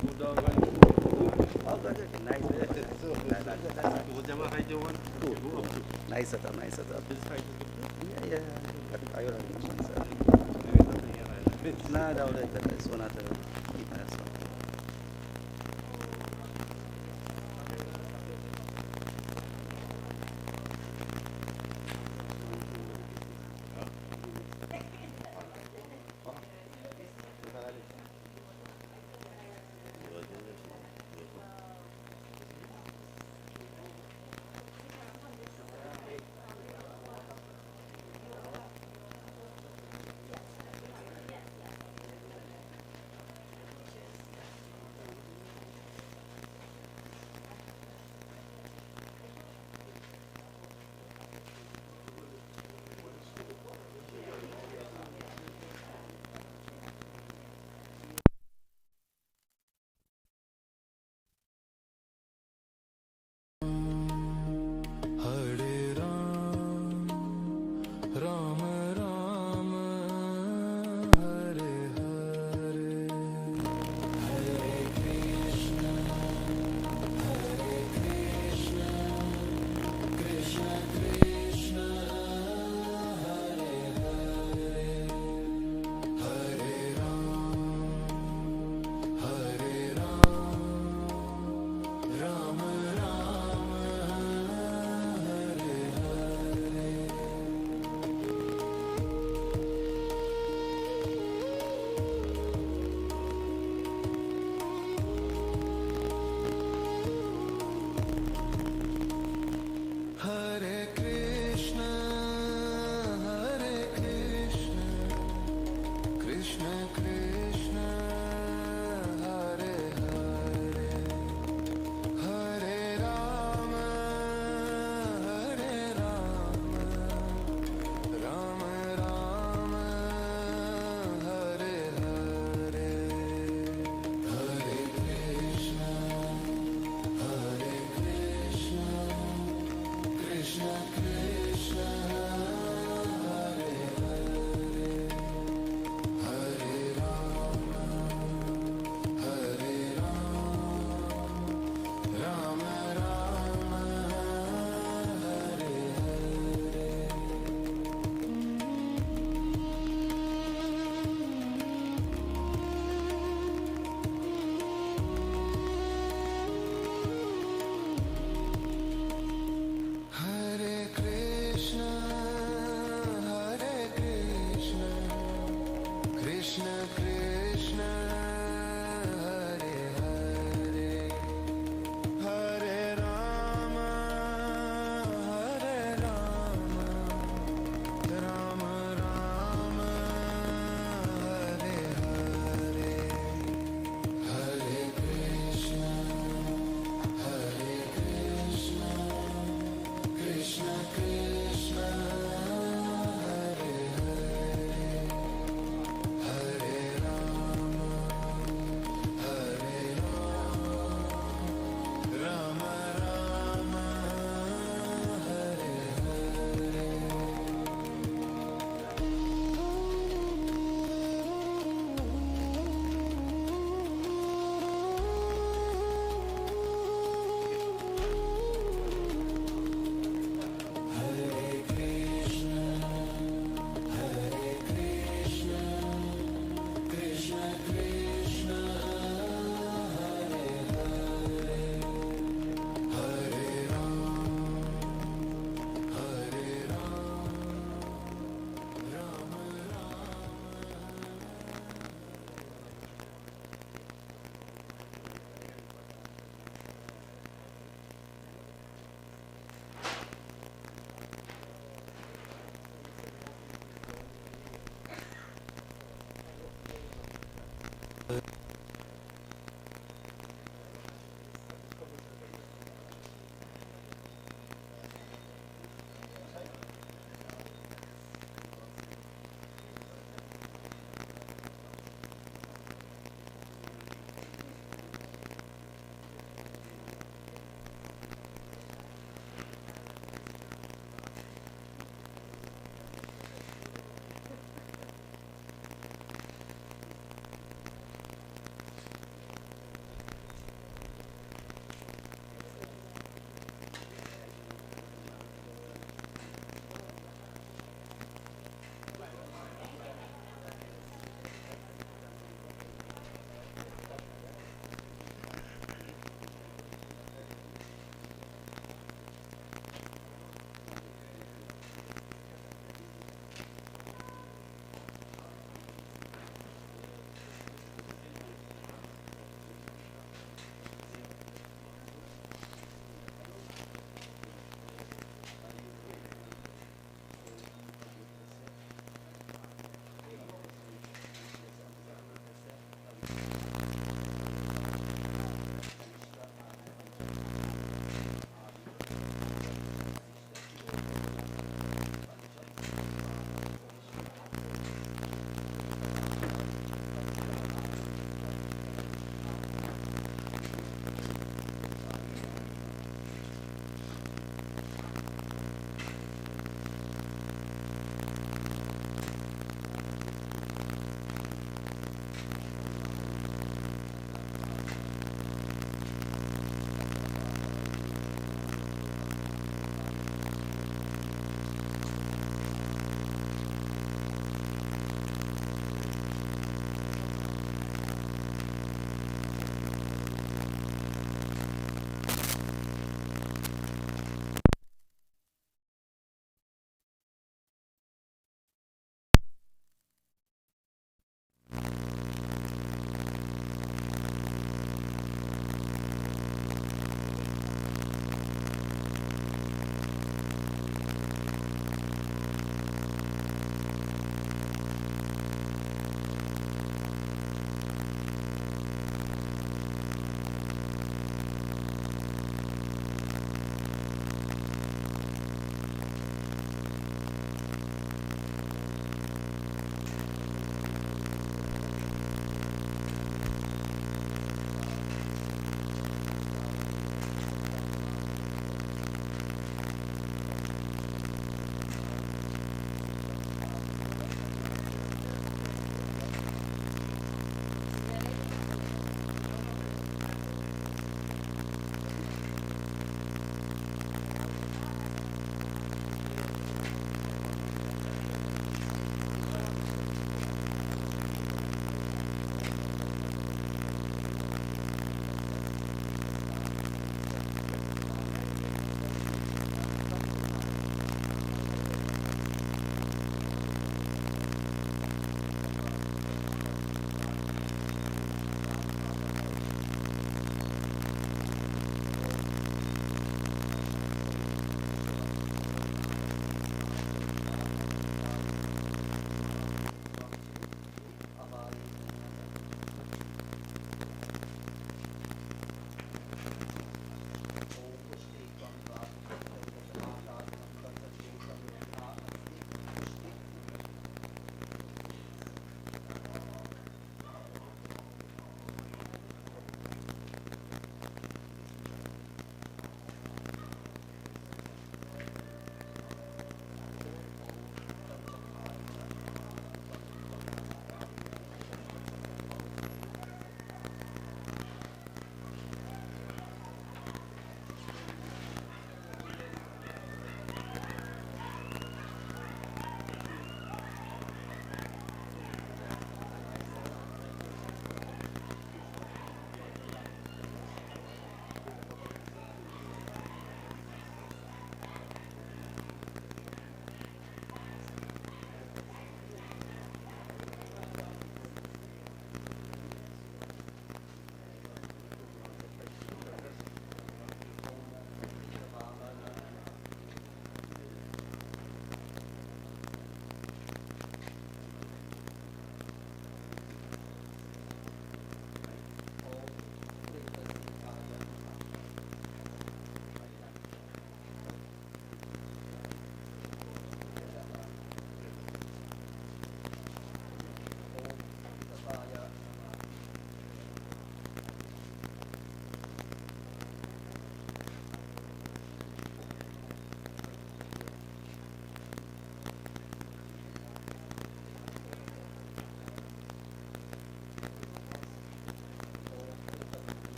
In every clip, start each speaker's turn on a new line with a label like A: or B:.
A: Oh, good, good. Nice. Nice setup, nice setup. Yeah, yeah. Ayun ang naman sa. Na daw ulit that is one of the fitness.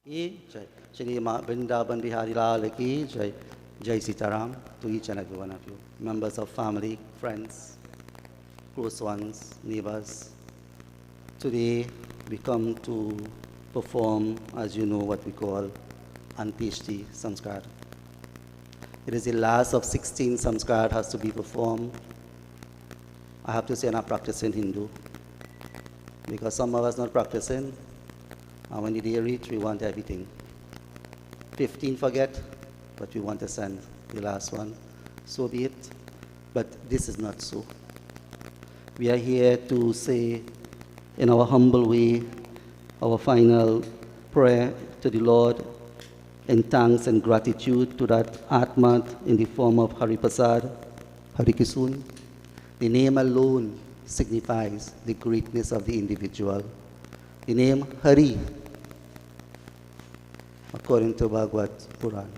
A: की जय. Shri Vrindavan Bihari Lal ki jai. Jai Sitaram to each and every one of you, members of family, friends, close ones, neighbors. Today we come to perform, as you know, what we call Antyesti Sanskar. It is the last of 16 Sanskar has to be performed. I have to say I'm not practicing Hindu, because some of us not practicing, and when the day reach, we want everything. 15 forget, but we want to send the last one. So be it. But this is not so. We are here to say, in our humble way, our final prayer to the Lord in thanks and gratitude to that Atma in the form of Haripersad Harikissoon. The name alone signifies the greatness of the individual. The name Hari, according to Bhagavad Puran,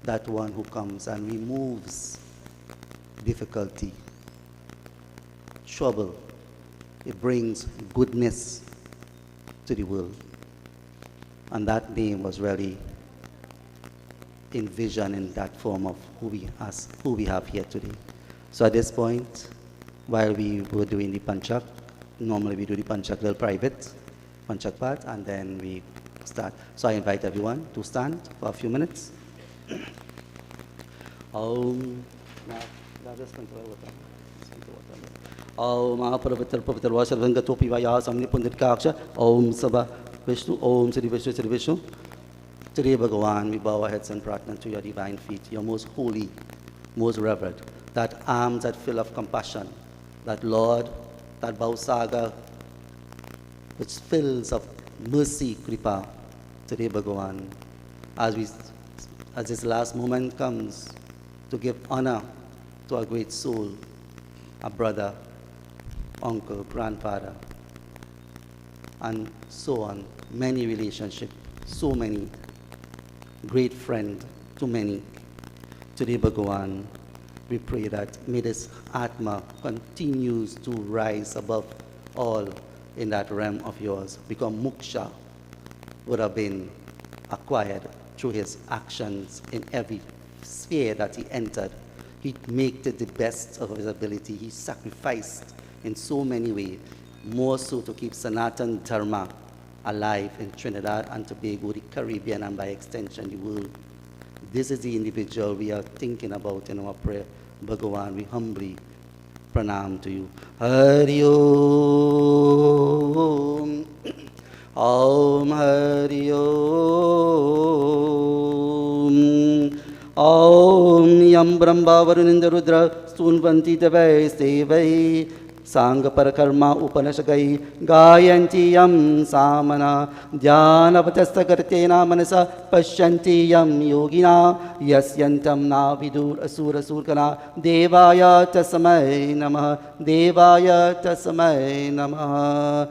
A: that one who comes and removes difficulty, trouble. It brings goodness to the world. And that name was really envisioned in that form of who we have here today. So at this point, while we were doing the Panchak, normally we do the Panchak little private, Panchak part, and then we start. So I invite everyone to stand for a few minutes. Om Mahapravatar Pavatar Vasarvanga Topi Vaya Samni Punditkaksha Om Sabha Vishnu Om Sri Vishnu Sri Vishnu. Today, Bhagavan, we bow our heads and pratna to your divine feet, your most holy, most revered, that arms that fill of compassion, that Lord, that Bhausaga, which fills of mercy, Kripa. Today, Bhagavan, as this last moment comes to give honor to a great soul, a brother, uncle, grandfather, and so on, many relationships, so many, great friend to many. Today, Bhagavan, we pray that may this Atma continues to rise above all in that realm of yours, because moksha would have been acquired through his actions in every sphere that he entered. He made it the best of his ability. He sacrificed in so many ways, more so to keep Sanatan Dharma alive in Trinidad and Tobago, the Caribbean, and by extension the world. This is the individual we are thinking about in our prayer. Bhagavan, we humbly pranam to you. Hari Om. Om Hari Om. Om Yam Brahma Varunindra Rudra Sunvanti Devai Sevai Sangha Parakarma Upanashagai Gayanti Yam Samana Dhyanapatasta Kartena Manasa Pashyanti Yam Yogina Yasyantam Na Vidur Asura Surkana Devaya Tasamai Namaha Devaya Tasamai Namaha.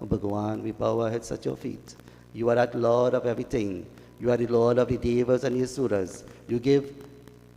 A: Bhagavan, we bow our heads at your feet. You are that Lord of everything. You are the Lord of the Devas and the Asuras. You give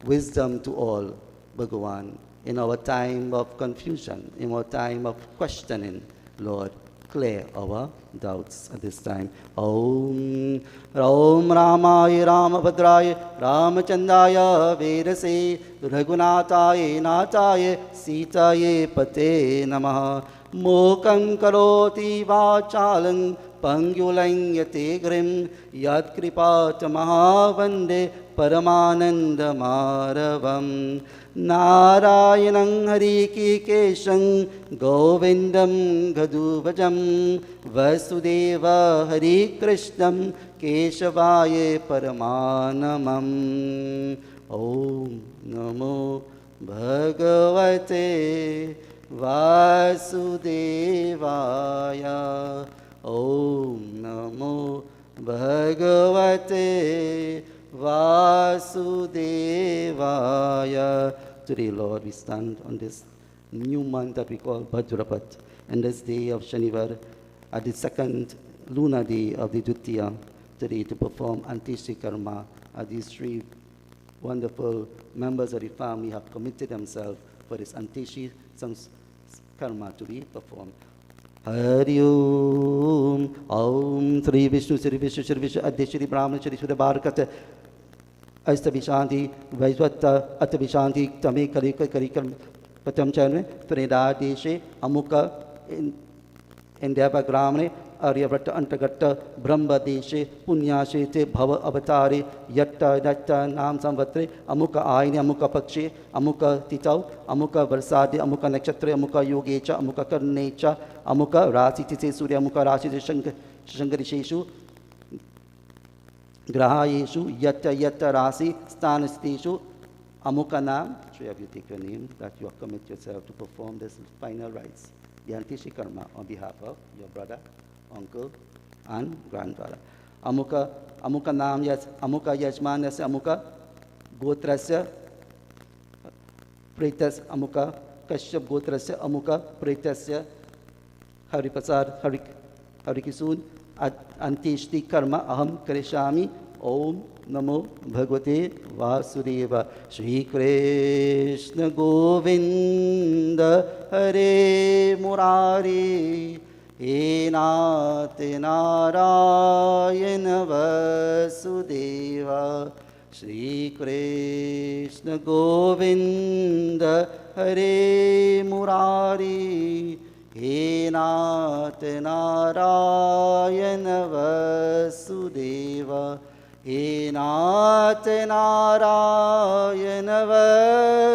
A: wisdom to all, Bhagavan, in our time of confusion, in our time of questioning. Lord, clear our doubts at this time. Om Ram Ramaya Ramabhadraya Ramachandaya Vedase Raghunataya Nataya Sitaye Pate Namaha. Mokam karoti vachalang pangulang yate grim yat kripat mahavande paramananda maravam Narayanang Harikissoon Govindam Gaduvajam Vasudeva Harikrishnam Keshavaya Paramanamam. Om Namo Bhagavate Vasudevaya. Om Namo Bhagavate Vasudevaya. Today, Lord, we stand on this new month that we call Bhadrapat, and this day of Shanivar, at the second lunar day of the Dutiya, today to perform Antyesti Karma. These three wonderful members of the family have committed themselves for this Antyesti Karma to be performed. Hari ओम। ओम श्री विष्णु श्री विष्णु श्री विष्णु अद्य श्री ब्राह्मण श्री सूर्य बारकत अस्त विशांति वैश्वत अत विशांति तमे करिकम प्रथम चरण में त्रिदा देशे अमुक इंद्यापा ग्रामणे आर्यभट्ट अंतर्गत ब्रह्म देशे पुण्याशे ते भव अवतारे यट्ट दत्त नाम संवत्सरे अमुक आयने अमुक पक्षे अमुक तिथौ अमुक वर्षादे अमुक नक्षत्रे अमुक योगे च अमुक कर्णे च अमुक राशि तिथि सूर्य अमुक राशि शंकरिशेषु ग्रहायेषु यत् यत् राशि स्थानस्थितेषु अमुक नाम. So you have to take your name that you have commit yourself to perform this final rites, the Antyesti karma, on behalf of your brother, uncle, and grandfather. Amuka naam yas amuka yajmanasya amuka gotrasya pretas amuka kashyap gotrasya amuka pretasya Haripersad Harikissoon Antyesti karma aham karishami. Om Namo Bhagavate Vasudeva. Shri Krishna Govinda Hare Murari He Nath Narayana Vasudeva. Shri Krishna Govinda Hare Murari He Nath Narayana Vasudeva. He Nath Narayana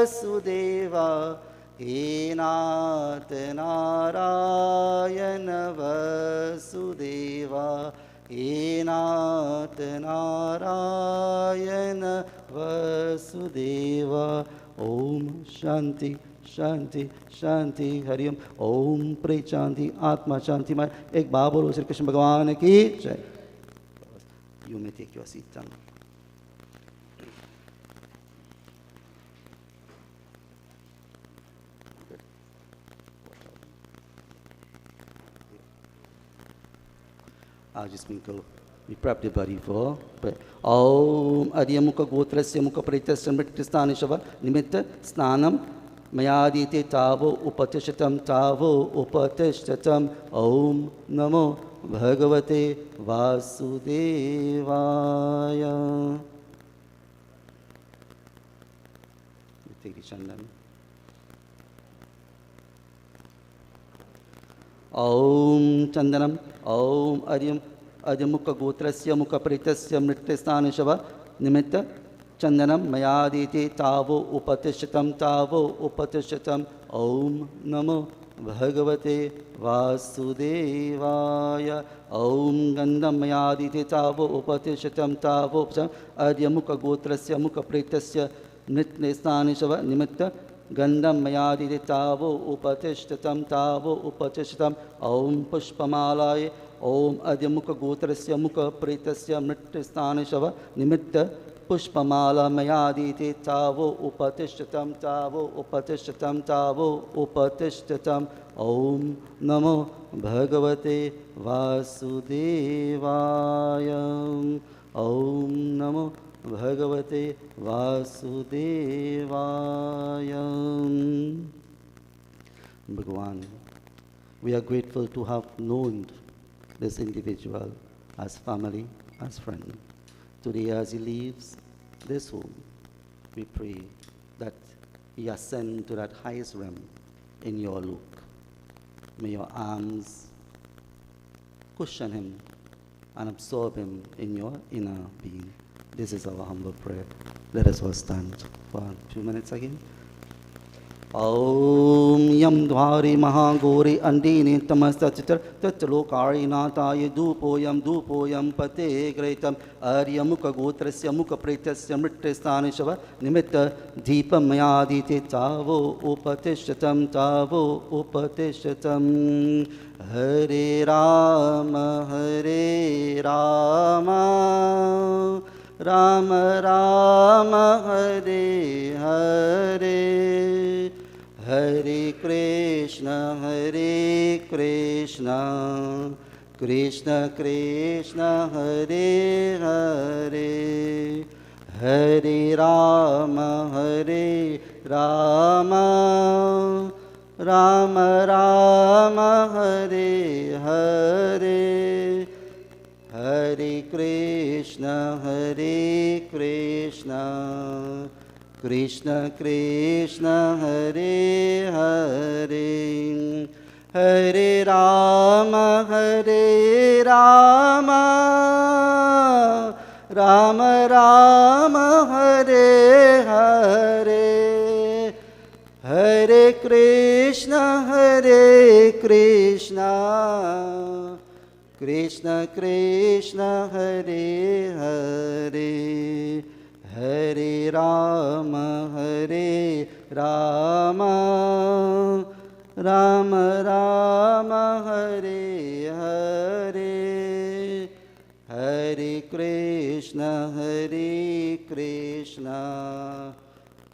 A: Vasudeva. He Nath Narayana Vasudeva. He Nath Narayana Vasudeva. Om Shanti Shanti Shanti Hari Om. Om Pre Shanti Atma Shanti Mai. एक बार बोलो श्री कृष्ण भगवान की जय. You may take your seat down. I'll just sprinkle. We prep the body for prayer. Om Adiyamukha Gotrasya Mukha Pretasya Mritisthani Shava Nimitta Snanam Mayadite Tavo Upatishatam Tavo Upatishatam. Om Namo Bhagavate Vasudevaya. You take the chandan. Om Chandanam. Om Adiyamukha Gotrasya Mukha Pretasya Mritisthani Shava Nimitta Chandanam Mayadite Tavo Upatishatam Tavo Upatishatam. Om Namo Bhagavate Vasudevaya. Om Gandham Mayadite Tavo Upatishatam Tavo Adiyamukha Gotrasya Mukha Pretasya Nitnesthani Shava Nimitta Gandham Mayadite Tavo Upatishtatam Tavo Upatishtatam. Om Pushpamalaya. Om Adiyamukha Gotrasya Mukha Pretasya Mritisthani Shava Nimitta Pushpamala Mayadite Tavo Upatishtatam Tavo Upatishtatam Tavo Upatishtatam. Om Namo Bhagavate Vasudevaya. Om Namo Bhagavate Vasudevaya. Bhagavan, we are grateful to have known this individual as family, as friend. Today as he leaves this home, we pray that he ascend to that highest realm in your look. May your arms cushion him and absorb him in your inner being. This is our humble prayer. Let us all stand for a few minutes again. Om Yam Dwari Mahagori Andini Tamastachitar Tatlokari Nataye Dupoyam Pate Gretam Aryamukha Gotrasya Mukha Pretasya Mritisthani Shava Nimitta Deepa Mayadite Tavo Upatishtatam Tavo Upatishtatam. Hare Rama Hare Rama Rama Rama Hare Hare. Hare Krishna Krishna Krishna Hare Hare. Hare Rama Rama Rama Hare Hare, Hare Krishna Krishna Krishna Hare Hare, Hare Rama Rama Rama Hare Hare, Hare Krishna Krishna Krishna Hare Hare, Hare Rama Rama Rama Hare Hare, Hare Krishna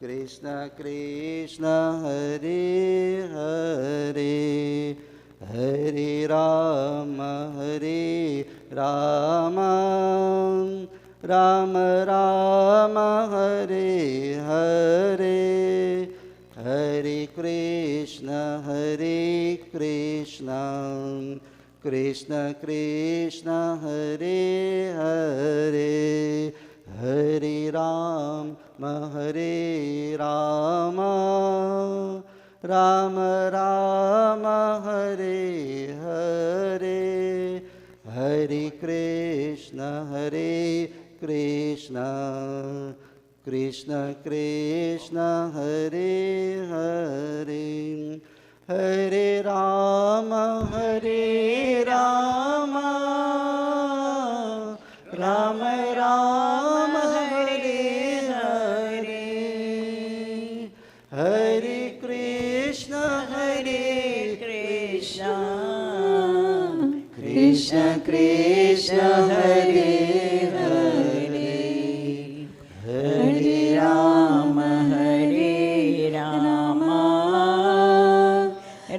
A: Krishna Krishna Hare Hare, Hare Rama Rama Rama Hare Hare, Hare Krishna Krishna Krishna Hare Hare, Hare Rama Rama Rama Hare Hare, Hare Krishna Krishna Krishna Hare Hare, Hare Rama Rama Rama Hare Hare, Hare Krishna Krishna Krishna Hare Hare, Hare Rama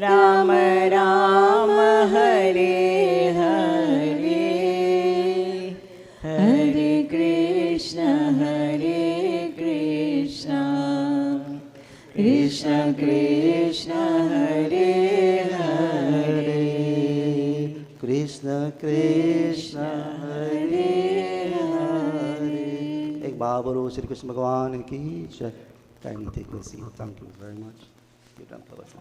B: Rama Rama Hare Hare, Hare Krishna Krishna Krishna Hare Hare,
A: Krishna Krishna Hare Hare. एक बार बोलो श्री कृष्ण भगवान की जय. Kindly take your seat. Thank you very much. You done for us.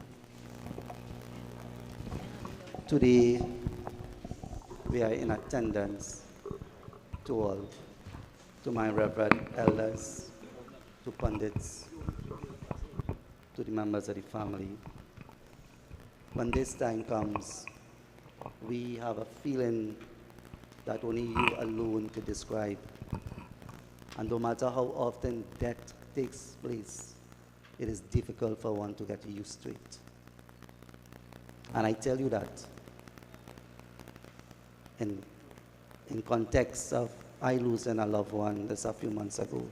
A: Today we are in attendance to all, to my reverend elders, to pundits, to the members of the family. When this time comes, we have a feeling that only you alone could describe. And no matter how often death takes place, it is difficult for one to get used to it. And I tell you that in context of I losing a loved one just a few months ago.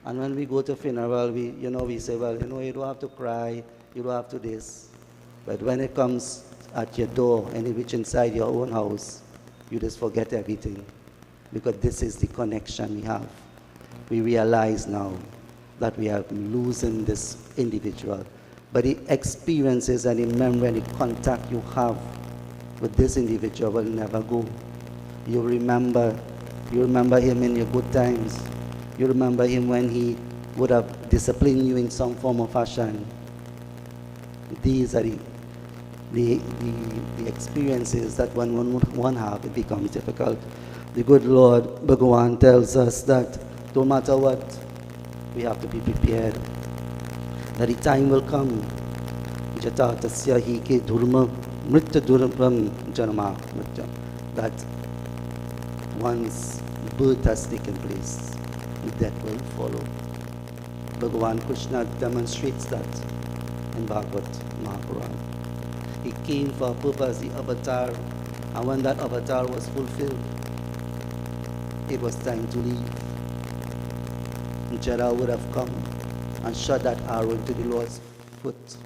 A: And when we go to funeral, we say, well, you don't have to cry, you don't have to this. But when it comes at your door and you reach inside your own house, you just forget everything. Because this is the connection we have. We realize now that we are losing this individual. But the experiences and the memory and the contact you have with this individual will never go. You remember him in your good times. You remember him when he would have disciplined you in some form or fashion. These are the experiences that when one have, it becomes difficult. The good Lord Bhagavan tells us that no matter what, we have to be prepared. That the time will come. Jatatasya hi ke dhurma mritya dhurmam janma mritya. That once birth has taken place, death will follow. Bhagavan Krishna demonstrates that in Bhagavad Mahapuran. He came for a purpose, the avatar, and when that avatar was fulfilled, it was time to leave. Jara would have come and shot that arrow into the Lord's foot.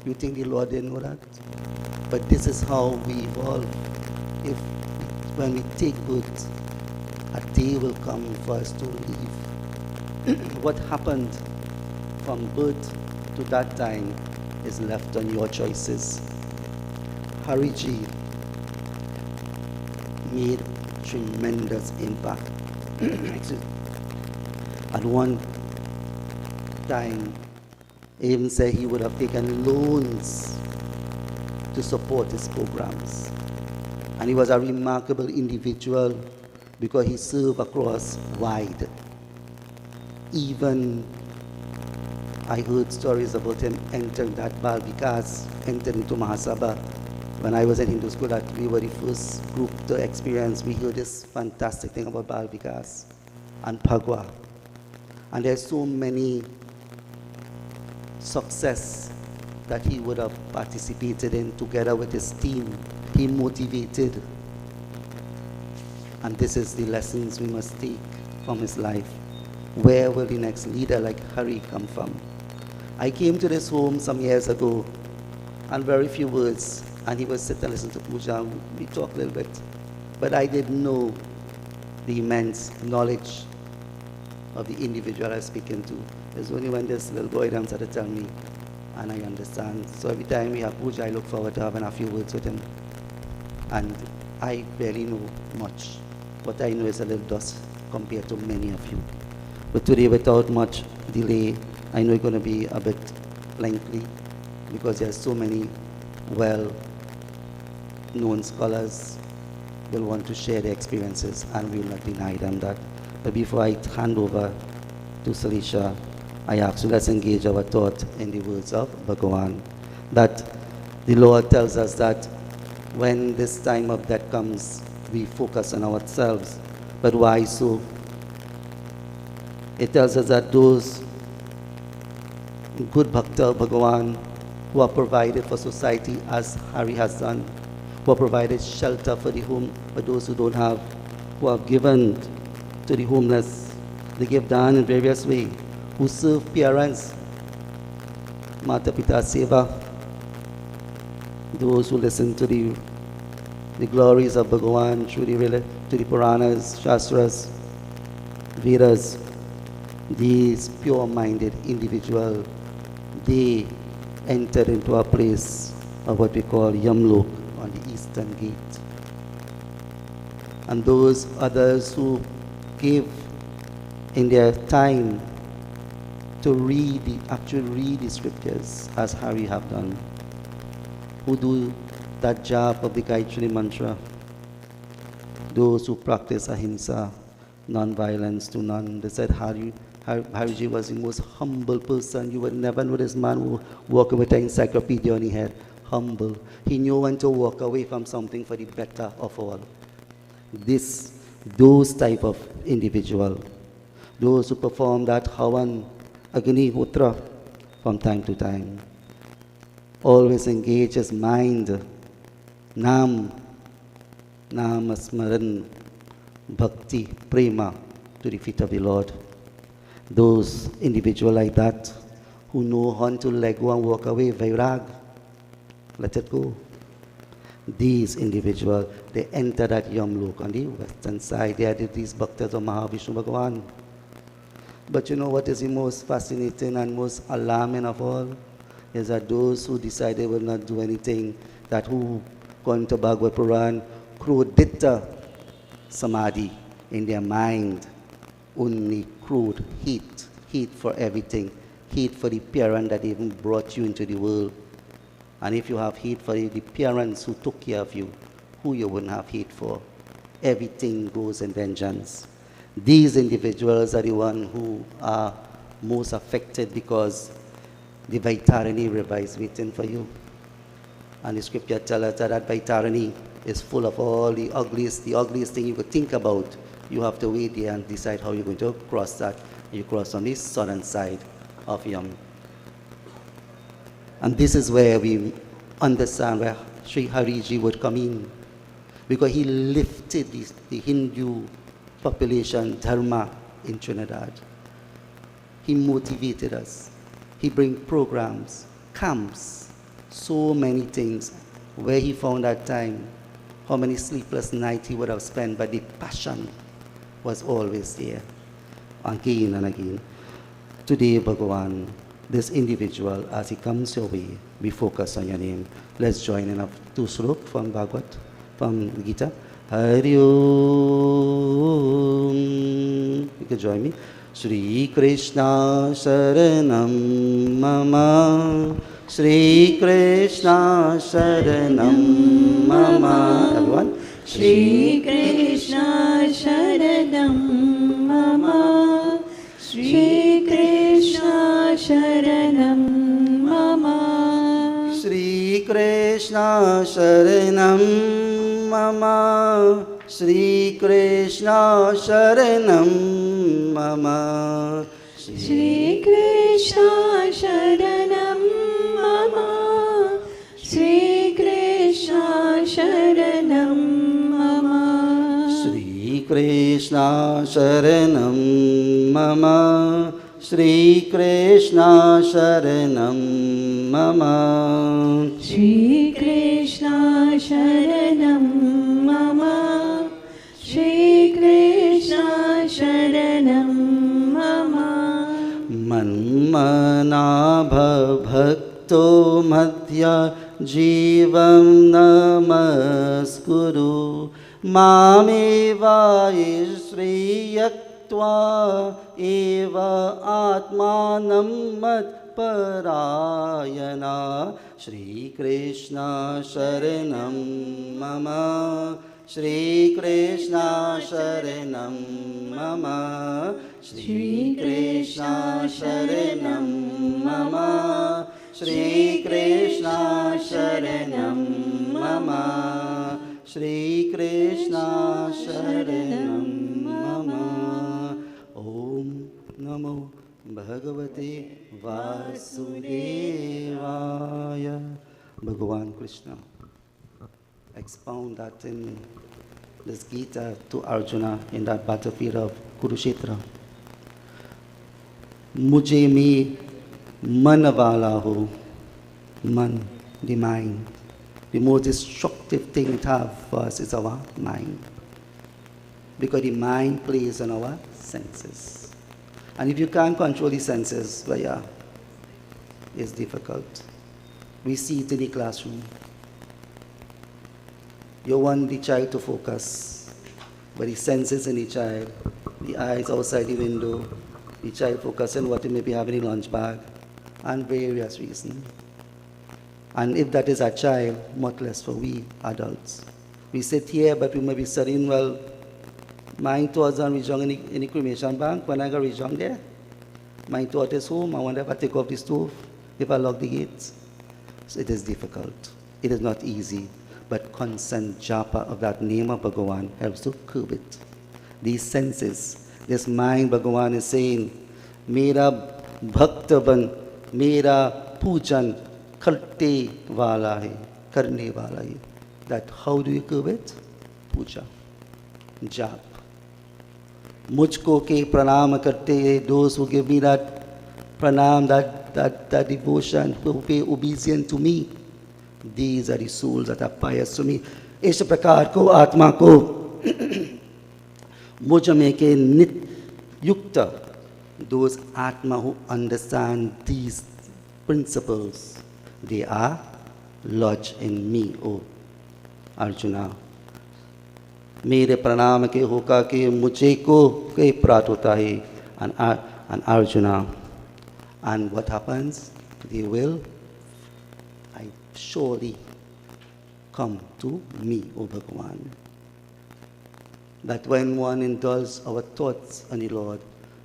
A: You think the Lord didn't know that? But this is how we evolve. When we take birth, a day will come for us to leave. What happened from birth to that time is left on your choices. Hariji made tremendous impact. Excuse me. At one time, he even said he would have taken loans to support his programs. And he was a remarkable individual because he served across wide. Even I heard stories about him entering that Bal Vikas, entering into Mahasabha. When I was in Hindu school, that we were the first group to experience, we heard this fantastic thing about Bal Vikas and Phagwa. And there's so many success that he would have participated in together with his team. He motivated. And this is the lessons we must take from his life. Where will the next leader like Hari come from? I came to this home some years ago, and very few words, and he would sit and listen to Puja, and we talked a little bit. But I didn't know the immense knowledge of the individual I was speaking to. It's only when this little boy then started to tell me, and I understand. So every time we have Puja, I look forward to having a few words with him. And I barely know much. What I know is a little dust compared to many of you. But today, without much delay, I know it's going to be a bit lengthy because there are so many well-known scholars will want to share their experiences, and we will not deny them that. But before I hand over to Salisha, I ask you, let's engage our thought in the words of Bhagavan, that the Lord tells us that when this time of death comes, we focus on ourselves. But why so? It tells us that those good Bhakta of Bhagavan who are provided for society as Hari has done, who have provided shelter for the home for those who don't have, who have given to the homeless, they give daন in various ways, who serve parents, Mata Pita Seva, those who listen to the glories of Bhagavan through the Puranas, Shastras, Vedas. These pure-minded individuals, they entered into a place of what we call Yamlok on the eastern gate. And those others who gave in their time to actually read the scriptures as Hari have done, who do that job of the Gayatri mantra, those who practice ahimsa, non-violence to none. They said Hariji was the most humble person. You would never know this man who walked with an encyclopedia on his head. Humble. He knew when to walk away from something for the better of all. Those type of individual, those who perform that Havan Agni Hotra from time to time, always engage his mind, Nam Smaran, Bhakti, Prema, to the feet of the Lord. Those individuals like that who know how to let go and walk away, Vairag, let it go. These individuals, they enter that Yamlok on the western side. They are these Bhaktas of Mahavishnu Bhagavan. But you know what is the most fascinating and most alarming of all? Is that those who decide they will not do anything, that who go into Bhagavad Puran, Krodita Samadhi in their mind, only crude heat for everything, heat for the parent that even brought you into the world. And if you have hate for the parents who took care of you, who you wouldn't have hate for? Everything goes in vengeance. These individuals are the ones who are most affected because the Vaitarani river is waiting for you. And the scripture tells us that Vaitarani is full of all the ugliest thing you could think about. You have to wait there and decide how you're going to cross that. You cross on the southern side of Yam. And this is where we understand where Sri Hariji would come in, because he lifted the Hindu population, Dharma in Trinidad. He motivated us. He bring programs, camps, so many things. Where he found that time, how many sleepless nights he would have spent, but the passion was always there, again and again. Today, Bhagavan, this individual as he comes your way. We focus on your name. Let's join in a 2 slok from Bhagavad, from Gita. Hari Om. You can join me. Shri Krishna Sharanam Mama. Shri Krishna Sharanam Mama. Everyone.
B: Shri Krishna Sharanam Mama. Shri Krishna Sharanam Mama.
A: Shri Krishna Sharanam Mama. Shri Krishna Sharanam Mama.
B: Shri Krishna Sharanam Mama. Shri Krishna Sharanam Mama.
A: Shri Krishna Sharanam Mama. Shri Krishna Sharanam Mama.
B: Shri Krishna Sharanam Mama. Shri Krishna Sharanam Mama.
A: Manmana bhakto madhya jivam namaskuru mameva ishriyaktva eva atmanam matparayana. Shri Krishna Sharanam Mama. Shri Krishna Sharanam Mama. Shri Krishna Sharanam Mama. Shri Krishna Sharanam Mama. Shri Krishna Sharanam Mama. Om Namo Bhagavate Vasudevaya. Bhagavan Krishna expound that in this Gita to Arjuna in that battlefield of Kurukshetra. Mujhe me man wala ho. Man, the mind. The most destructive thing it have for us is our mind. Because the mind plays on our senses. And if you can't control the senses, well, yeah, it's difficult. We see it in the classroom. You want the child to focus, but the senses in the child, the eyes outside the window, the child focusing what he may be having in the lunch bag, and various reasons. And if that is a child, much less for we adults. We sit here, but we may be studying, well, my thoughts on Rijong in the cremation bank, when I go Rijong there. My thought is home, I wonder if I take off the stove, if I lock the gates. So it is difficult. It is not easy. But constant japa of that name of Bhagavan helps to curb it. These senses, this mind, Bhagavan is saying, Mera bhakta ban, mera pujan, karte wala hai, karne wala hai. That how do you curb it? Puja, jap. Mujhko ke pranam karte, those who give me that pranam, that devotion, who pay obedience to me. These are the souls that are pious to me. इस प्रकार को आत्मा को मुझ में के नित्य युक्त, those atma who understand these principles, they are lodged in me, O Arjuna. मेरे प्रणाम के होका के मुझे को के प्राप्त होता है, and Arjuna. And what happens? They will surely come to me, O Bhagavan. That when one indulges our thoughts on the Lord,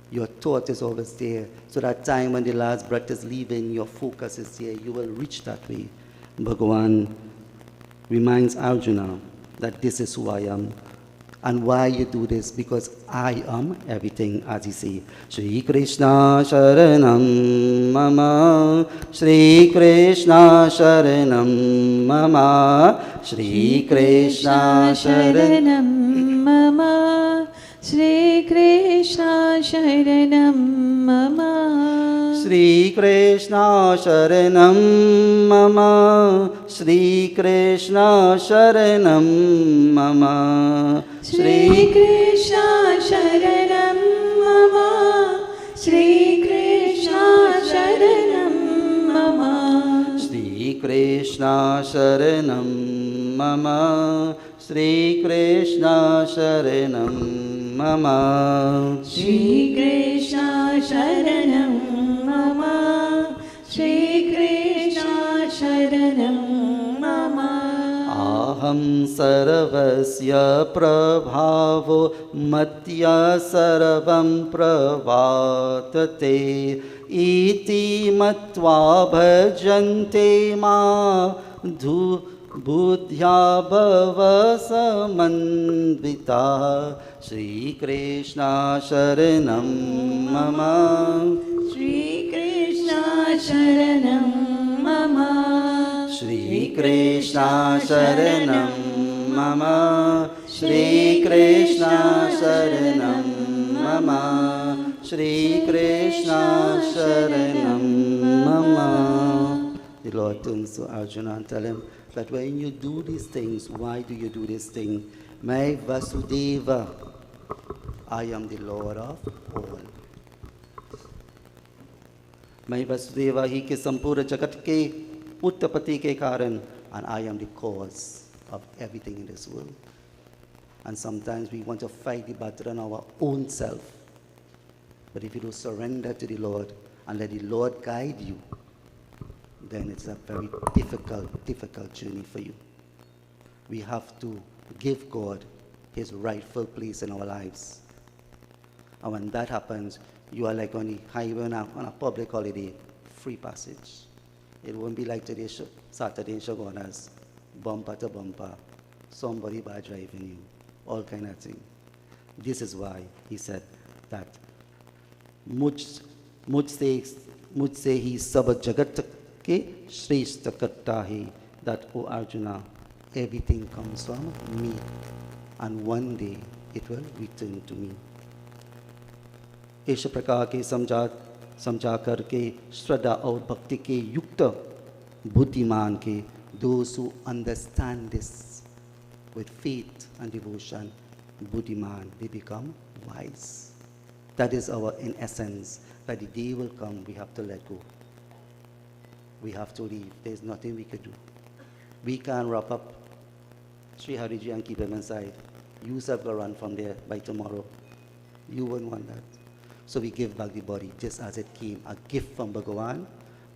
A: your thought is always there. So that time when the last breath is leaving, your focus is there. You will reach that way. Bhagavan reminds Arjuna that this is who I am. And why you do this? Because I am everything, as he says. Shri Krishna Sharanam Mama. Shri Krishna Sharanam Mama. Shri Krishna Sharanam
B: Mama. Shri Krishna Sharanam Mama.
A: Shri Krishna Sharanam Mama. Shri Krishna Sharanam Mama.
B: Shri Krishna Sharanam Mama. Shri Krishna Sharanam
A: Krishna Sharanam Mama, Shri Krishna Sharanam Mama,
B: Shri Krishna Sharanam Mama, Shri Krishna Sharanam Mama.
A: Aham Sarvasya Prabhavo Matya Sarvam Pravatate Iti Matva Bhajante Ma Buddhya Bhava Samandvita. Shri Krishna Sharanam Mama,
B: Shri Krishna Sharanam Mama,
A: Shri Krishna Sharanam Mama, Shri Krishna Sharanam Mama, Shri Krishna Sharanam Mama. The Lord turns to Arjuna and tell him that when you do these things, why do you do this thing? My Vasudeva, I am the Lord of all. मैं वसुदेवा ही के संपूर्ण जगत के उत्पत्ति के कारण, and I am the cause of everything in this world. And sometimes we want to fight the battle on our own self. But if you don't surrender to the Lord and let the Lord guide you, then it's a very difficult journey for you. We have to give God His rightful place in our lives. And when that happens, you are like on the highway on a public holiday, free passage. It won't be like today, Saturday in Shogunas, bumper to bumper, somebody by driving you, all kind of thing. This is why he said that mujhse hi sab jagat ke shreshta karta hai, that, O Arjuna, everything comes from me, and one day it will return to me. इस प्रकार के समझा करके श्रद्धा और भक्ति के युक्त बुद्धिमान के, those who understand this with faith and devotion, buddhiman, they become wise. That is our, in essence, that the day will come, we have to let go. We have to leave. There's nothing we can do. We can't wrap up Sri Hariji and keep him inside. You yourself will run from there by tomorrow. You wouldn't want that. So we give back the body just as it came, a gift from Bhagavan,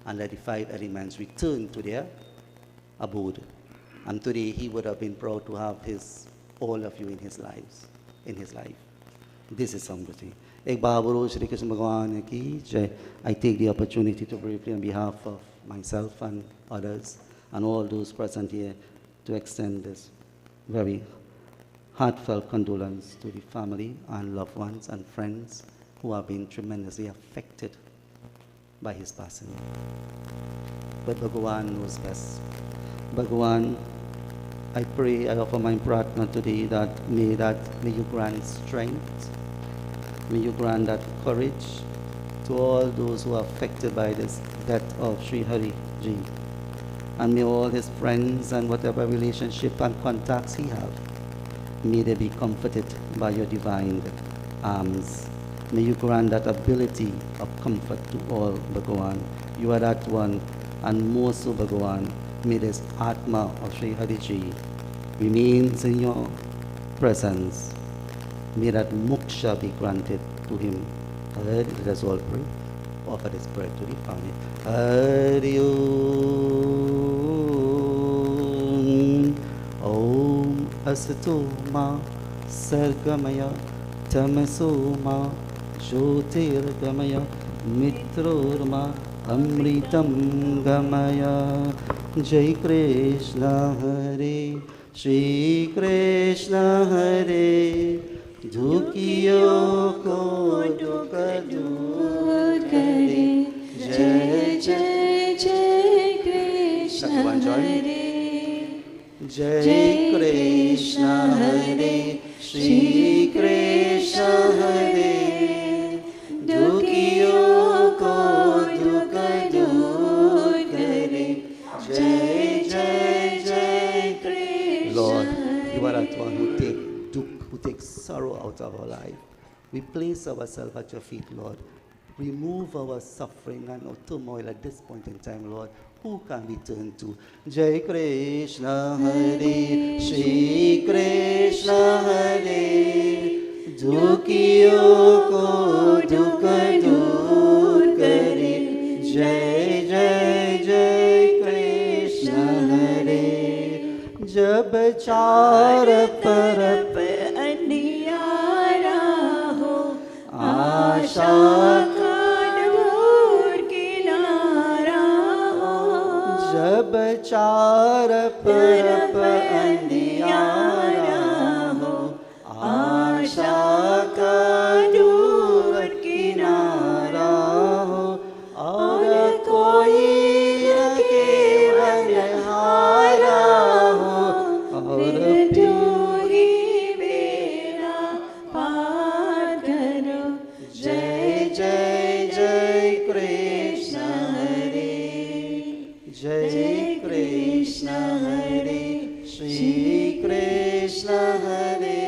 A: and let the five elements return to their abode. And today he would have been proud to have all of you in his life. This is something. Ek Bahaburu Shri Krishna Bhagavan ki jai. I take the opportunity to briefly on behalf of myself and others and all those present here to extend this very heartfelt condolence to the family and loved ones and friends who have been tremendously affected by his passing. But Bhagavan knows best. Bhagavan, I pray, I offer my prarthana today that may you grant strength, may you grant that courage to all those who are affected by this death of Sri Hari Ji. And may all his friends and whatever relationship and contacts he have, may they be comforted by your divine arms. May you grant that ability of comfort to all, Bhagavan. You are that one, and more so, Bhagavan, may this Atma of Sri Hariji remains in your presence. May that moksha be granted to him. Let us all pray. Offer this prayer to the family. Hari Om Asato Ma Sargamaya Tamaso Ma Jyotirgamaya Mitrorma Amritam Gamaya. Jai Krishna Hare, Shri Krishna Hare, Dukiyo ko duka dur kare. Jai Jai Jai Krishna Hare, Jai Krishna Hare, Shri Krishna Hare, Dukiyo ko duka dur kare. Jai Jai Jai Krishna. Lord, you are that one who takes sorrow out of our life. We place ourselves at your feet, Lord. Remove our suffering and our turmoil at this point in time, Lord. Who can we turn to? Jai Krishna Hare, Shri Krishna Hare. Dukhiyon ko dukh dur kare. Jai Jai Jai Krishna Hare. Jab चार परप
B: अंधियारा हो,
A: आशा
B: का दूर किनारा हो।
A: जब चार परप अंधियारा हो, आशा का दूर किनारा हो, और कोई न केवल हारा हो, और
B: तू ही मेरा पार करो।
A: जय जय जय कृष्ण हरे, जय कृष्ण हरे, श्री कृष्ण हरे।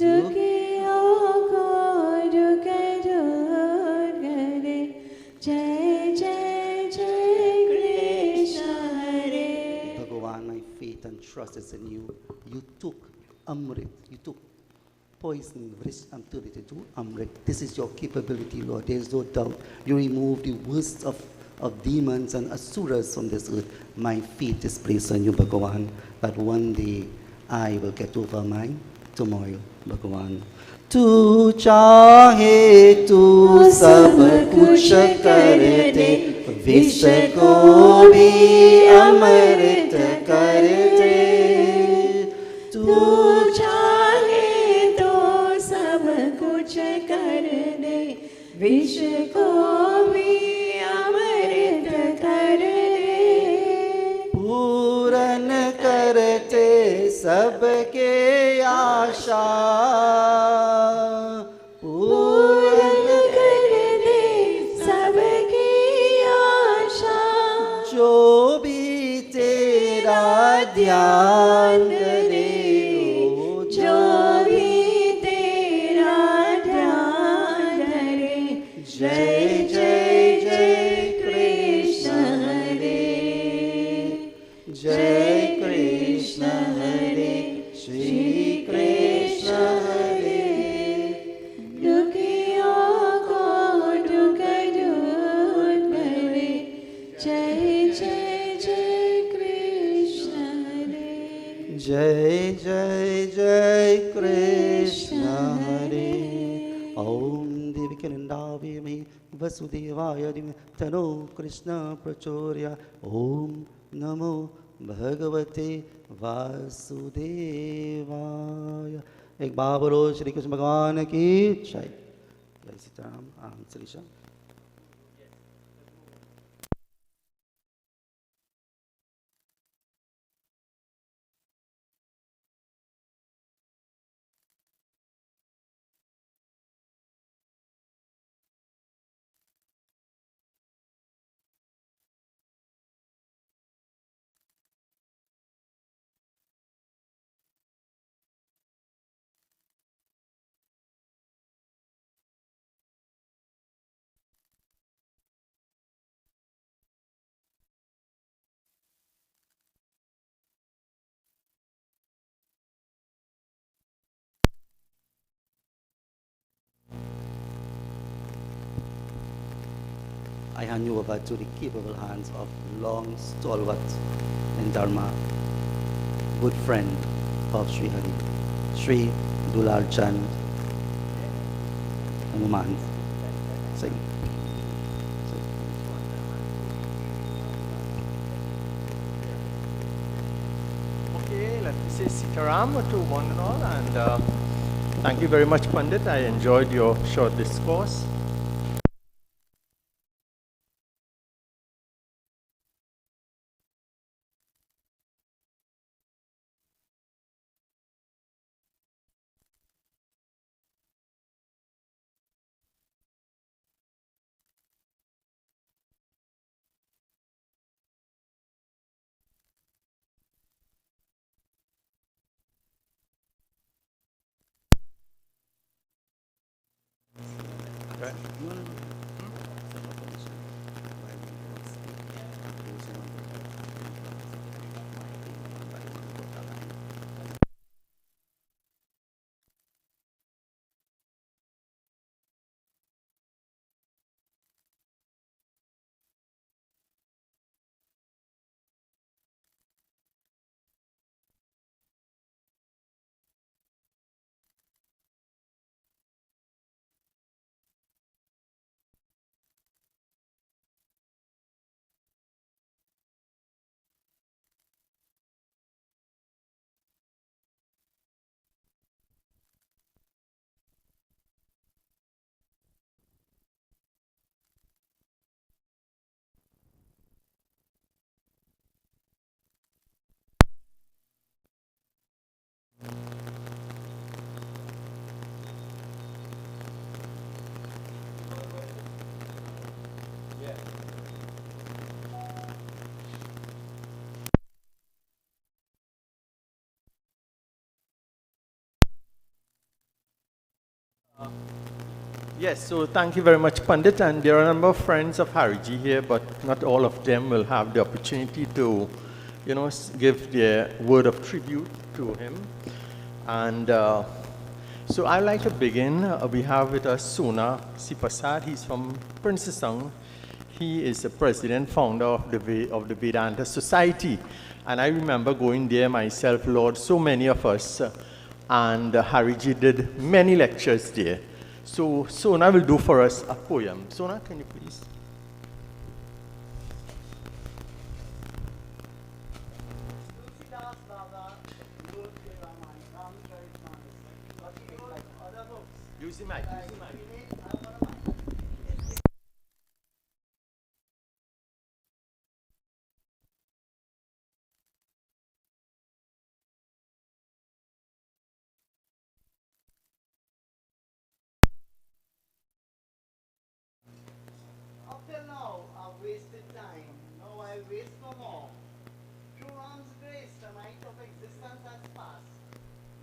B: दुखियों को दुख दूर करे। जय जय जय कृष्ण हरे।
A: Bhagavan, my faith and trust is in you. You took Amrit, you took poison, vrish, and turned it into Amrit. This is your capability, Lord. There is no doubt. You removed the worst of demons and asuras from this earth. My faith is placed on you, Bhagavan, that one day I will get over my turmoil, Bhagavan. तू चाहे तू सब कुछ कर दे, विष को भी अमृत कर दे।
B: तू चाहे तो सब कुछ कर दे, विष को भी अमृत कर दे।
A: पूरन करते सबके आशा,
B: पूर्ण कर दे सबकी आशा।
A: जो भी तेरा ध्यान करे,
B: जो भी तेरा ध्यान करे। जय जय जय कृष्ण हरे,
A: जय कृष्ण हरे, श्री कृष्ण हरे।
B: दुखियों को दुख दूर करे। जय जय जय कृष्ण हरे।
A: जय जय जय कृष्ण हरे। ओम देवकी नंदाविमहि वसुदेवाय धीमहि तन्नो कृष्ण प्रचोदयात्। ओम नमो भगवते वासुदेवाय। एक बार बोलो श्री कृष्ण भगवान की जय। जय Sitaram. Shrisha. I hand you over to the capable hands of long stalwart in Dharma, good friend of Sri Hari, Sri Dulal Chand Hanuman Singh.
C: Okay, let me say Sitaram to one and all, and thank you very much, Pandit. I enjoyed your short discourse. Okay. Yes, so thank you very much, Pandit. And there are a number of friends of Hariji here, but not all of them will have the opportunity to, give their word of tribute to him. And so I'd like to begin. We have with us Sona Siprasad. He's from Princessong. He is the president, founder of the Vedanta Society. And I remember going there myself, Lord, so many of us. And Hariji did many lectures there. So Sona will do for us a poem. Sona, can you please? Use the mic.
D: Up till now, I've wasted time. Now I'll waste no more. Through Ram's grace, the night of existence has passed.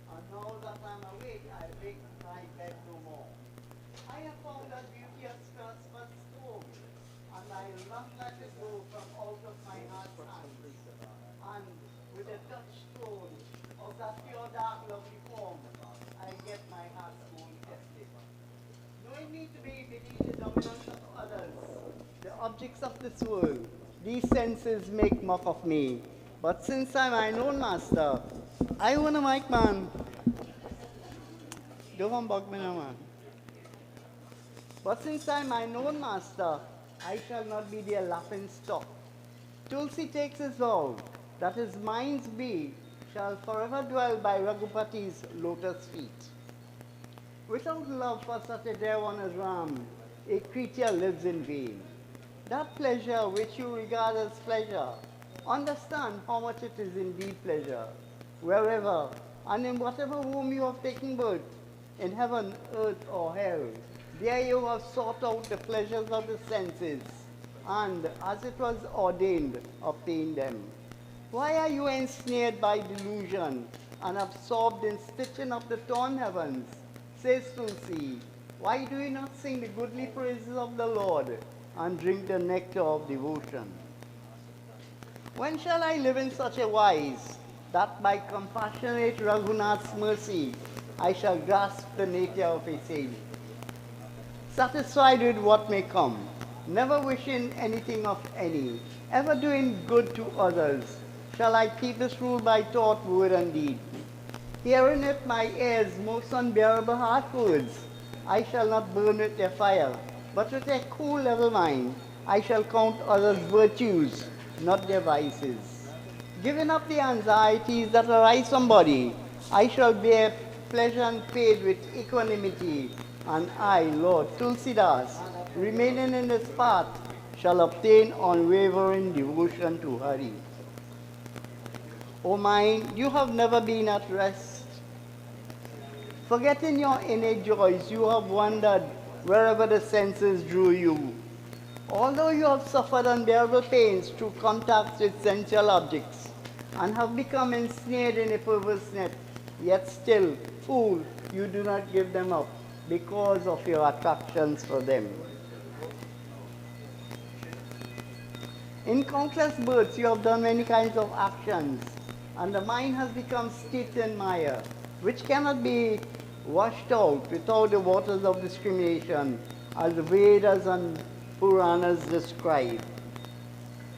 D: And now that I'm awake, I wake my bed no more. I have found that beauty of skirts but stone, and I not let it go from out of my heart's hands. And with a touchstone of that pure dark lovely form, I get my heart's own tested. Knowing me to be beneath the dominance of others, the objects of this world, these senses make mock of me. But since I'm my own master, I want to make man. Don't want bug me now, man. But since I'm my own master, I shall not be their laughing stock. Tulsi takes his vow that his mind's be shall forever dwell by Raghupati's lotus feet. Without love for such a dear one as Ram, a creature lives in vain. That pleasure which you regard as pleasure, understand how much it is indeed pleasure. Wherever and in whatever womb you have taken birth, in heaven, earth, or hell, there you have sought out the pleasures of the senses, and as it was ordained, obtained them. Why are you ensnared by delusion and absorbed in stitching of the torn heavens? Says Tulsi, why do you not sing the goodly praises of the Lord and drink the nectar of devotion? When shall I live in such a wise that by compassionate Raghunath's mercy I shall grasp the nature of a saint? Satisfied with what may come, never wishing anything of any, ever doing good to others, shall I keep this rule by thought, word, and deed. Hearing with my ears most unbearable hard words, I shall not burn with their fire, but with a cool level mind, I shall count others' virtues, not their vices. Giving up the anxieties that arise from body, I shall bear pleasure and pain with equanimity, and I, Lord Tulsidas, remaining in this path, shall obtain unwavering devotion to Hari. O mind, you have never been at rest. Forgetting your innate joys, you have wandered wherever the senses drew you. Although you have suffered unbearable pains through contacts with sensual objects, and have become ensnared in a perverse net, yet still, fool, you do not give them up. because of your attractions for them. In countless births, you have done many kinds of actions, and the mind has become steeped in mire, which cannot be washed out without the waters of discrimination, as the Vedas and Puranas describe.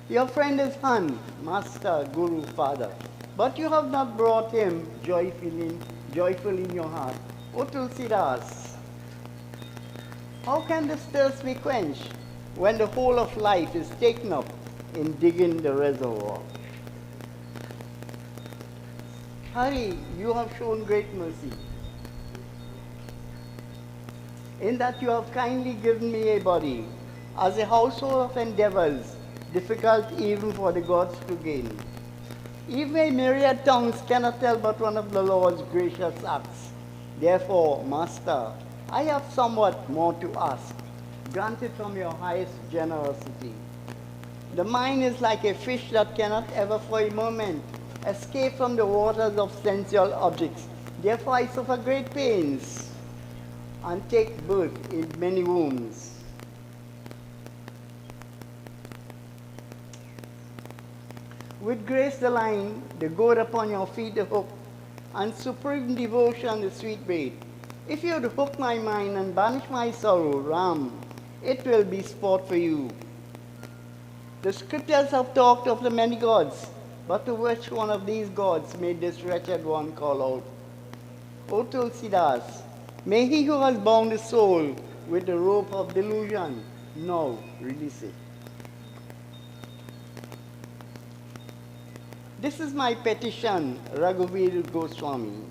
D: Your friend is Han, Master, Guru, Father, but you have not brought him joyful in your heart. O Tulsidas, how can this thirst be quenched when the whole of life is taken up in digging the reservoir? Hari, you have shown great mercy, in that you have kindly given me a body as a household of endeavors, difficult even for the gods to gain. Even a myriad tongues cannot tell but one of the Lord's gracious acts. Therefore, Master, I have somewhat more to ask, granted from your highest generosity. The mind is like a fish that cannot ever for a moment escape from the waters of sensual objects. Therefore, I suffer great pains and take birth in many wombs. With grace the line, the goad upon your feet the hook, and supreme devotion the sweet bait. If you would hook my mind and banish my sorrow, Ram, it will be sport for you. The scriptures have talked of the many gods, but to which one of these gods may this wretched one call out? O Tulsidas, may he who has bound the soul with the rope of delusion now release it. This is my petition, Raghuveer Goswami.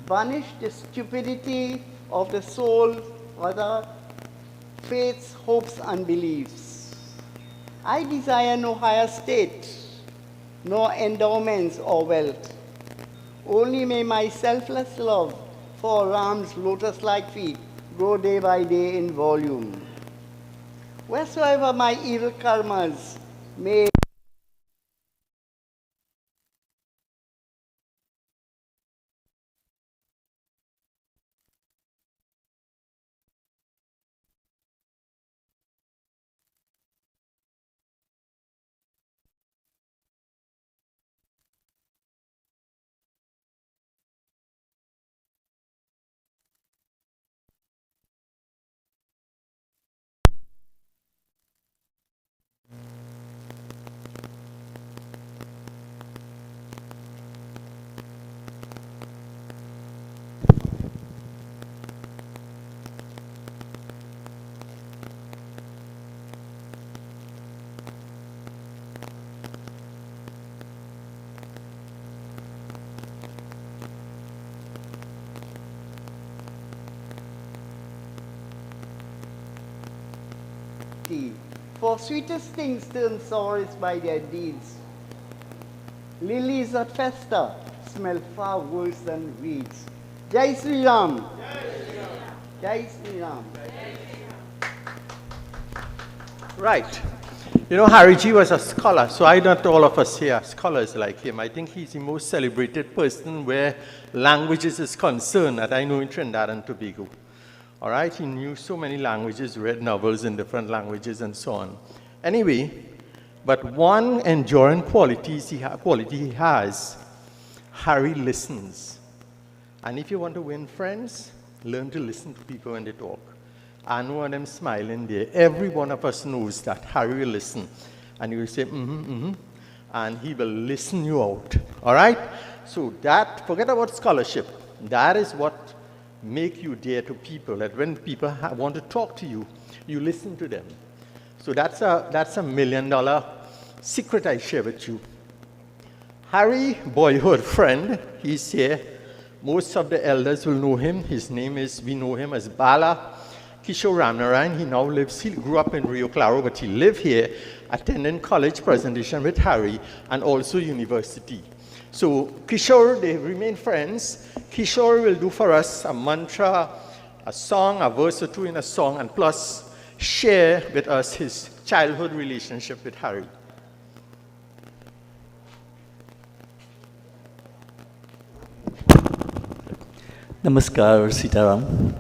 D: Banish the stupidity of the soul or the faiths, hopes, and beliefs. I desire no higher state, nor endowments or wealth. Only may my selfless love for Ram's lotus-like feet grow day by day in volume. Wheresoever my evil karmas may for sweetest things turn sour by their deeds. Lilies that fester smell far worse than weeds. Jai Sri Ram. Jai Sri Ram.
C: Right. You know, Hariji was a scholar, so I not all of us here are scholars like him. I think he's the most celebrated person where languages is concerned that I know in Trinidad and Tobago. All right, he knew so many languages, read novels in different languages and so on. Anyway, but one enduring quality he has, Harry listens. And if you want to win friends, learn to listen to people when they talk. I know them smiling there. Every one of us knows that Harry will listen. And he will say, and he will listen you out. All right? So that, forget about scholarship. That is what make you dear to people, that when people want to talk to you, you listen to them. So that's a $1 million secret I share with you. Harry, boyhood friend, he's here. Most of the elders will know him. His name is, we know him as Bala Kishore Ramnarayan. He now lives, he grew up in Rio Claro, but he lived here, attending college presentation with Harry and also university. So Kishore, they remain friends. Kishore will do for us a mantra, a song, a verse or two in a song, and plus share with us his childhood relationship with Harry.
E: Namaskar, Sitaram.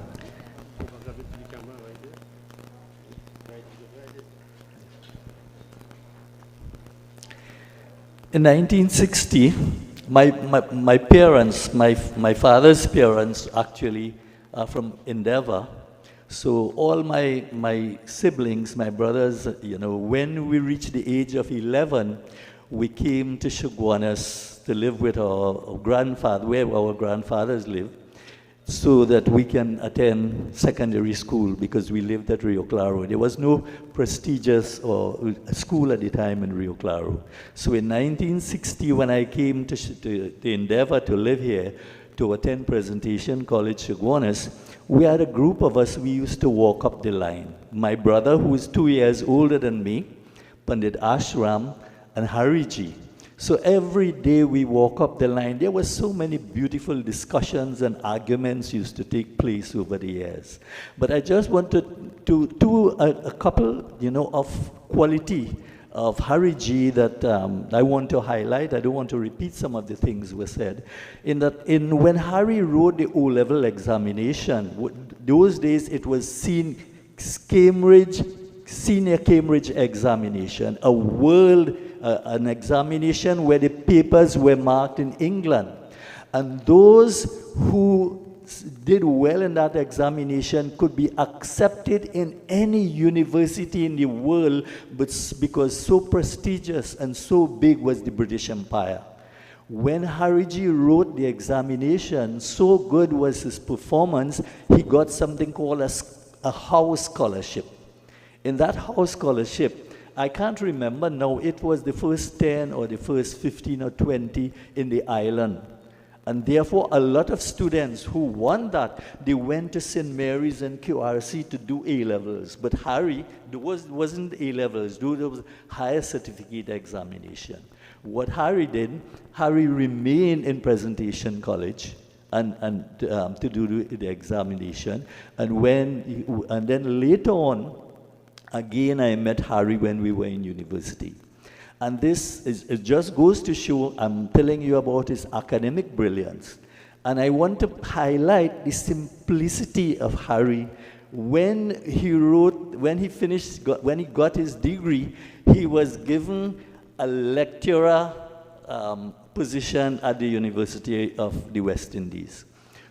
E: In 1960, my parents, my father's parents actually are from Endeavour. So all my siblings, my brothers, when we reached the age of 11, we came to Chaguanas to live with our grandfather, where our grandfathers lived, so that we can attend secondary school, because we lived at Rio Claro. There was no prestigious or school at the time in Rio Claro. So in 1960, when I came to Endeavour to live here, to attend Presentation College Chaguanas, we had a group of us. We used to walk up the line. My brother, who is 2 years older than me, Pandit Ashram, and Hariji. So every day we walk up the line. There were so many beautiful discussions and arguments used to take place over the years. But I just wanted to a couple, of quality of Hariji that I want to highlight. I don't want to repeat some of the things were said. When Hari wrote the O-level examination, those days it was senior Cambridge examination, an examination where the papers were marked in England. And those who did well in that examination could be accepted in any university in the world, but because so prestigious and so big was the British Empire. When Hariji wrote the examination, so good was his performance, he got something called a House Scholarship. In that House Scholarship, I can't remember now, it was the first 10 or the first 15 or 20 in the island. And therefore, a lot of students who won that, they went to St. Mary's and QRC to do A-levels. But Hari, there wasn't A-levels, there was higher certificate examination. What Hari did, Hari remained in Presentation College and to do the examination. And then later on, again, I met Hari when we were in university. And it just goes to show, I'm telling you about his academic brilliance. And I want to highlight the simplicity of Hari. When he got his degree, he was given a lecturer position at the University of the West Indies.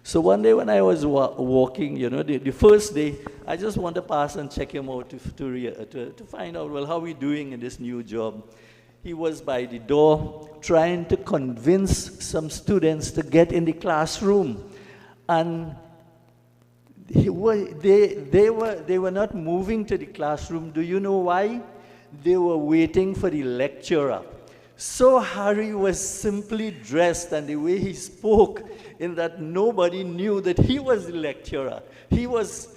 E: So one day when I was walking, the first day, I just want to pass and check him out to find out, well, how are we doing in this new job? He was by the door trying to convince some students to get in the classroom. And they were not moving to the classroom. Do you know why? They were waiting for the lecturer. So Hari was simply dressed, and the way he spoke, in that nobody knew that he was the lecturer. He was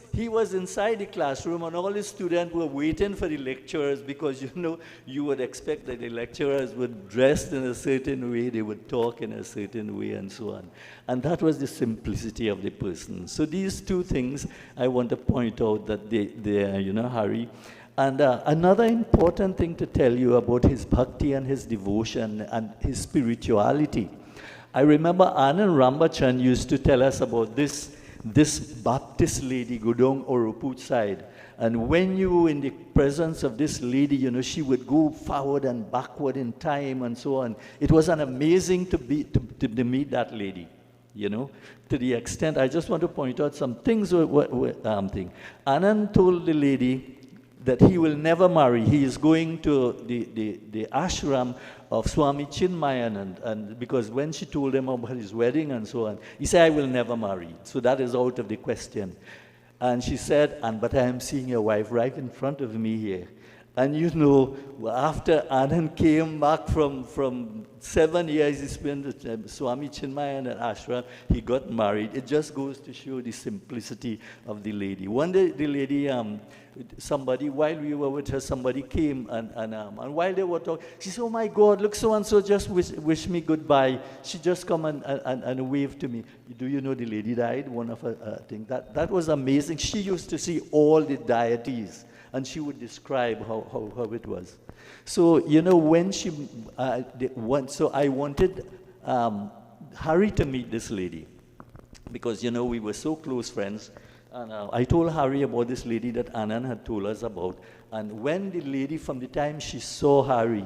E: inside the classroom, and all the students were waiting for the lecturers, because you would expect that the lecturers were dressed in a certain way, they would talk in a certain way, and so on. And that was the simplicity of the person. So these two things I want to point out, that Hari. And another important thing to tell you about his bhakti and his devotion and his spirituality. I remember Anand Rambachan used to tell us about this Baptist lady, Gudong Oruput side. And when you were in the presence of this lady, she would go forward and backward in time and so on. It was an amazing to meet that lady, to the extent, I just want to point out some things. Anand told the lady that he will never marry. He is going to the ashram of Swami Chinmayan, and because when she told him about his wedding and so on, he said, I will never marry. So that is out of the question. And she said, but I am seeing your wife right in front of me here. And after Anand came back from 7 years he spent at Swami Chinmayan at ashram, he got married. It just goes to show the simplicity of the lady. One day the lady, while we were with her, somebody came and while they were talking, she said, oh my God, look, so-and-so just wish me goodbye. She just come and waved to me. Do you know the lady died? One of her things. That was amazing. She used to see all the deities, and she would describe how it was. So, when so I wanted Hari to meet this lady, because, we were so close friends. And I told Hari about this lady that Anand had told us about. And when the lady, from the time she saw Hari,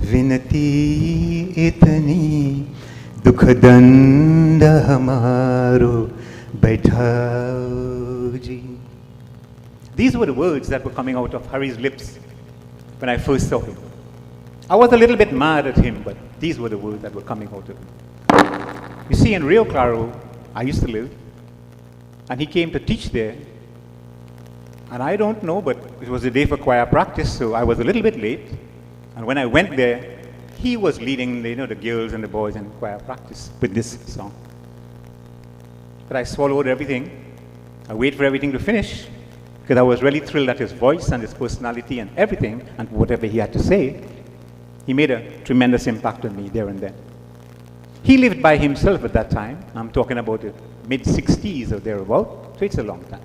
F: Vinati itani dukhadanda hamaro baithao ji. These were the words that were coming out of Hari's lips when I first saw him. I was a little bit mad at him, but these were the words that were coming out of him. You see, in Rio Claro, I used to live, and he came to teach there. And I don't know, but it was a day for choir practice, so I was a little bit late. And when I went there, he was leading the girls and the boys in choir practice with this song. But I swallowed everything. I waited for everything to finish, because I was really thrilled at his voice and his personality and everything, and whatever he had to say. He made a tremendous impact on me there and then. He lived by himself at that time. I'm talking about the mid-60s or thereabout, so it's a long time.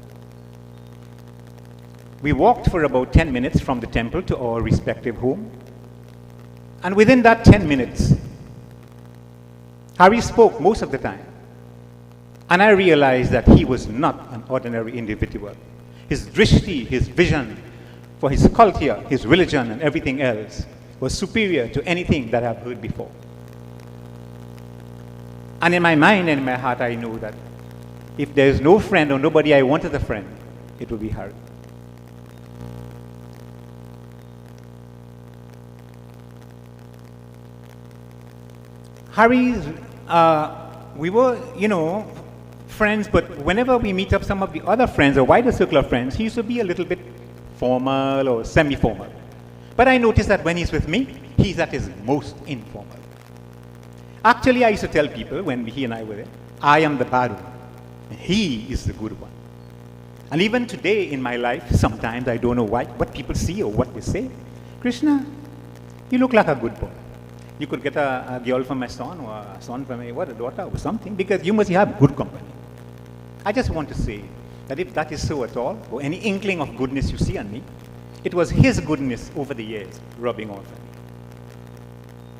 F: We walked for about 10 minutes from the temple to our respective home. And within that 10 minutes, Hari spoke most of the time. And I realized that he was not an ordinary individual. His drishti, his vision for his culture, his religion, and everything else was superior to anything that I've heard before. And in my mind and in my heart, I know that if there is no friend or nobody I want as a friend, it will be Hari. Hari's, we were, friends, but whenever we meet up some of the other friends, a wider circle of friends, he used to be a little bit formal or semi-formal. But I noticed that when he's with me, he's at his most informal. Actually, I used to tell people when he and I were there, I am the bad one, and he is the good one. And even today in my life, sometimes I don't know what people see or what they say. Krishna, you look like a good boy. You could get a girl from my son or a son from a daughter or something, because you must have good company. I just want to say that if that is so at all, or any inkling of goodness you see on me, it was his goodness over the years rubbing off on me.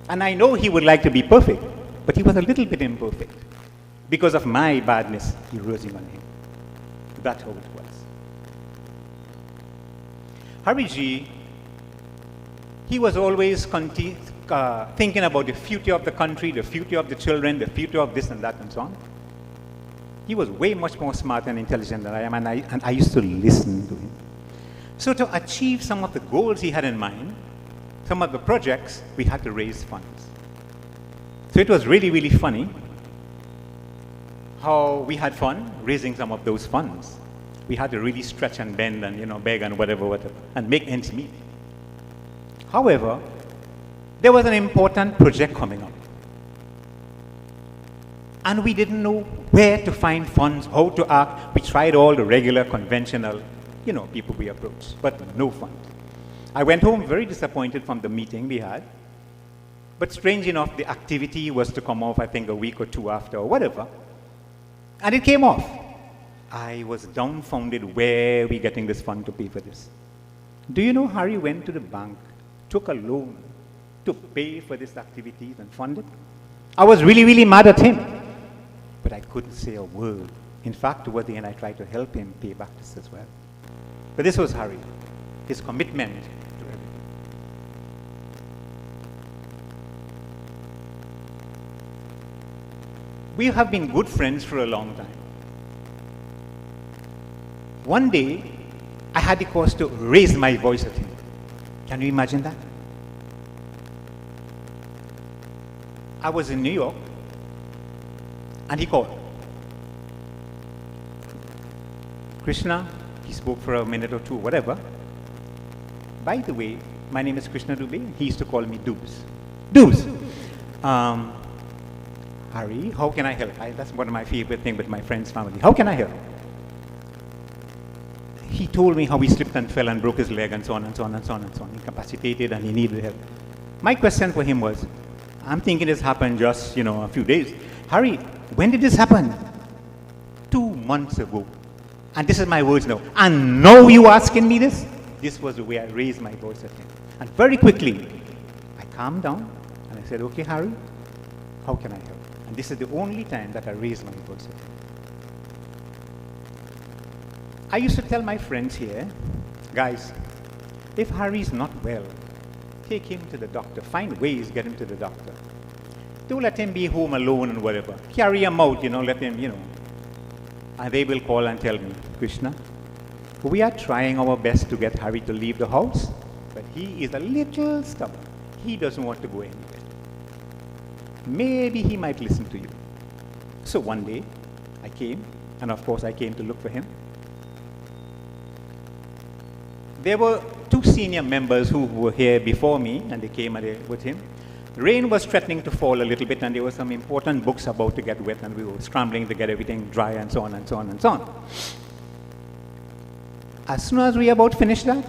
F: And I know he would like to be perfect, but he was a little bit imperfect. Because of my badness eroding on him. That's how it was. Hariji, he was always thinking about the future of the country, the future of the children, the future of this and that and so on. He was way much more smart and intelligent than I am, and I used to listen to him. So to achieve some of the goals he had in mind, some of the projects, we had to raise funds. So it was really, really funny how we had fun raising some of those funds. We had to really stretch and bend and beg and whatever, and make ends meet. However, there was an important project coming up. And we didn't know where to find funds, how to act. We tried all the regular, conventional, people we approached, but no funds. I went home very disappointed from the meeting we had. But strange enough, the activity was to come off, I think, a week or two after or whatever. And it came off. I was dumbfounded, where are we getting this fund to pay for this? Do you know Hari went to the bank, took a loan to pay for this activity and fund it? I was really, really mad at him. But I couldn't say a word. In fact, toward the end, I tried to help him pay back this as well. But this was Hari, his commitment to everything. We have been good friends for a long time. One day, I had the cause to raise my voice at him. Can you imagine that? I was in New York, and he called. Krishna, he spoke for a minute or two, whatever. By the way, my name is Krishna Dubey. He used to call me Dubes. Dubes! Hari, how can I help? That's one of my favorite things with my friend's family. How can I help? He told me how he slipped and fell and broke his leg and so on and so on and so on and so on. Incapacitated and he needed help. My question for him was, I'm thinking this happened just, a few days. Hari, when did this happen? 2 months ago. And this is my words now. And now you asking me this? This was the way I raised my voice at him. And very quickly, I calmed down and I said, okay, Hari, how can I help? And this is the only time that I raised my voice at him. I used to tell my friends here, guys, if Hari is not well, take him to the doctor. Find ways, get him to the doctor. Don't let him be home alone and whatever. Carry him out, let him, And they will call and tell me, Krishna, we are trying our best to get Hari to leave the house, but he is a little stubborn. He doesn't want to go anywhere. Maybe he might listen to you. So one day, I came, and of course I came to look for him. There were two senior members who were here before me, and they came with him. The rain was threatening to fall a little bit, and there were some important books about to get wet, and we were scrambling to get everything dry, and so on, and so on, and so on. As soon as we about finished that,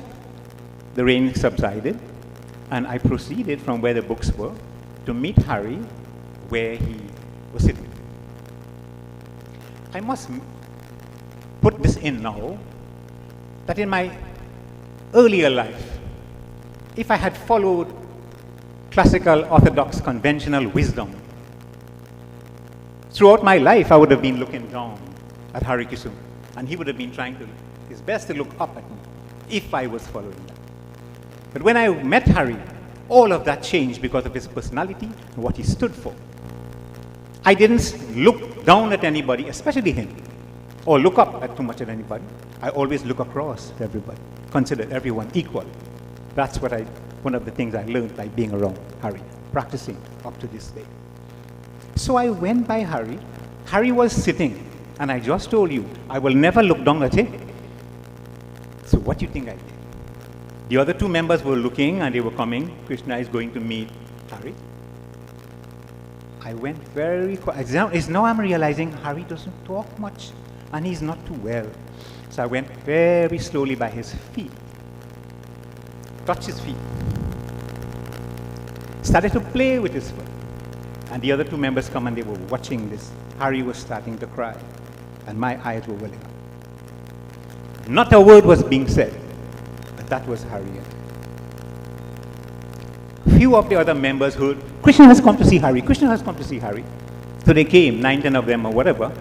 F: the rain subsided, and I proceeded from where the books were to meet Hari where he was sitting. I must put this in now, that in my earlier life, if I had followed classical, orthodox, conventional wisdom, throughout my life I would have been looking down at Harikissoon, and he would have been trying his best to look up at me if I was following that. But when I met Hari, all of that changed because of his personality and what he stood for. I didn't look down at anybody, especially him, or look up at too much at anybody. I always look across at everybody, consider everyone equal. That's one of the things I learned by being around Hari, practicing up to this day. So I went by Hari. Hari was sitting, and I just told you, I will never look down at him. So what do you think I did? The other two members were looking, and they were coming. Krishna is going to meet Hari. I went very quiet. Now I'm realizing Hari doesn't talk much, and he's not too well. So I went very slowly by his feet, touched his feet, started to play with his foot. And the other two members come and they were watching this. Hari was starting to cry, and my eyes were welling up. Not a word was being said, but that was Hari. Few of the other members heard, Krishna has come to see Hari, Krishna has come to see Hari. So they came, 9, 10 of them or whatever,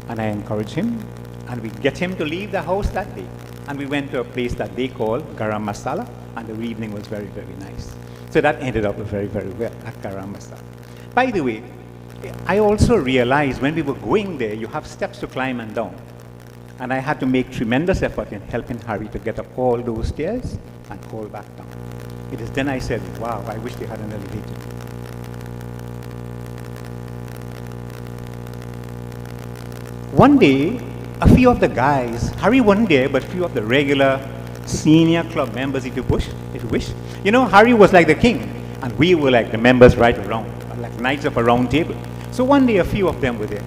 F: and I encouraged him, and we get him to leave the house that day. And we went to a place that they call Garam Masala, and the evening was very, very nice. So that ended up very, very well at Garam Masala. By the way, I also realized when we were going there, you have steps to climb and down. And I had to make tremendous effort in helping Hari to get up all those stairs and all back down. It is then I said, wow, I wish they had an elevator. One day, a few of the guys, Hari wasn't there, but a few of the regular senior club members, if you wish. Hari was like the king, and we were like the members right around, like knights of a round table. So one day, a few of them were there.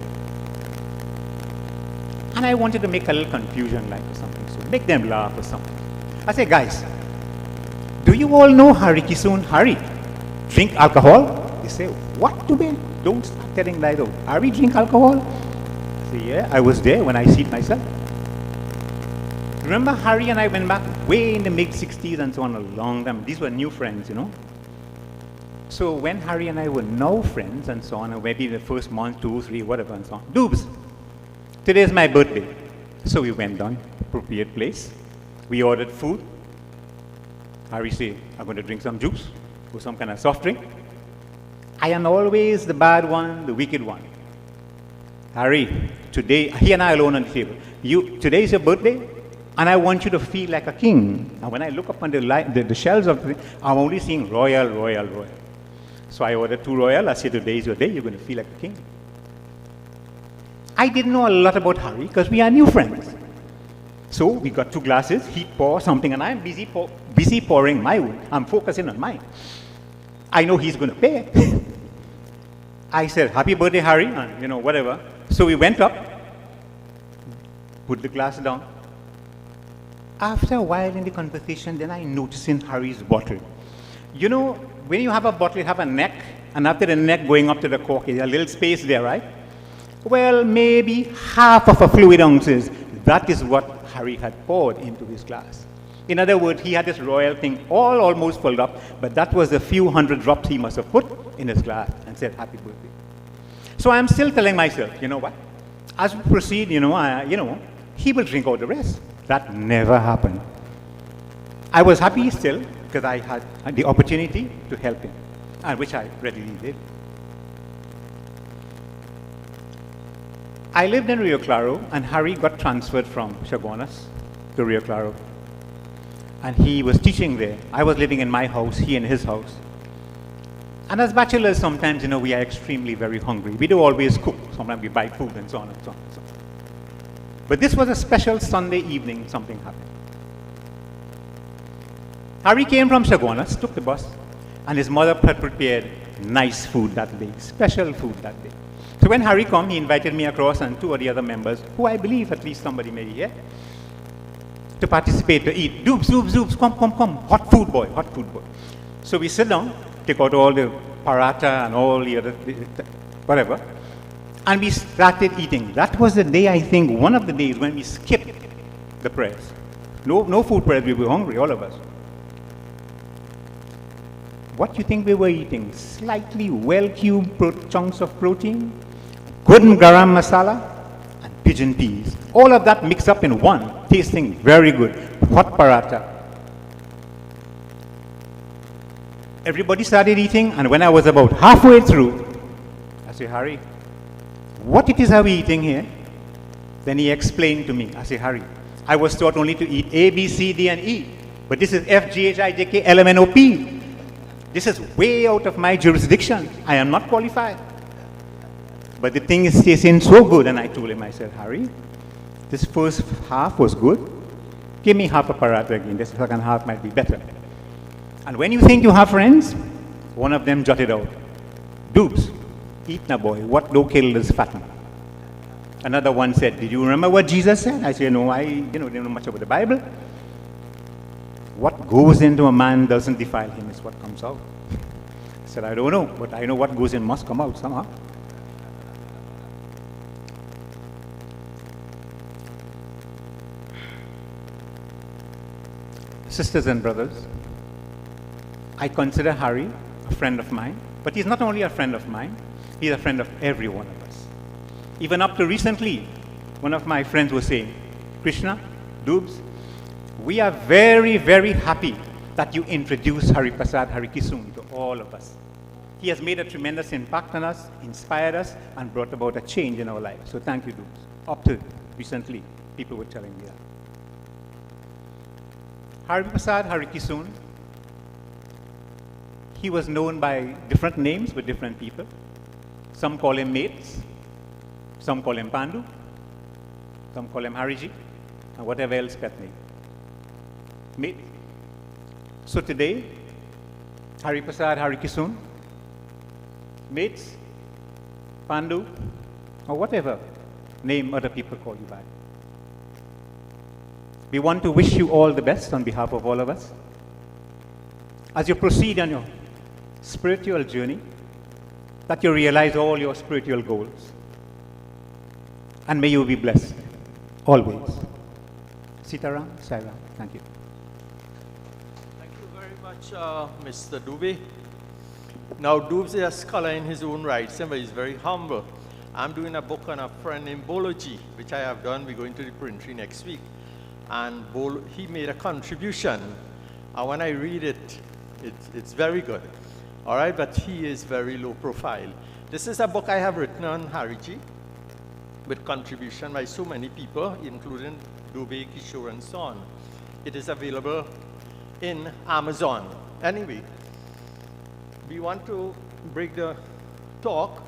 F: And I wanted to make a little confusion like or something, so make them laugh or something. I said, guys, do you all know Harikissoon Hari? Drink alcohol? They say, what do we? Don't start telling lies out. Hari drink alcohol? I say, yeah, I was there when I see it myself. Remember Hari and I went back way in the mid-60s and so on, a long time. These were new friends, So when Hari and I were now friends and so on, or maybe the first month, 2, 3, whatever and so on, Doobs, today is my birthday. So we went down, appropriate place. We ordered food. Hari said, I'm going to drink some juice or some kind of soft drink. I am always the bad one, the wicked one. Hari, today, he and I alone on the table. Today is your birthday, and I want you to feel like a king. And when I look up on the shelves of the thing, I'm only seeing royal, royal, royal. So I ordered 2 royal. I said, today is your day, you're going to feel like a king. I didn't know a lot about Hari because we are new friends. So we got 2 glasses, he pour something, and I'm busy pouring my own. I'm focusing on mine. I know he's going to pay. I said, happy birthday, Hari, and whatever. So we went up, put the glass down. After a while in the conversation, then I noticed in Hari's bottle. When you have a bottle, you have a neck, and after the neck going up to the cork, there's a little space there, right? Well, maybe half of a fluid ounces. That is what Hari had poured into his glass. In other words, he had this royal thing all almost filled up, but that was a few hundred drops he must have put in his glass and said, happy birthday. So I'm still telling myself, you know what? As we proceed, he will drink all the rest. That never happened. I was happy still, because I had the opportunity to help him, and which I readily did. I lived in Rio Claro, and Harry got transferred from Chaguanas to Rio Claro. And he was teaching there. I was living in my house, he in his house. And as bachelors, sometimes, we are extremely very hungry. We do always cook. Sometimes we buy food and so on and so on and so on. But this was a special Sunday evening, something happened. Harry came from Chaguanas, took the bus, and his mother had prepared nice food that day, special food that day. So when Harry came, he invited me across and two of the other members, who I believe at least somebody may be here, to participate, to eat. Doobs, come, hot food boy. So we sit down, take out all the paratha and all the other, whatever, and we started eating. That was the day, I think, one of the days when we skipped the prayers. No food prayers, we were hungry, all of us. What do you think we were eating? Slightly well-cubed chunks of protein, good garam masala, and pigeon peas. All of that mixed up in one, tasting very good. Hot paratha. Everybody started eating, and when I was about halfway through, I said, Harry, what it is are we eating here? Then he explained to me. I said, Harry, I was taught only to eat A, B, C, D, and E. But this is F, G, H, I, J, K, L, M, N, O, P. This is way out of my jurisdiction. I am not qualified. But the thing is tasting so good, and I told him, I said, Harry, this first half was good. Give me half a paratha again. This second half might be better. And when you think you have friends, one of them jotted out, Doobs, eat na boy, what low kill is fatten. Another one said, did you remember what Jesus said? I said, no, I didn't know much about the Bible. What goes into a man doesn't defile him, is what comes out. I said, I don't know, but I know what goes in must come out somehow. Sisters and brothers, I consider Harry a friend of mine, but he's not only a friend of mine, he's a friend of every one of us. Even up to recently, one of my friends was saying, Krishna, Doobs, we are very, very happy that you introduced Haripersad Harikissoon to all of us. He has made a tremendous impact on us, inspired us, and brought about a change in our lives. So thank you, Doobs. Up to recently, people were telling me that. Haripersad Harikissoon, he was known by different names with different people. Some call him Mates, some call him Pandu, some call him Hariji, and whatever else pet name. Mate. So today, Haripersad Harikissoon, Mates, Pandu, or whatever name other people call you by. We want to wish you all the best on behalf of all of us. As you proceed on your spiritual journey, that you realize all your spiritual goals. And may you be blessed, always. Sitaram, Sairam, thank you.
C: Thank you very much, Mr. Dubey. Now, Doobs is a scholar in his own right, but he's very humble. I'm doing a book on a friend named Boloji, which I have done. We're going to the printing next week. And he made a contribution. And when I read it, it's very good. All right, but he is very low profile. This is a book I have written on Hariji, with contribution by so many people, including Dubey, Kishore, and so on. It is available in Amazon. Anyway, we want to break the talk,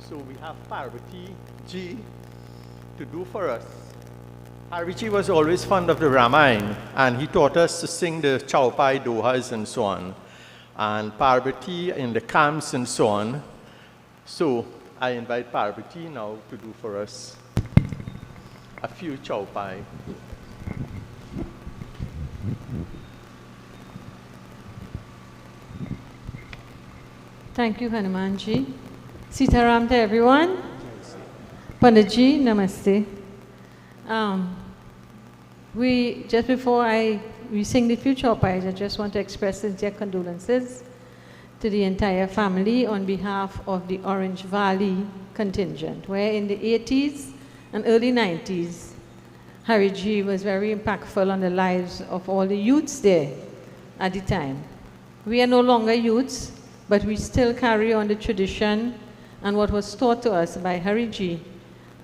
C: so we have Parvati Ji to do for us. Hariji was always fond of the Ramayana, and he taught us to sing the Chaupai Dohas and so on, and Parvati in the camps and so on. So I invite Parvati now to do for us a few Chaupai.
B: Thank you, Hanumanji. Sitaram to everyone. Panditji, namaste. Just before we sing the few chaupais, I just want to express sincere condolences to the entire family on behalf of the Orange Valley contingent, where in the 80s and early 90s, Hariji was very impactful on the lives of all the youths there. at the time. We are no longer youths, but we still carry on the tradition and what was taught to us by Hariji,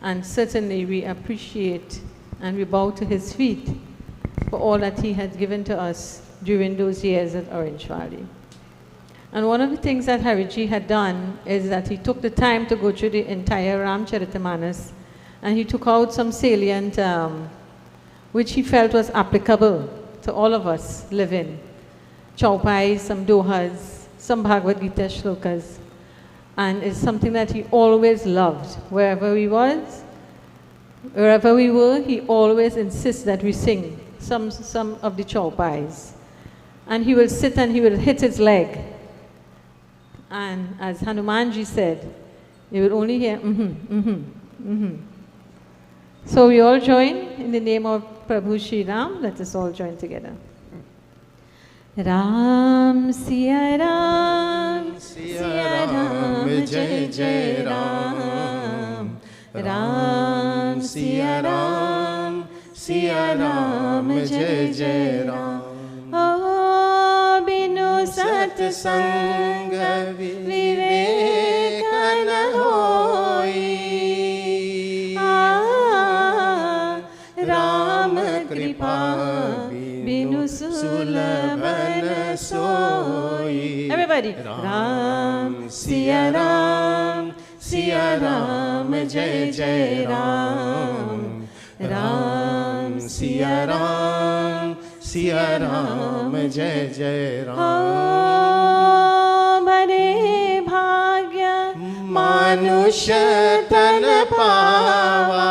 B: and certainly we appreciate and we bow to his feet for all that he has given to us during those years at Orange Valley. And one of the things that Hariji had done is that he took the time to go through the entire Ramcharitamanas, and he took out some salient, which he felt was applicable to all of us living. Chaupai, some dohas, some Bhagavad Gita shlokas, and it's something that he always loved. Wherever we were, he always insists that we sing some of the chaupais. And he will sit and he will hit his leg. And as Hanumanji said, you will only hear So we all join in the name of Prabhu Shri Ram. Let us all join together. Ram Siya Ram, Siya Ram, Jai Jai Ram. Ram Siya Ram, Siya Ram, Jai Jai Ram. Oh, binu sat sang vivek na hoi. Ram kripa binu sulabhan soi. Everybody. Ram Siya Ram, Siya Ram, Jai Jai Ram. Ram Siya Ram, Siya Ram, Jai Jai Ram. Oh, bade bhagya manusya tan pawa.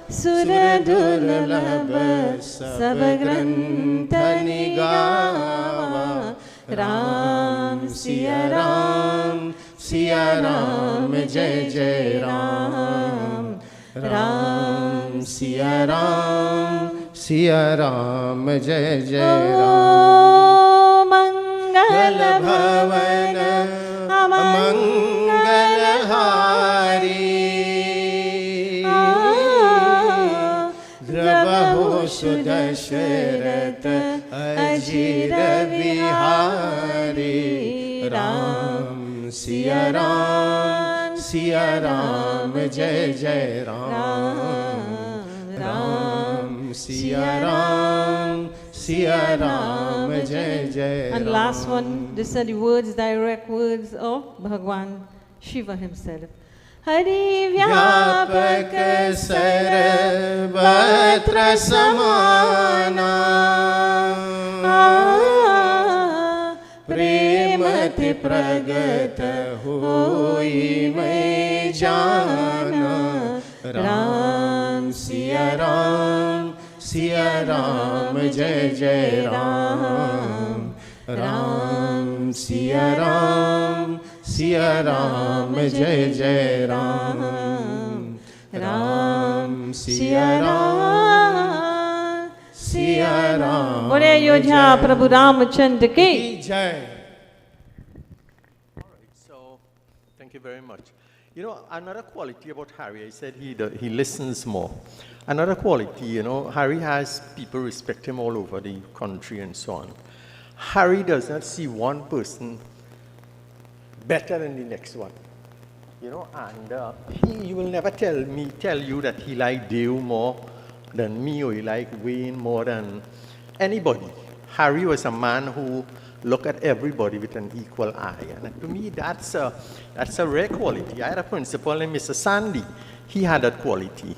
B: Sura durlabh sab granthani gawa. Ram Siya Ram, Siya Ram, Jai Jai Ram. Ram Siya Ram, Siya Ram, Jai Jai Ram. Mangal bhavan amangal hari. Drabho Sudashrat Ajira Vihari. Ram Siya Ram, Siya Ram, Jai Jai Ram. Ram Siya Ram, Siya Ram, Jai Jai Ram. And last one, these are the words, direct words of Bhagwan Shiva himself. Hari Vyapak Sarvatra Samana. Premati pragat hoi mai jana. Ram Siya Ram, Siya Ram, Jai Jai Ram. Ram Siya Ram, Siya Ram, Jai Jai Ram. Ram Siya Ram, Siya Ram. Bole Ayodhya Prabhu Ramchandra ki
C: Jai. All right, so thank you very much. You know, another quality about Harry, I said he listens more. Another quality, you know, Harry has people respect him all over the country and so on. Harry does not see one person better than the next one. You know, and he will never tell you that he likes Dave more than me, or he likes Wayne more than anybody. Harry was a man who looked at everybody with an equal eye. And to me, that's a rare quality. I had a principal named Mr. Sandy. He had that quality.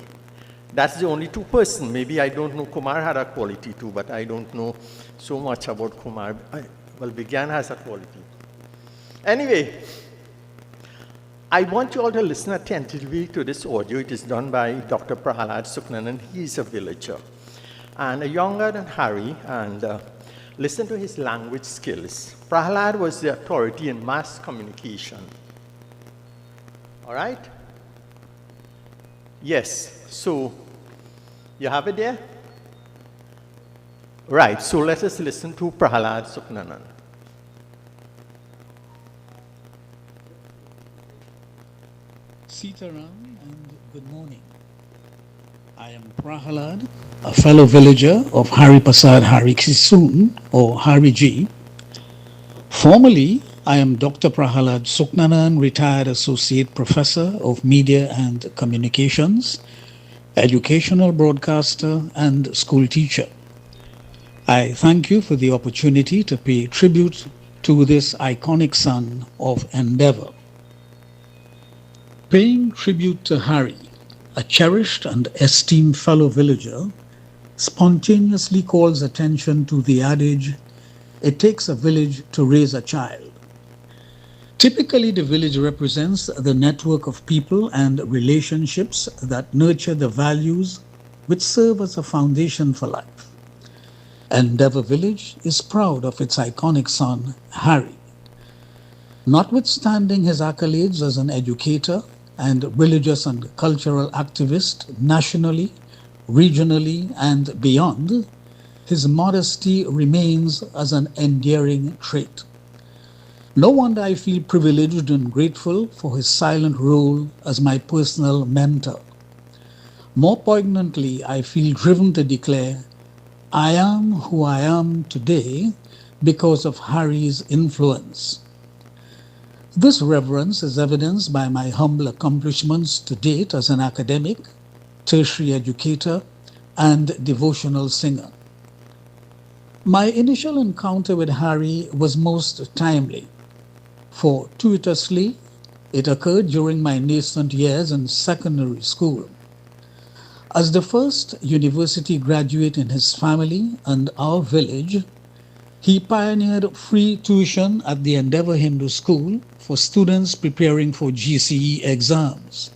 C: That's the only two persons. Maybe I don't know, Kumar had a quality too, but I don't know so much about Kumar. Well, Vigyan has a quality. Anyway, I want you all to listen attentively to this audio. It is done by Dr. Prahalad Suknanan. He is a villager and younger than Harry, and listen to his language skills. Prahalad was the authority in mass communication. All right? Yes, so you have it there? Right, so let us listen to Prahalad Suknanan.
G: Sitaram and good morning. I am Prahalad, a fellow villager of Haripersad Harikissoon, or Hariji. Formerly, I am Dr. Prahalad Suknanan, retired Associate Professor of Media and Communications, educational broadcaster, and school teacher. I thank you for the opportunity to pay tribute to this iconic son of endeavor. Paying tribute to Hari, a cherished and esteemed fellow villager, spontaneously calls attention to the adage, "It takes a village to raise a child." Typically, the village represents the network of people and relationships that nurture the values which serve as a foundation for life. Endeavor Village is proud of its iconic son, Hari. Notwithstanding his accolades as an educator and religious and cultural activist nationally, regionally, and beyond, his modesty remains as an endearing trait. No wonder I feel privileged and grateful for his silent role as my personal mentor. More poignantly, I feel driven to declare, I am who I am today because of Hari's influence. This reverence is evidenced by my humble accomplishments to date as an academic, tertiary educator, and devotional singer. My initial encounter with Hari was most timely. Fortuitously, it occurred during my nascent years in secondary school. As the first university graduate in his family and our village, he pioneered free tuition at the Endeavor Hindu School for students preparing for GCE exams.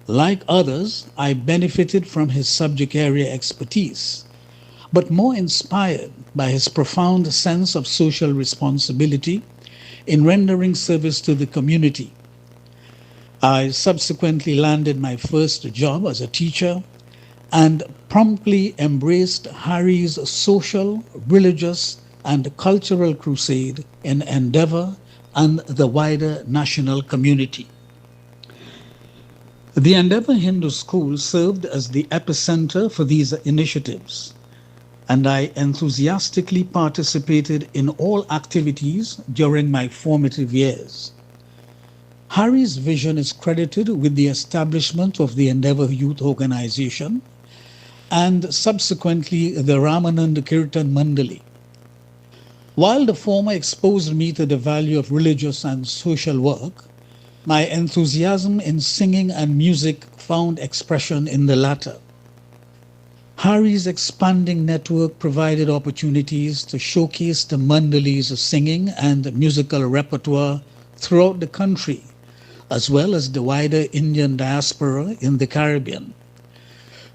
G: Like others, I benefited from his subject area expertise, but more inspired by his profound sense of social responsibility in rendering service to the community. I subsequently landed my first job as a teacher and promptly embraced Hari's social, religious, and cultural crusade in Endeavor and the wider national community. The Endeavor Hindu School served as the epicenter for these initiatives, and I enthusiastically participated in all activities during my formative years. Hari's vision is credited with the establishment of the Endeavor Youth Organization and subsequently the Ramanand Kirtan Mandali. While the former exposed me to the value of religious and social work, my enthusiasm in singing and music found expression in the latter. Hari's expanding network provided opportunities to showcase the Mandali's singing and musical repertoire throughout the country, as well as the wider Indian diaspora in the Caribbean.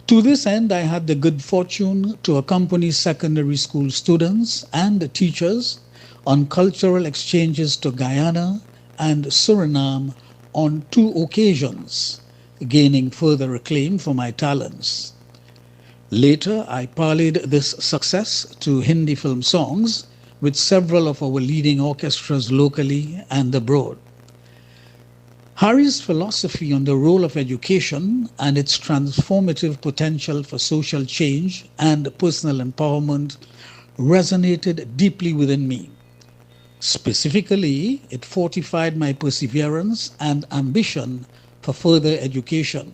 G: To this end, I had the good fortune to accompany secondary school students and teachers on cultural exchanges to Guyana and Suriname on 2 occasions, gaining further acclaim for my talents. Later, I parlayed this success to Hindi film songs with several of our leading orchestras locally and abroad. Hari's philosophy on the role of education and its transformative potential for social change and personal empowerment resonated deeply within me. Specifically, it fortified my perseverance and ambition for further education.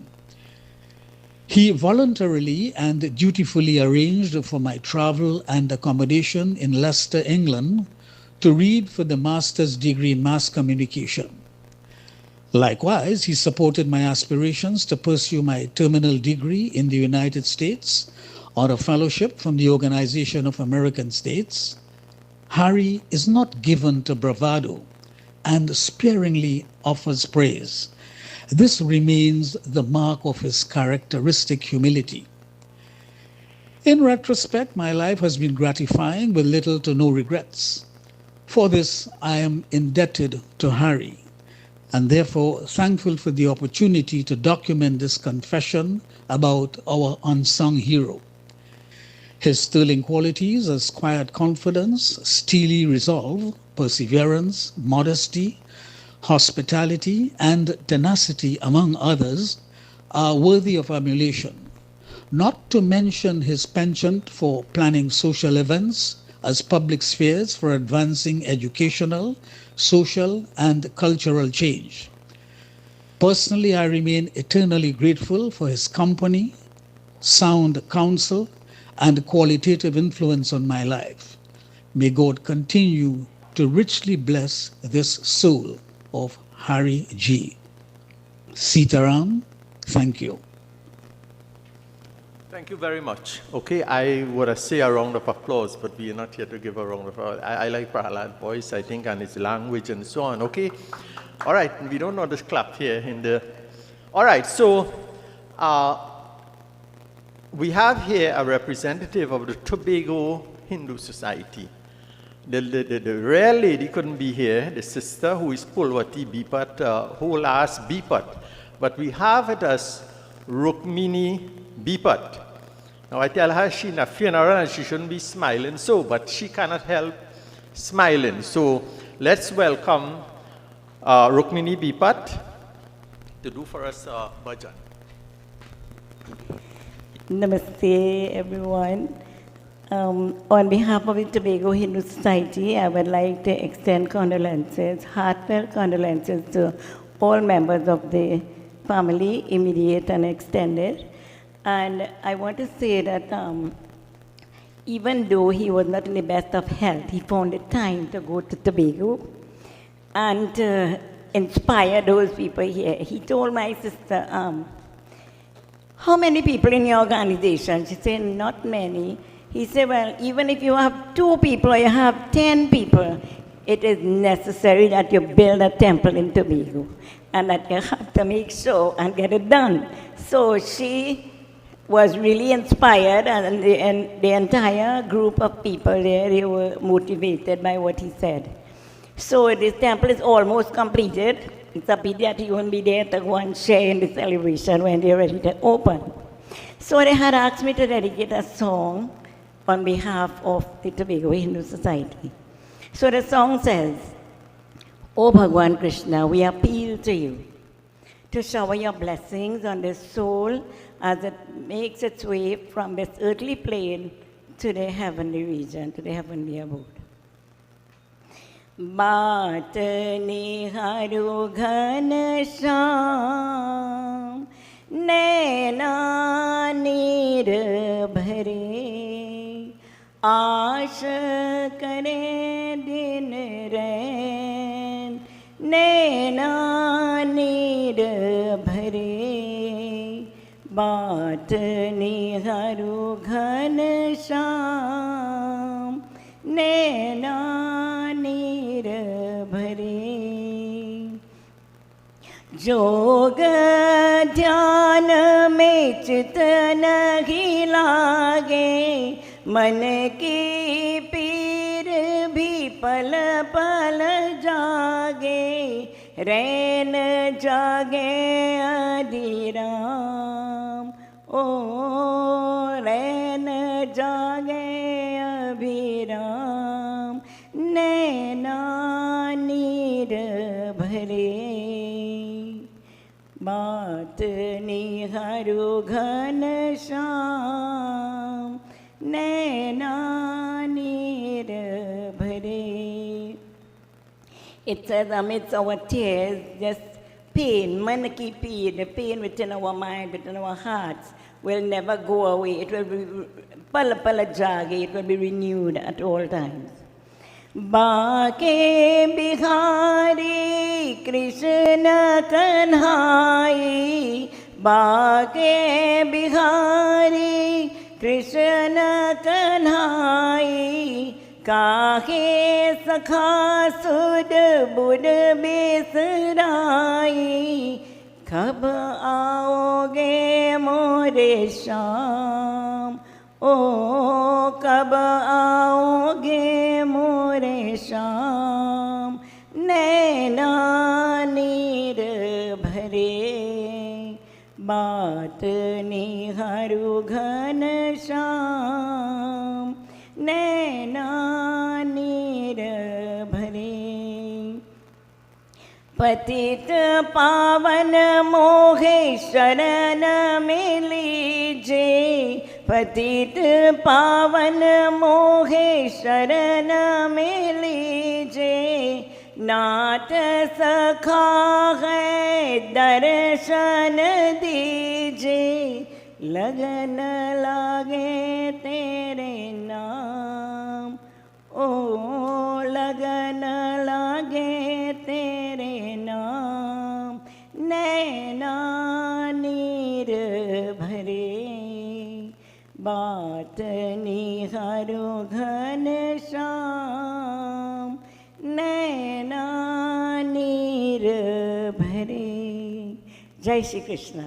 G: He voluntarily and dutifully arranged for my travel and accommodation in Leicester, England, to read for the master's degree in mass communication. Likewise, he supported my aspirations to pursue my terminal degree in the United States on a fellowship from the Organization of American States. Hari is not given to bravado and sparingly offers praise. This remains the mark of his characteristic humility. In retrospect, my life has been gratifying with little to no regrets. For this, I am indebted to Hari, and therefore thankful for the opportunity to document this confession about our unsung hero. His sterling qualities as quiet confidence, steely resolve, perseverance, modesty, hospitality, and tenacity, among others, are worthy of emulation. not to mention his penchant for planning social events as public spheres for advancing educational, social, and cultural change. Personally, I remain eternally grateful for his company, sound counsel, and qualitative influence on my life. May God continue to richly bless this soul of Hari G. Sitaram, thank you.
C: Thank you very much. Okay, I would say a round of applause, but we are not here to give a round of applause. I like Prahlad's voice, I think, and his language and so on, okay? All right, we don't know this clap here in the... All right, so we have here a representative of the Tobago Hindu Society. The rare lady couldn't be here, the sister who is Pulwati Bipat, who last Bipat. But we have it as Rukmini Bipat. Now I tell her she's in a funeral and she shouldn't be smiling so, but she cannot help smiling. So let's welcome Rukmini Bipat to do for us bhajan.
H: Namaste, everyone. On behalf of the Tobago Hindu Society, I would like to extend condolences, heartfelt condolences to all members of the family, immediate and extended. And I want to say that even though he was not in the best of health, he found the time to go to Tobago and to inspire those people here. He told my sister, how many people in your organization? She said, not many. He said, well, even if you have 2 people or you have 10 people, it is necessary that you build a temple in Tobago and that you have to make sure and get it done. So she was really inspired, and the entire group of people there, they were motivated by what he said. So this temple is almost completed. It's a pity that you won't be there to go and share in the celebration when they're ready to open. So they had asked me to dedicate a song on behalf of the Tobago Hindu Society. So the song says, O Bhagwan Krishna, we appeal to you to shower your blessings on the soul as it makes its way from this earthly plane to the heavenly region, to the heavenly abode. Baat niharu ghan sham, naina neer bhare, aash kare din rain, naina neer bhare, baat niharu ghan sham, naina neer bhare. जोग ध्यान में चित नहीं लागे, मन की पीर भी पल पल जागे, रैन जागे अधीराम, ओ रैन जागे अभिराम, नैना नीर भरे, बात निहारो घन श्याम, नैना नीर भरे. It says amidst our tears, just pain, man ki pain, the pain within our mind, within our hearts, will never go away. It will be pala pala jagi, it will be renewed at all times. Banke Bihari Krishna Kanhai, Banke Bihari Krishna Kanhai, काहे सखा सुध बुध बेसराई, कब आओगे मोरे श्याम, ओ कब आओगे मोरे श्याम, नैना नीर भरे, बात निहारू घन श्याम, नैना नीर भरे. पतित पावन मोहे शरण में लीजे, पतित पावन मोहे शरण में लीजे, नाथ सखा है दर्शन दीजे, लगन लागे तेरे नाम, ओ लगन लागे तेरे नाम, नैना नीर भरे, बात निहारो घन श्याम, नैना नीर भरे. जय Shri Krishna.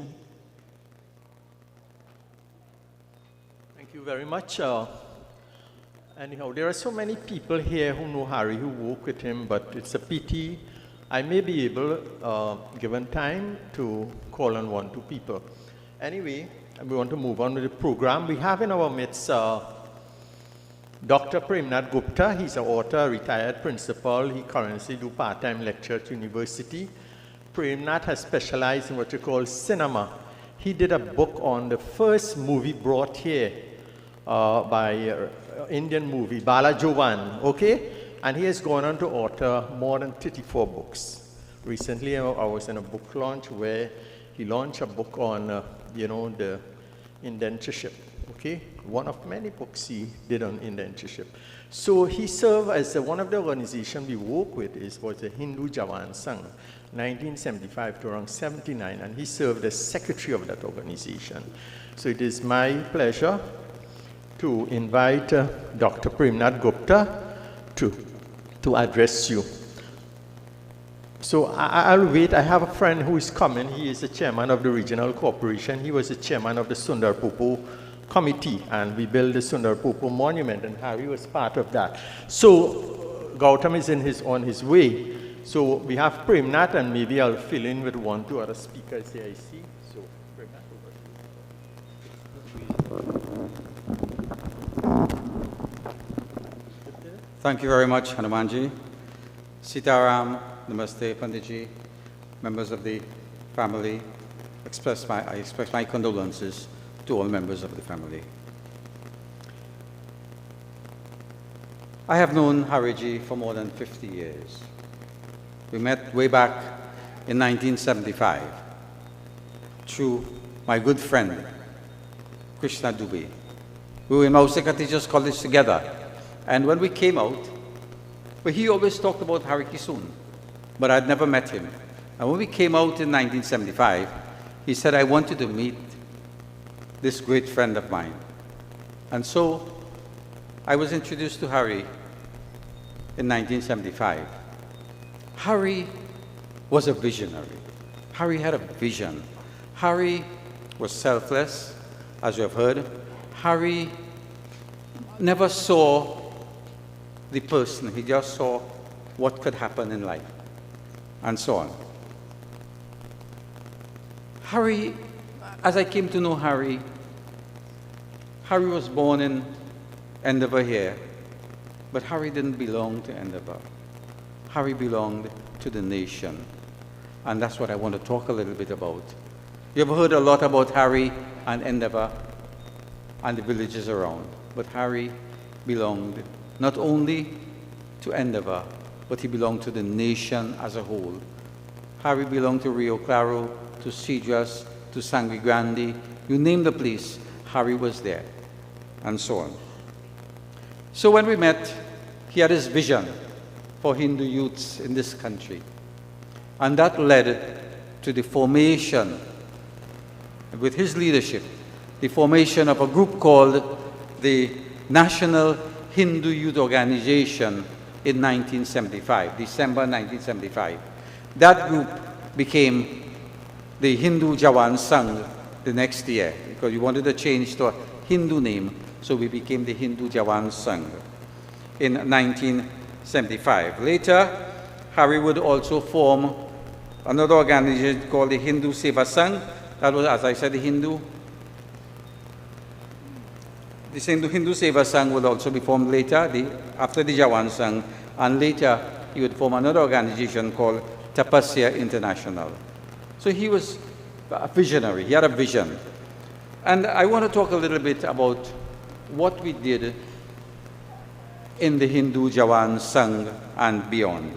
C: Thank you very much. Anyhow, there are so many people here who know Hari, who work with him, but it's a pity. I may be able, given time, to call on 1, 2 people. Anyway, we want to move on with the program. We have in our midst Dr. Premnath Gupta. He's an author, retired principal. He currently do part-time lecture at university. Premnath has specialized in what you call cinema. He did a book on the first movie brought here by Indian movie, Bala Jovan, okay? And he has gone on to author more than 34 books. Recently, I was in a book launch where he launched a book on, the indentureship, okay? One of many books he did on indentureship. So he served as one of the organizations we work with was the Hindu Jawan Sangh, 1975 to around 79, and he served as secretary of that organization. So it is my pleasure to invite Dr. Premnath Gupta to address you. So I'll wait. I have a friend who is coming. He is the chairman of the regional corporation. He was the chairman of the Sundar Popo committee, and we built the Sundar Popo monument, and Hari was part of that. So Gautam is on his way. So we have Premnath, and maybe I'll fill in with 1, 2 other speakers here I see. So Premnath, over to you.
I: Thank you very much, Hanumanji. Sitaram, Namaste, Panditji, members of the family. I express my condolences to all members of the family. I have known Hariji for more than 50 years. We met way back in 1975 through my good friend, Krishna Dubey. We were in Mausika Teachers College together. And when we came out, he always talked about Harikissoon, but I'd never met him. And when we came out in 1975, he said, I want you to meet this great friend of mine. And so I was introduced to Hari in 1975. Hari was a visionary. Hari had a vision. Hari was selfless, as you have heard. Hari never saw the person, he just saw what could happen in life, and so on. Hari, as I came to know Hari was born in Endeavour here, but Hari didn't belong to Endeavour. Hari belonged to the nation, and that's what I want to talk a little bit about. You've heard a lot about Hari and Endeavour and the villages around, but Hari belonged not only to Endeavour, but he belonged to the nation as a whole. Hari belonged to Rio Claro, to Cedras, to Sangre Grande. You name the place, Hari was there, and so on. So when we met, he had his vision for Hindu youths in this country. And that led to the formation, with his leadership, the formation of a group called the National Hindu Youth Organization in 1975, December 1975. That group became the Hindu Jawan Sangh the next year, because we wanted to change to a Hindu name, so we became the Hindu Jawan Sangh in 1975. Later, Hari would also form another organization called the Hindu Seva Sangh. That was, as I said, the Hindu Seva Sangh would also be formed later, after the Jawan Sangh, and later he would form another organization called Tapasya International. So he was a visionary, he had a vision. And I want to talk a little bit about what we did in the Hindu Jawan Sangh and beyond.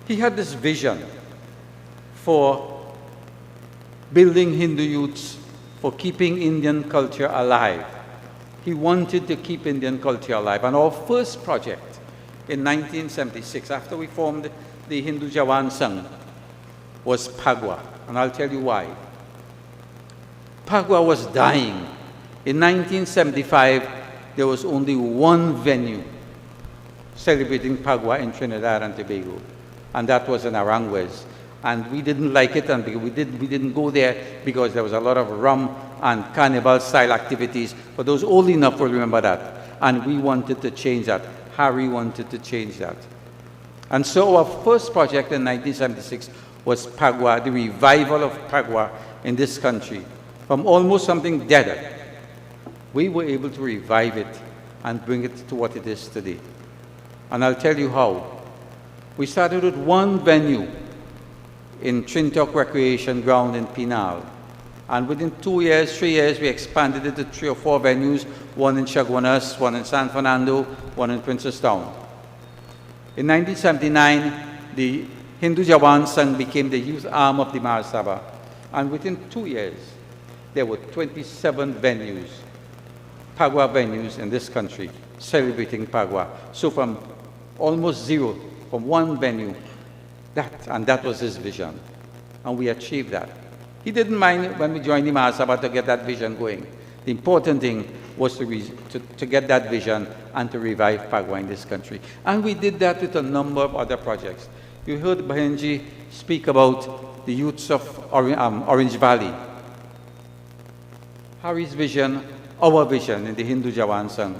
I: He had this vision for building Hindu youths, for keeping Indian culture alive. He wanted to keep Indian culture alive. And our first project in 1976, after we formed the Hindu Jawan Sangh, was Phagwa. And I'll tell you why. Phagwa was dying. In 1975, there was only one venue celebrating Phagwa in Trinidad and Tobago, and that was in Aranguez. And we didn't like it, and we didn't go there because there was a lot of rum and carnival-style activities. For those old enough will remember that. And we wanted to change that. Harry wanted to change that. And so our first project in 1976 was Phagwa, the revival of Phagwa in this country. From almost something dead, we were able to revive it and bring it to what it is today. And I'll tell you how. We started with one venue in Trintok Recreation Ground in Pinal. And within 2 years, 3 years, we expanded it to 3 or 4 venues, one in Chaguanas, one in San Fernando, one in Princestown. In 1979, the Hindu Jawan Sangh became the youth arm of the Mahasabha. And within 2 years, there were 27 venues, Phagwa venues in this country, celebrating Phagwa. So from almost zero, from one venue, that was his vision. And we achieved that. He didn't mind when we joined the Mahasabha to get that vision going. The important thing was to get that vision and to revive Phagwa in this country. And we did that with a number of other projects. You heard Bahenji speak about the youths of Orange Valley. Harry's vision, our vision in the Hindu Jawan Sangh,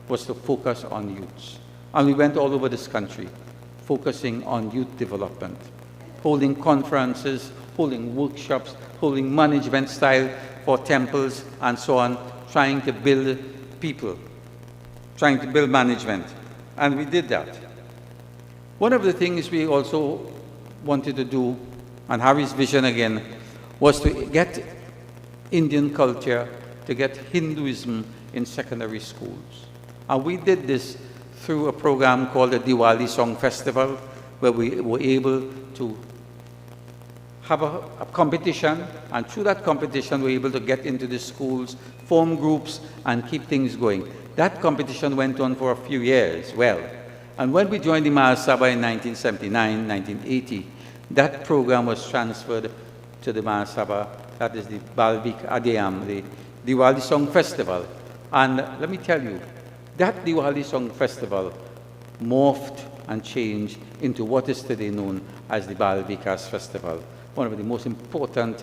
I: was to focus on youths. And we went all over this country, focusing on youth development, holding conferences, holding workshops, holding management style for temples and so on, trying to build people, trying to build management. And we did that. One of the things we also wanted to do, and Harry's vision again, was to get Indian culture, to get Hinduism in secondary schools. And we did this through a program called the Diwali Song Festival, where we were able to have a competition, and through that competition we were able to get into the schools, form groups, and keep things going. That competition went on for a few years, well. And when we joined the Mahasabha in 1979, 1980, that program was transferred to the Mahasabha, that is the Balbik Adiyam, the Diwali Song Festival. And let me tell you, that Diwali Song Festival morphed and changed into what is today known as the Bal Vikas Festival, one of the most important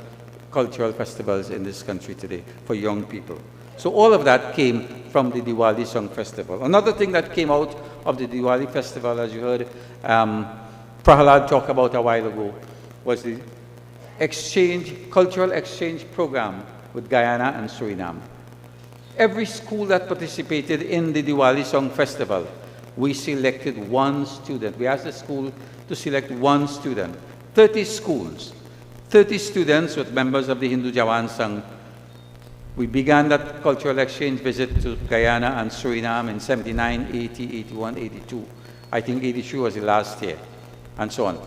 I: cultural festivals in this country today for young people. So all of that came from the Diwali Song Festival. Another thing that came out of the Diwali Festival, as you heard Prahalad talk about a while ago, was the cultural exchange program with Guyana and Suriname. Every school that participated in the Diwali Song Festival, we selected one student. We asked the school to select one student. 30 schools, 30 students with members of the Hindu Jawan Sangh. We began that cultural exchange visit to Guyana and Suriname in 79, 80, 81, 82. I think 83 was the last year, and so on.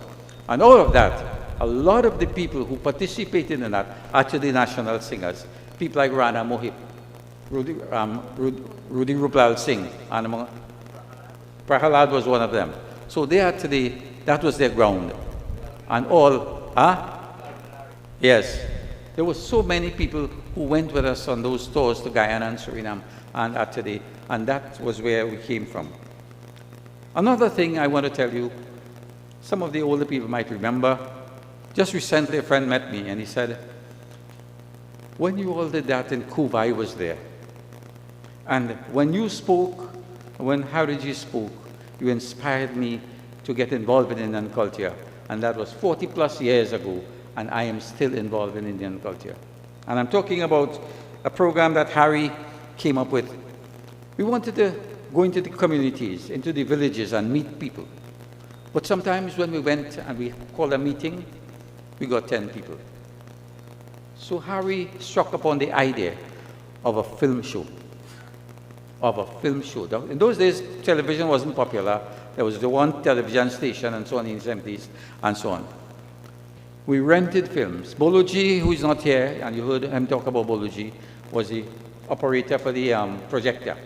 I: And all of that, a lot of the people who participated in that are today national singers. People like Rana Mohit, Rudy Rupal Singh, and Prahalad was one of them. So they are today, that was their ground. And all, yes. There were so many people who went with us on those tours to Guyana and Suriname and today, and that was where we came from. Another thing I want to tell you, some of the older people might remember, just recently a friend met me and he said, when you all did that in Cuba, I was there. And when you spoke, when Hariji spoke, you inspired me to get involved in Indian culture. And that was 40 plus years ago, and I am still involved in Indian culture. And I'm talking about a program that Harry came up with. We wanted to go into the communities, into the villages, and meet people. But sometimes when we went and we called a meeting, we got 10 people. So Harry struck upon the idea of a film show. In those days, television wasn't popular. There was the one television station and so on in the 70s and so on. We rented films. Boloji, who is not here, and you heard him talk about Boloji, was the operator for the projector.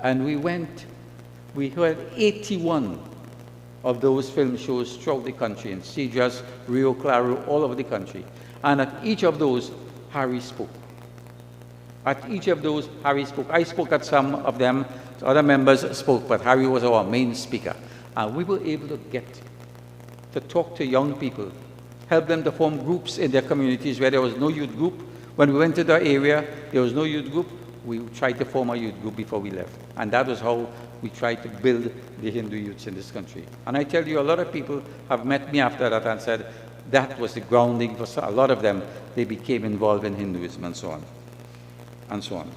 I: And we heard 81 of those film shows throughout the country, in Cedras, Rio Claro, all over the country. And at each of those, Harry spoke. At each of those, Harry spoke. I spoke at some of them, other members spoke, but Harry was our main speaker. And we were able to get to talk to young people, help them to form groups in their communities where there was no youth group. When we went to the area, there was no youth group. We tried to form a youth group before we left. And that was how we tried to build the Hindu youths in this country. And I tell you, a lot of people have met me after that and said that was the grounding for a lot of them. They became involved in Hinduism and so on. And so on.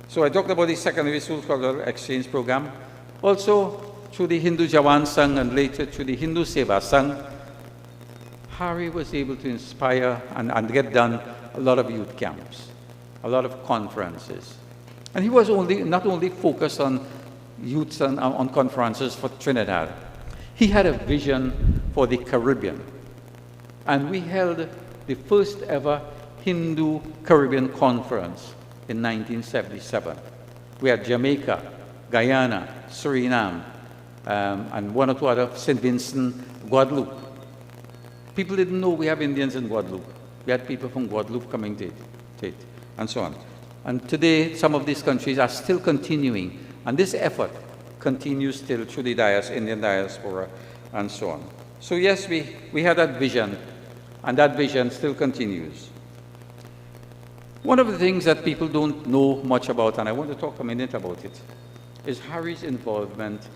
I: So I talked about the secondary school cultural exchange program. Also, through the Hindu Jawan Sangh and later through the Hindu Seva Sangh, Harry was able to inspire and get done a lot of youth camps, a lot of conferences. And he was not only focused on youths and on conferences for Trinidad. He had a vision for the Caribbean. And we held the first ever Hindu Caribbean Conference in 1977. We had Jamaica, Guyana, Suriname, and one or two other, St. Vincent, Guadeloupe. People didn't know we have Indians in Guadeloupe. We had people from Guadeloupe coming to it, and so on. And today, some of these countries are still continuing, and this effort continues still through the Indian diaspora, and so on. So yes, we had that vision, and that vision still continues. One of the things that people don't know much about, and I want to talk a minute about it, is Harry's involvement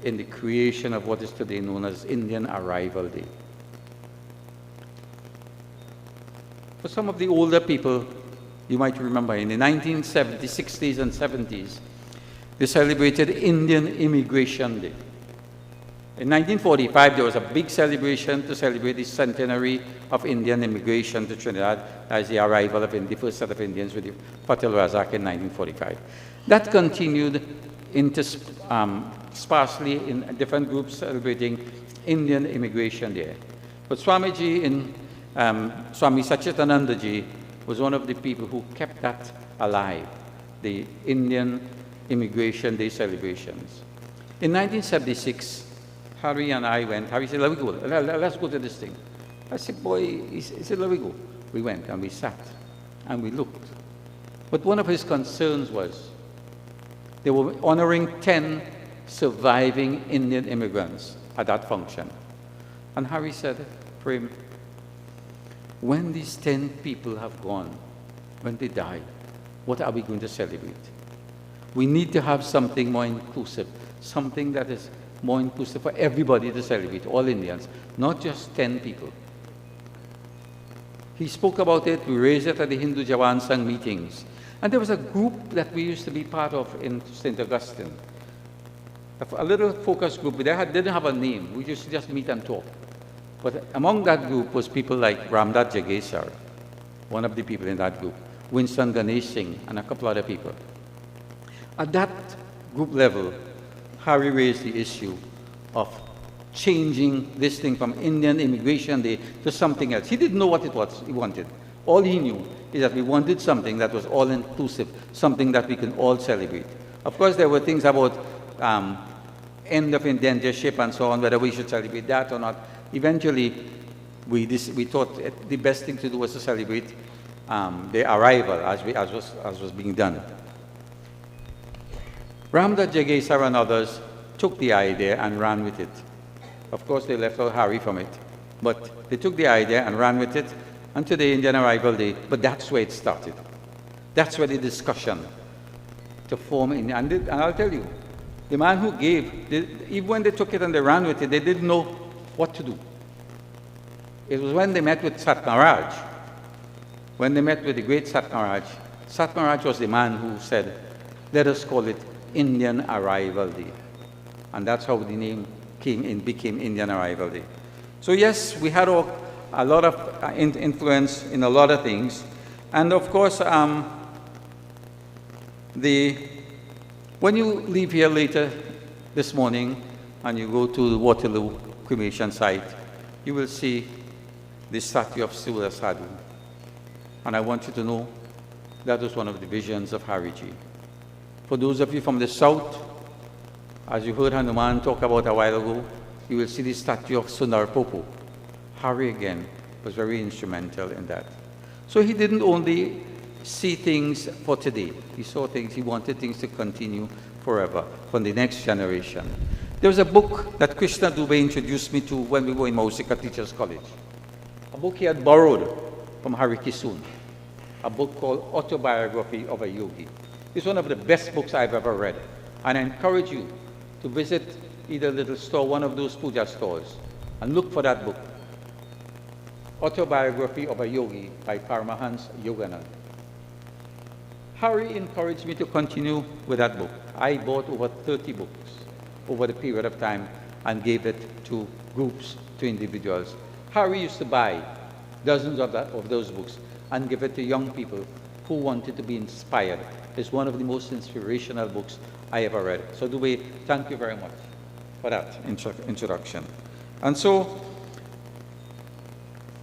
I: in the creation of what is today known as Indian Arrival Day. For some of the older people, you might remember in the 1970s, 60s, and 70s, they celebrated Indian Immigration Day. In 1945, there was a big celebration to celebrate the centenary of Indian immigration to Trinidad as the arrival of the first set of Indians with the Patel Razak in 1945. That continued sparsely in different groups celebrating Indian Immigration Day. But Swami Sachidanandaji was one of the people who kept that alive, the Indian Immigration Day celebrations. In 1976, Harry and I went. Harry said, let's go to this thing. I said, boy, he said, let me go. We went and we sat and we looked. But one of his concerns was they were honoring 10 surviving Indian immigrants at that function. And Harry said, Prem, when these 10 people have gone, when they die, what are we going to celebrate? We need to have something more inclusive, something that is more inclusive for everybody to celebrate, all Indians, not just 10 people. He spoke about it, we raised it at the Hindu Jawan Sangh meetings. And there was a group that we used to be part of in St. Augustine, a little focus group. They didn't have a name, we used to just meet and talk. But among that group was people like Ramdat Jagesar, one of the people in that group, Winston Ganesh Singh, and a couple other people. At that group level, Harry raised the issue of changing this thing from Indian Immigration Day to something else. He didn't know what it was he wanted. All he knew is that we wanted something that was all-inclusive, something that we can all celebrate. Of course, there were things about end of indentureship and so on, whether we should celebrate that or not. Eventually, we thought the best thing to do was to celebrate the arrival as was being done. Ramdat Jagesar and others took the idea and ran with it. Of course, they left out Harry from it. But they took the idea and ran with it, and today, Indian Arrival Day, but that's where it started. That's where the discussion to form, and I'll tell you, the man who gave, even when they took it and they ran with it, they didn't know what to do. It was when they met with Satmaraj, when they met with the great Satmaraj. Satmaraj was the man who said, let us call it Indian Arrival Day. And that's how the name became Indian Arrival Day. So yes, we had a lot of influence in a lot of things. And of course, when you leave here later this morning and you go to the Waterloo cremation site, you will see the statue of Sula Sadhu. And I want you to know that was one of the visions of Hariji. For those of you from the south, as you heard Hanuman talk about a while ago, you will see the statue of Sundar Popo. Hari again was very instrumental in that. So he didn't only see things for today. He saw things, he wanted things to continue forever for the next generation. There was a book that Krishna Dubey introduced me to when we were in Mausika Teachers College. A book he had borrowed from Harikissoon. A book called Autobiography of a Yogi. It's one of the best books I've ever read. And I encourage you to visit either little store, one of those puja stores, and look for that book. Autobiography of a Yogi by Paramahansa Yogananda. Hari encouraged me to continue with that book. I bought over 30 books over the period of time and gave it to groups, to individuals. Hari used to buy dozens of those books and give it to young people who wanted to be inspired. It's one of the most inspirational books I ever read. So Dubey, thank you very much for that introduction. And so,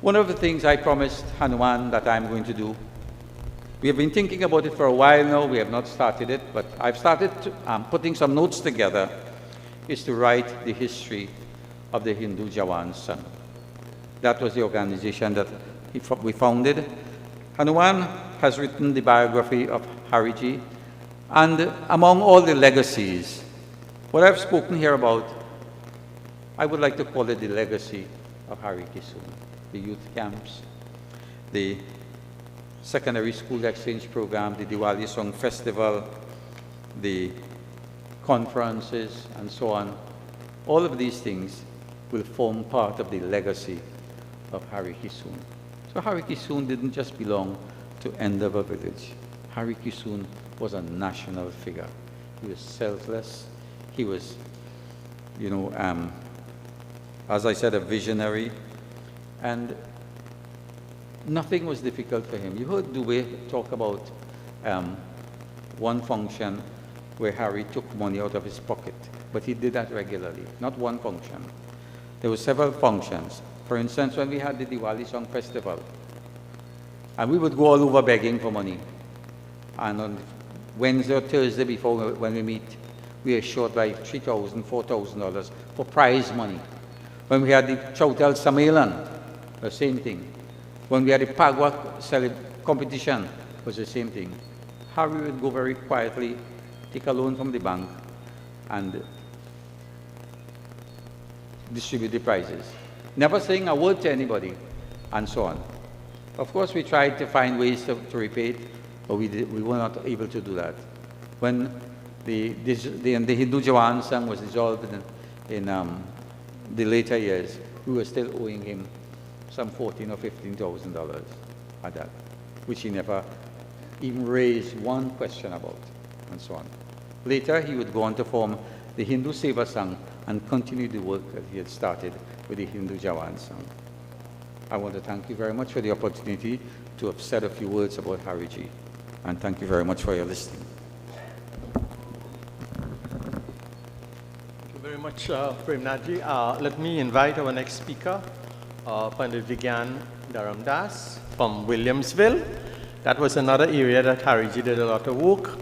I: one of the things I promised Hanuman that I'm going to do, we have been thinking about it for a while now, we have not started it, but I've started putting some notes together, is to write the history of the Hindu Jawan Sangh. That was the organization that we founded. Hanuman has written the biography of Hariji, and among all the legacies, what I've spoken here about, I would like to call it the legacy of Harikissoon. The youth camps, the secondary school exchange program, the Diwali Song Festival, the conferences, and so on. All of these things will form part of the legacy of Harikissoon. So Harikissoon didn't just belong to Endeavour village. Harikissoon was a national figure. He was selfless. He was, as I said, a visionary. And nothing was difficult for him. You heard Dubey talk about one function where Hari took money out of his pocket, but he did that regularly, not one function. There were several functions. For instance, when we had the Diwali Song Festival, and we would go all over begging for money. And on Wednesday or Thursday before when we meet, we are short by $3,000, $4,000 for prize money. When we had the Chautal Sammelan, the same thing. When we had the Pagwa competition, it was the same thing. Hari would go very quietly, take a loan from the bank, and distribute the prizes. Never saying a word to anybody, and so on. Of course, we tried to find ways to repay it, but we were not able to do that. When the Hindu Jawan Sangh was dissolved in the later years, we were still owing him some $14,000 or $15,000 at that, which he never even raised one question about, and so on. Later, he would go on to form the Hindu Seva Sangh and continue the work that he had started with the Hindu Jawan Sangh. I want to thank you very much for the opportunity to have said a few words about Hariji, and thank you very much for your listening.
C: Thank you very much, Premnathji. Let me invite our next speaker, Pandit Vigyan Dharamdas from Williamsville. That was another area that Hariji did a lot of work.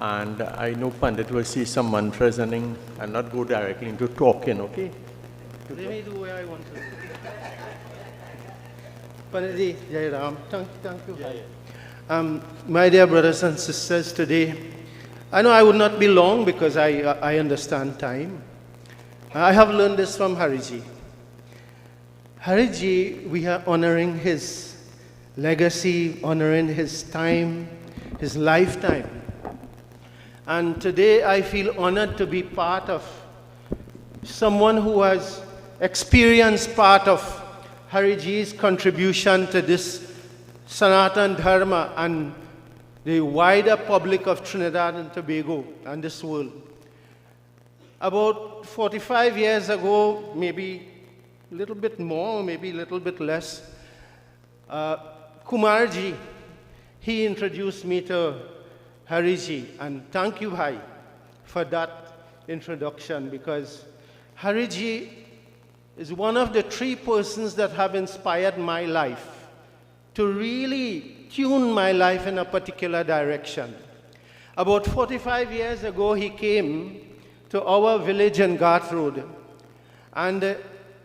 C: And I know Pandit will see some mantras and not go directly into talking, okay?
J: Let me do what I want to. Pandit Jai Ram, thank you.
C: Yeah.
J: My dear brothers and sisters, today, I know I would not be long because I understand time. I have learned this from Hariji. Hariji, we are honoring his legacy, honoring his time, his lifetime. And today I feel honored to be part of someone who has experienced part of Hariji's contribution to this Sanatan Dharma and the wider public of Trinidad and Tobago and this world. About 45 years ago, maybe a little bit more, maybe a little bit less, Kumarji, he introduced me to Hariji, and thank you, Bhai, for that introduction, because Hariji is one of the 3 persons that have inspired my life to really tune my life in a particular direction. About 45 years ago, he came to our village in Garth Road, and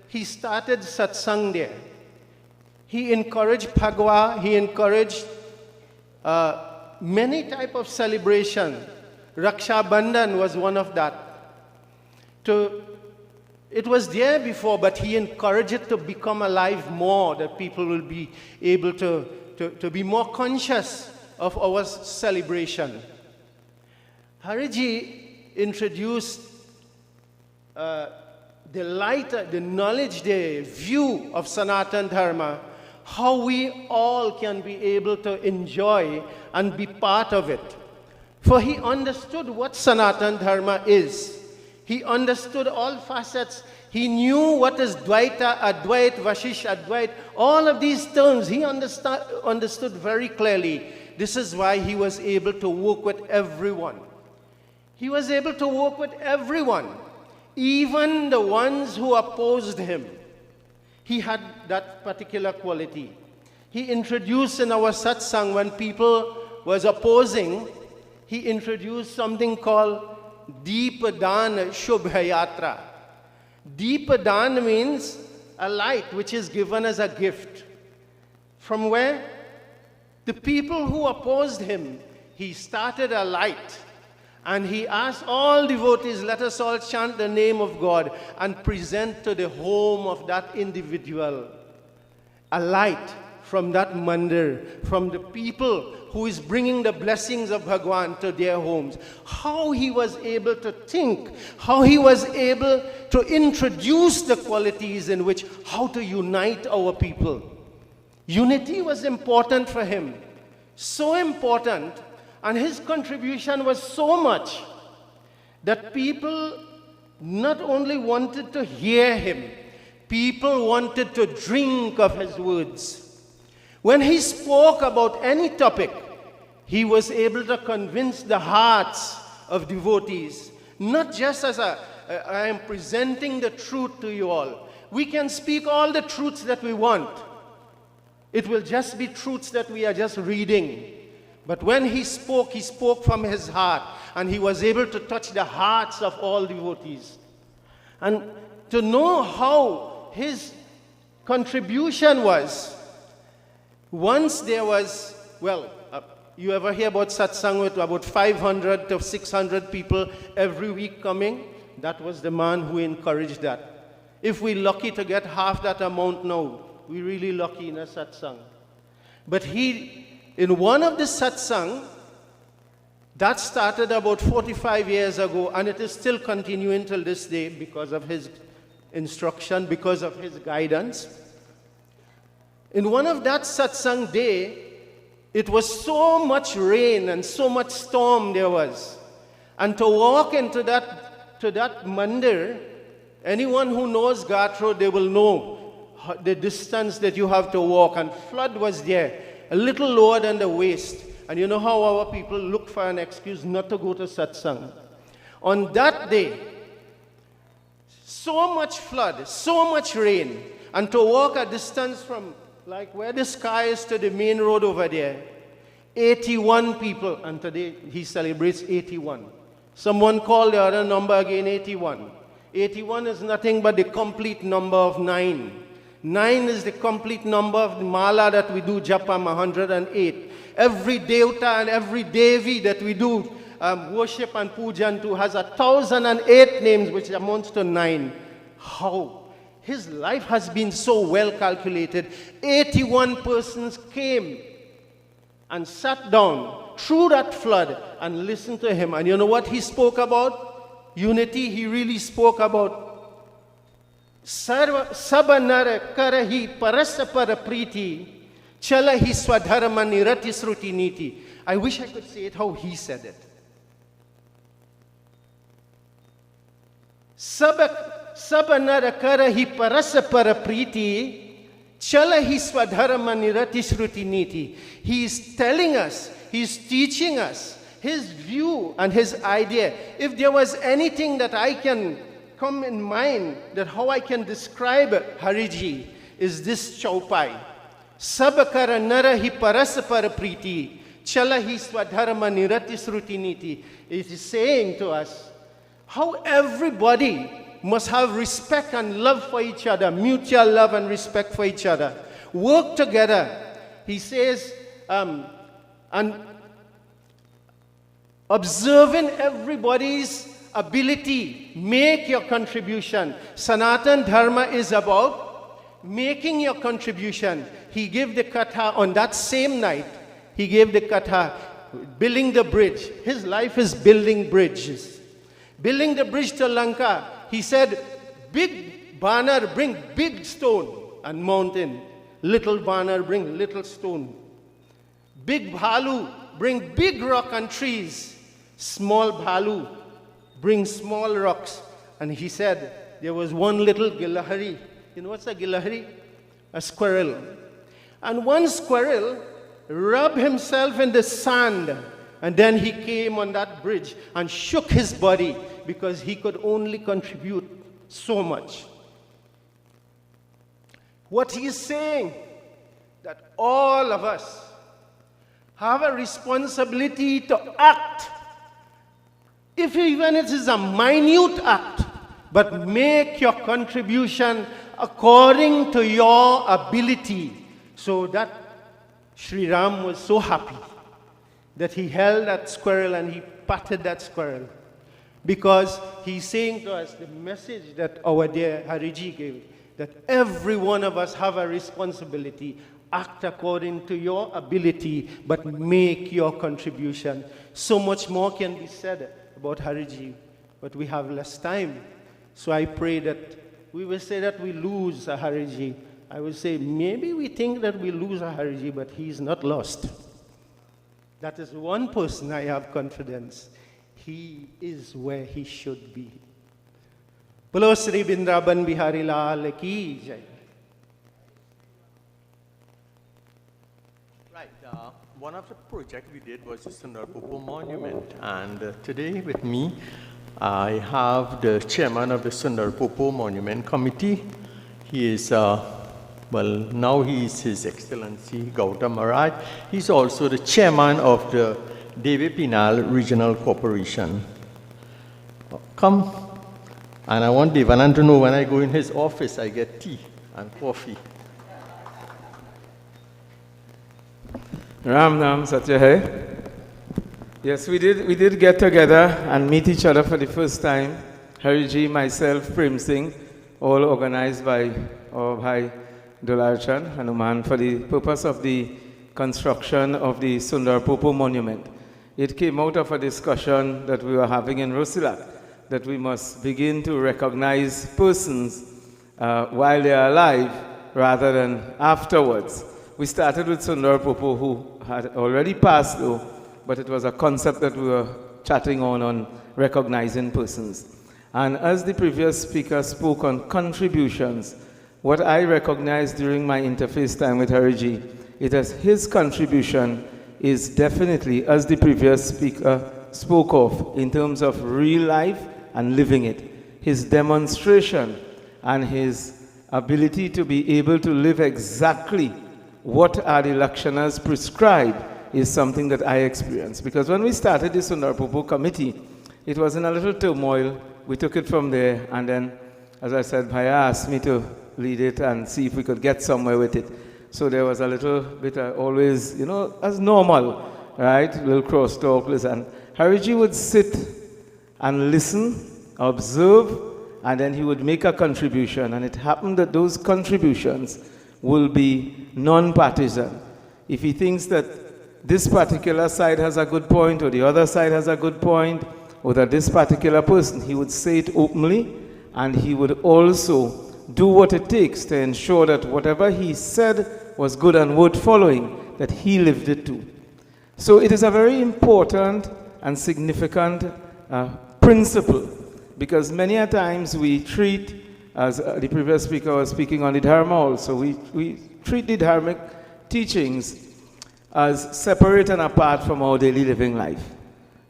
J: he started satsang there. He encouraged Phagwa, he encouraged many type of celebration. Raksha Bandhan was one of that. It was there before, but he encouraged it to become alive more, that people will be able to be more conscious of our celebration. Hariji introduced the light, the knowledge, the view of Sanatan Dharma, how we all can be able to enjoy and be part of it. For he understood what Sanatan Dharma is. He understood all facets. He knew what is Dvaita, Advait, Vashish, Advait, all of these terms he understood very clearly. This is why he was able to work with everyone. He was able to work with everyone, even the ones who opposed him. He had that particular quality. He introduced in our satsang, when people was opposing, he introduced something called Deepadan Shubha Yatra. Deepadan means a light which is given as a gift. From where? The people who opposed him, he started a light. And he asked all devotees, let us all chant the name of God and present to the home of that individual a light from that mandir, from the people who is bringing the blessings of Bhagwan to their homes. How he was able to think, how he was able to introduce the qualities in which, how to unite our people. Unity was important for him, so important. And his contribution was so much that people not only wanted to hear him, people wanted to drink of his words. When he spoke about any topic, he was able to convince the hearts of devotees, not just as I am presenting the truth to you all. We can speak all the truths that we want. It will just be truths that we are just reading. But when he spoke from his heart, and he was able to touch the hearts of all devotees. And to know how his contribution was, once there was, you ever hear about satsang with about 500 to 600 people every week coming? That was the man who encouraged that. If we're lucky to get half that amount now, we're really lucky in a satsang. But in one of the satsang, that started about 45 years ago, and it is still continuing till this day because of his instruction, because of his guidance. In one of that satsang day, it was so much rain and so much storm there was. And to walk into that mandir, anyone who knows Garth Road, they will know the distance that you have to walk, and flood was there, a little lower than the waist. And you know how our people look for an excuse not to go to satsang. On that day, so much flood, so much rain, and to walk a distance from like where the sky is to the main road over there, 81 people, and today he celebrates 81. Someone called the other number again 81. 81 is nothing but the complete number of 9. 9 is the complete number of the mala that we do, japam, 108. Every devta and every devi that we do worship and pujan to has 1,008 names, which amounts to 9. How? His life has been so well calculated. 81 persons came and sat down through that flood and listened to him. And you know what he spoke about? Unity. He really spoke about Sabanara Karahi Parasapara Priti Chalahi Swadharma Nirati Sruti Niti. I wish I could say it how he said it. सब नर कर ही परस्पर प्रीति chala hi swadharma nirati shruti niti. He is telling us, he is teaching us his view and his idea. If there was anything that I can come in mind, that how I can describe Hariji, is this chaupai. Sabakara nara hi paraspara priti, chala hi swadharma nirati shruti niti. It is saying to us how everybody must have respect and love for each other, mutual love and respect for each other. Work together. He says, and observing everybody's ability, make your contribution. Sanatan Dharma is about making your contribution. He gave the katha on that same night. He gave the katha, building the bridge. His life is building bridges. Building the bridge to Lanka. He said, big banner, bring big stone and mountain. Little banner, bring little stone. Big bhalu, bring big rock and trees. Small bhalu, bring small rocks. And he said, there was one little gilahari. You know what's a gilahari? A squirrel. And one squirrel rubbed himself in the sand. And then he came on that bridge and shook his body because he could only contribute so much. What he is saying, that all of us have a responsibility to act, if even it is a minute act, but make your contribution according to your ability. So that Sri Ram was so happy that he held that squirrel and he patted that squirrel, because he's saying to us the message that our dear Hariji gave, that every one of us have a responsibility. Act according to your ability, but make your contribution. So much more can be said about Hariji, but we have less time. So I pray that we will say that we lose a Hariji. I will say maybe we think that we lose a Hariji, but he is not lost. That is one person I have confidence. He is where he should be. Bolo Sri Bindraban Bihari Lal ki jai.
C: Right. One of the projects we did was the Sundar Popo Monument. And today with me, I have the chairman of the Sundar Popo Monument Committee. He is, well, now he is His Excellency Gautam Maharaj. He's also the chairman of the Devi Pinal Regional Corporation. Come. And I want Devanand to know when I go in his office, I get tea and coffee.
K: Ram Nam Satya Hai. Yes, we did get together and meet each other for the first time. Hariji, myself, Prem Singh, all organized by our Bhai Dularchan Hanuman for the purpose of the construction of the Sundar Popo Monument. It came out of a discussion that we were having in Rosilak, that we must begin to recognize persons while they are alive rather than afterwards. We started with Sundar Popo, who had already passed though, but it was a concept that we were chatting on recognizing persons. And as the previous speaker spoke on contributions, what I recognized during my interface time with Hariji, it is his contribution is definitely, as the previous speaker spoke of, in terms of real life and living it. His demonstration and his ability to be able to live exactly what are the Lakshanas prescribed is something that I experienced. Because when we started the Sundar Popo committee, it was in a little turmoil. We took it from there, and then, as I said, Bhaya asked me to lead it and see if we could get somewhere with it. So there was a little bit of always, you know, as normal, right? Little crosstalk, listen. Hariji would sit and listen, observe, and then he would make a contribution. And it happened that those contributions will be non-partisan. If he thinks that this particular side has a good point or the other side has a good point, or that this particular person, he would say it openly, and he would also do what it takes to ensure that whatever he said was good and worth following, that he lived it too. So it is a very important and significant principle Because many a times we treat, as the previous speaker was speaking on the Dharma also, we treat the Dharmic teachings as separate and apart from our daily living life.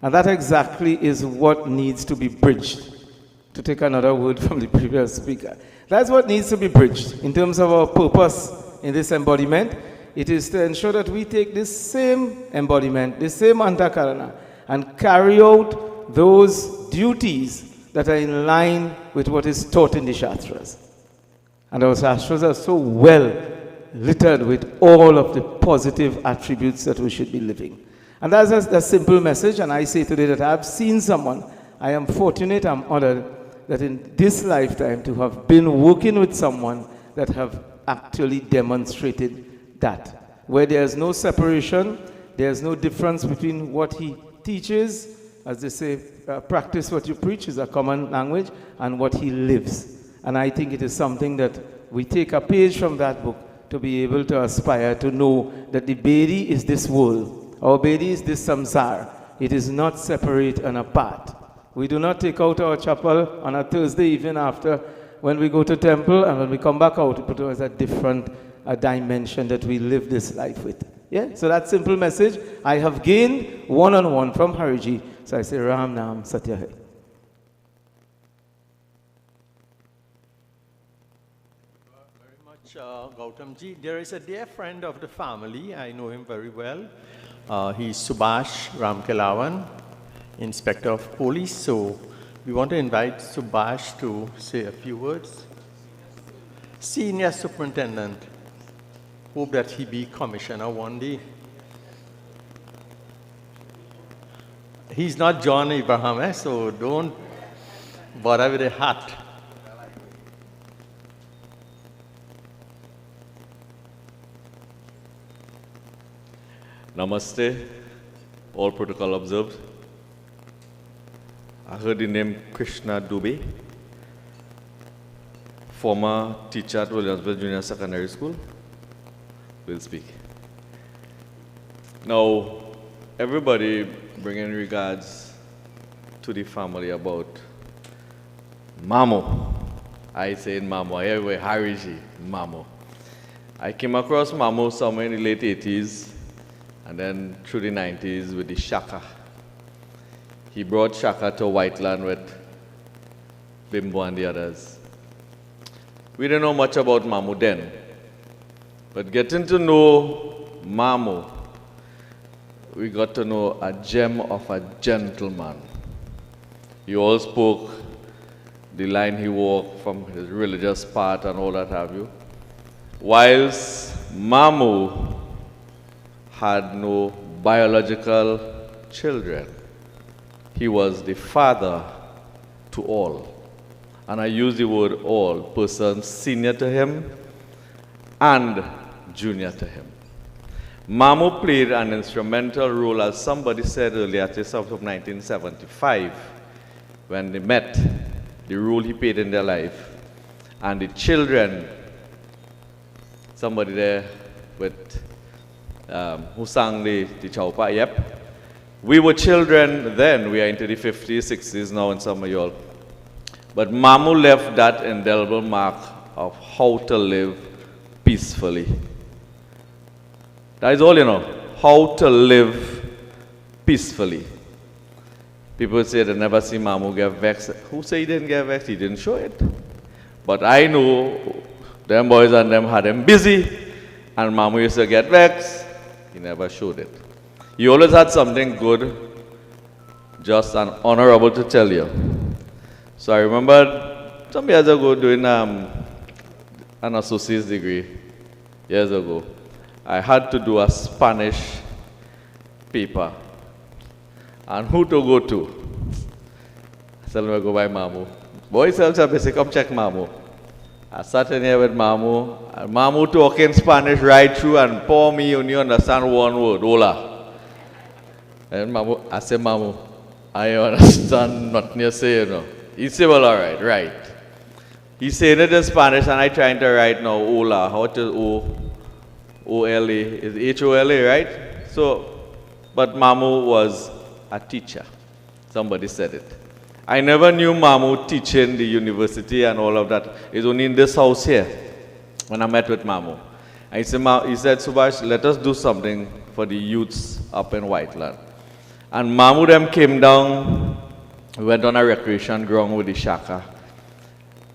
K: And that exactly is what needs to be bridged, to take another word from the previous speaker. That's what needs to be bridged in terms of our purpose in this embodiment. It is to ensure that we take this same embodiment, this same antakarana, and carry out those duties that are in line with what is taught in the Shastras. And our Shastras are so well littered with all of the positive attributes that we should be living. And that's a simple message, and I say today that I've seen someone, I am fortunate, I'm honored, that in this lifetime to have been working with someone that have actually demonstrated that. Where there's no separation, there's no difference between what he teaches, as they say, practice what you preach is a common language, and what he lives. And I think it is something that we take a page from that book to be able to aspire to know that the Bedi is this world. Our Bedi is this samsara. It is not separate and apart. We do not take out our chapel on a Thursday evening after when we go to temple, and when we come back out, it was a different dimension that we live this life with. Yeah, so that simple message I have gained one-on-one from Hariji. So I say Ram Nam Satya Hai.
C: Gautamji, there is a dear friend of the family. I know him very well. He's Subhash Ramkelawan, Inspector of Police. So we want to invite Subhash to say a few words. Senior Superintendent. Hope that he be Commissioner one day. He's not John Abraham, so don't bother with a hat.
L: Namaste, all protocol observed. I heard the name Krishna Dubey, former teacher at Williamsburg Junior Secondary School, will speak. Now, everybody bringing regards to the family about Mamo. I say Mamo, I hear Hariji, Mamo. I came across Mamo somewhere in the late 80s, and then through the 90s with the Shaka. He brought Shaka to Whiteland with Bimbo and the others. We didn't know much about Mamo then, but getting to know Mamo, we got to know a gem of a gentleman. He all spoke the line he walked from his religious part and all that have you. Whilst Mamo had no biological children, he was the father to all. And I use the word all, persons senior to him and junior to him. Mamo played an instrumental role, as somebody said earlier, at the start of 1975, when they met, the role he played in their life. And the children, somebody there with, who sang the Chaupa, yep. We were children then, we are into the 50s, 60s now, and some of y'all. But Mamo left that indelible mark of how to live peacefully. That is all you know, how to live peacefully. People say they never see Mamo get vexed. Who say he didn't get vexed? He didn't show it. But I know them boys and them had him busy, and Mamo used to get vexed. He never showed it. He always had something good, just and honorable to tell you. So I remember some years ago doing an associate's degree, years ago. I had to do a Spanish paper. And who to go to? I said, let me go by Mamo. Boys also say, come check Mamo. I sat in here with Mamo, and Mamo talking Spanish right through, and poor me only understand one word, hola. And Mamo, I said, Mamo, I understand nothing you say, you know. He said, well, all right, right. He's saying it in Spanish, and I trying to write now, hola, how to O-L-A, is H-O-L-A, right? So, but Mamo was a teacher. Somebody said it. I never knew Mamu teaching the university and all of that. It's only in this house here when I met with Mamu. And he said, Subhash, let us do something for the youths up in Whiteland. And Mamu them came down, we went on a recreation ground with the shaka.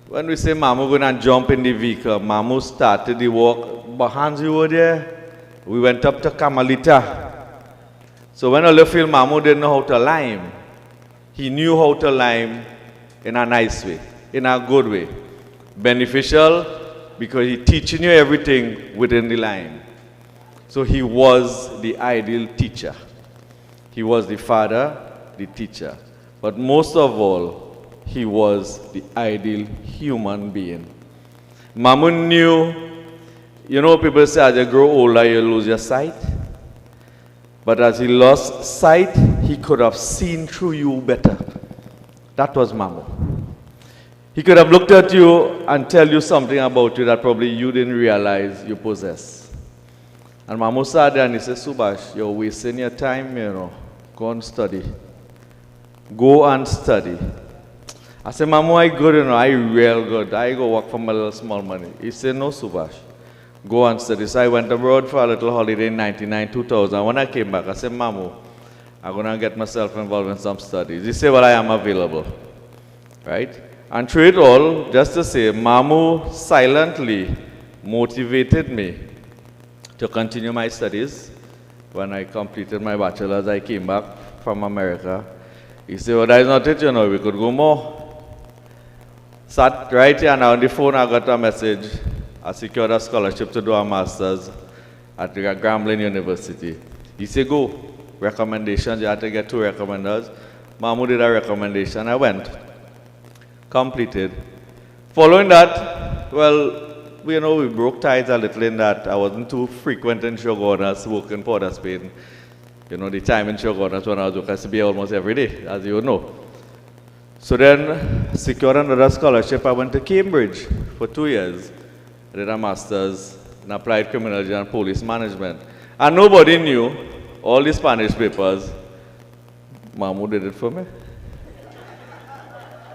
L: When we say Mamu going to jump in the vehicle, Mamu started the walk, but hands we were there, we went up to Kamalita. So when I feel Mamu didn't know how to lime, he knew how to lime in a nice way, in a good way. Beneficial because he teaching you everything within the lime. So he was the ideal teacher. He was the father, the teacher. But most of all, he was the ideal human being. Mamu knew, you know, people say as you grow older, you lose your sight. But as he lost sight, he could have seen through you better. That was Mamu. He could have looked at you and tell you something about you that probably you didn't realize you possess. And Mamu sat there and he said, Subhash, you're wasting your time, you know. Go and study. Go and study. I said, Mamu, I good, you know, I real good. I go work for my little small money. He said, no, Subhash. Go and study. So I went abroad for a little holiday in 99, 2000. When I came back, I said, Mamu, I'm going to get myself involved in some studies. He said, well, I am available. Right? And through it all, just to say, Mamu silently motivated me to continue my studies. When I completed my bachelor's, I came back from America. He said, well, that is not it, you know, we could go more. Sat right here now on the phone, I got a message. I secured a scholarship to do a master's at Grambling University. He said, go. Recommendations, you had to get 2 recommenders. Mamu did a recommendation, I went. Completed. Following that, well, you know, we broke ties a little in that I wasn't too frequent in Shogunas, working for the Spain. You know, the time in Shogunas when I was working, I used to be almost every day, as you know. So then, secured another scholarship, I went to Cambridge for 2 years. I did a master's in applied criminology and police management. And nobody knew all the Spanish papers. Mamu did it for me.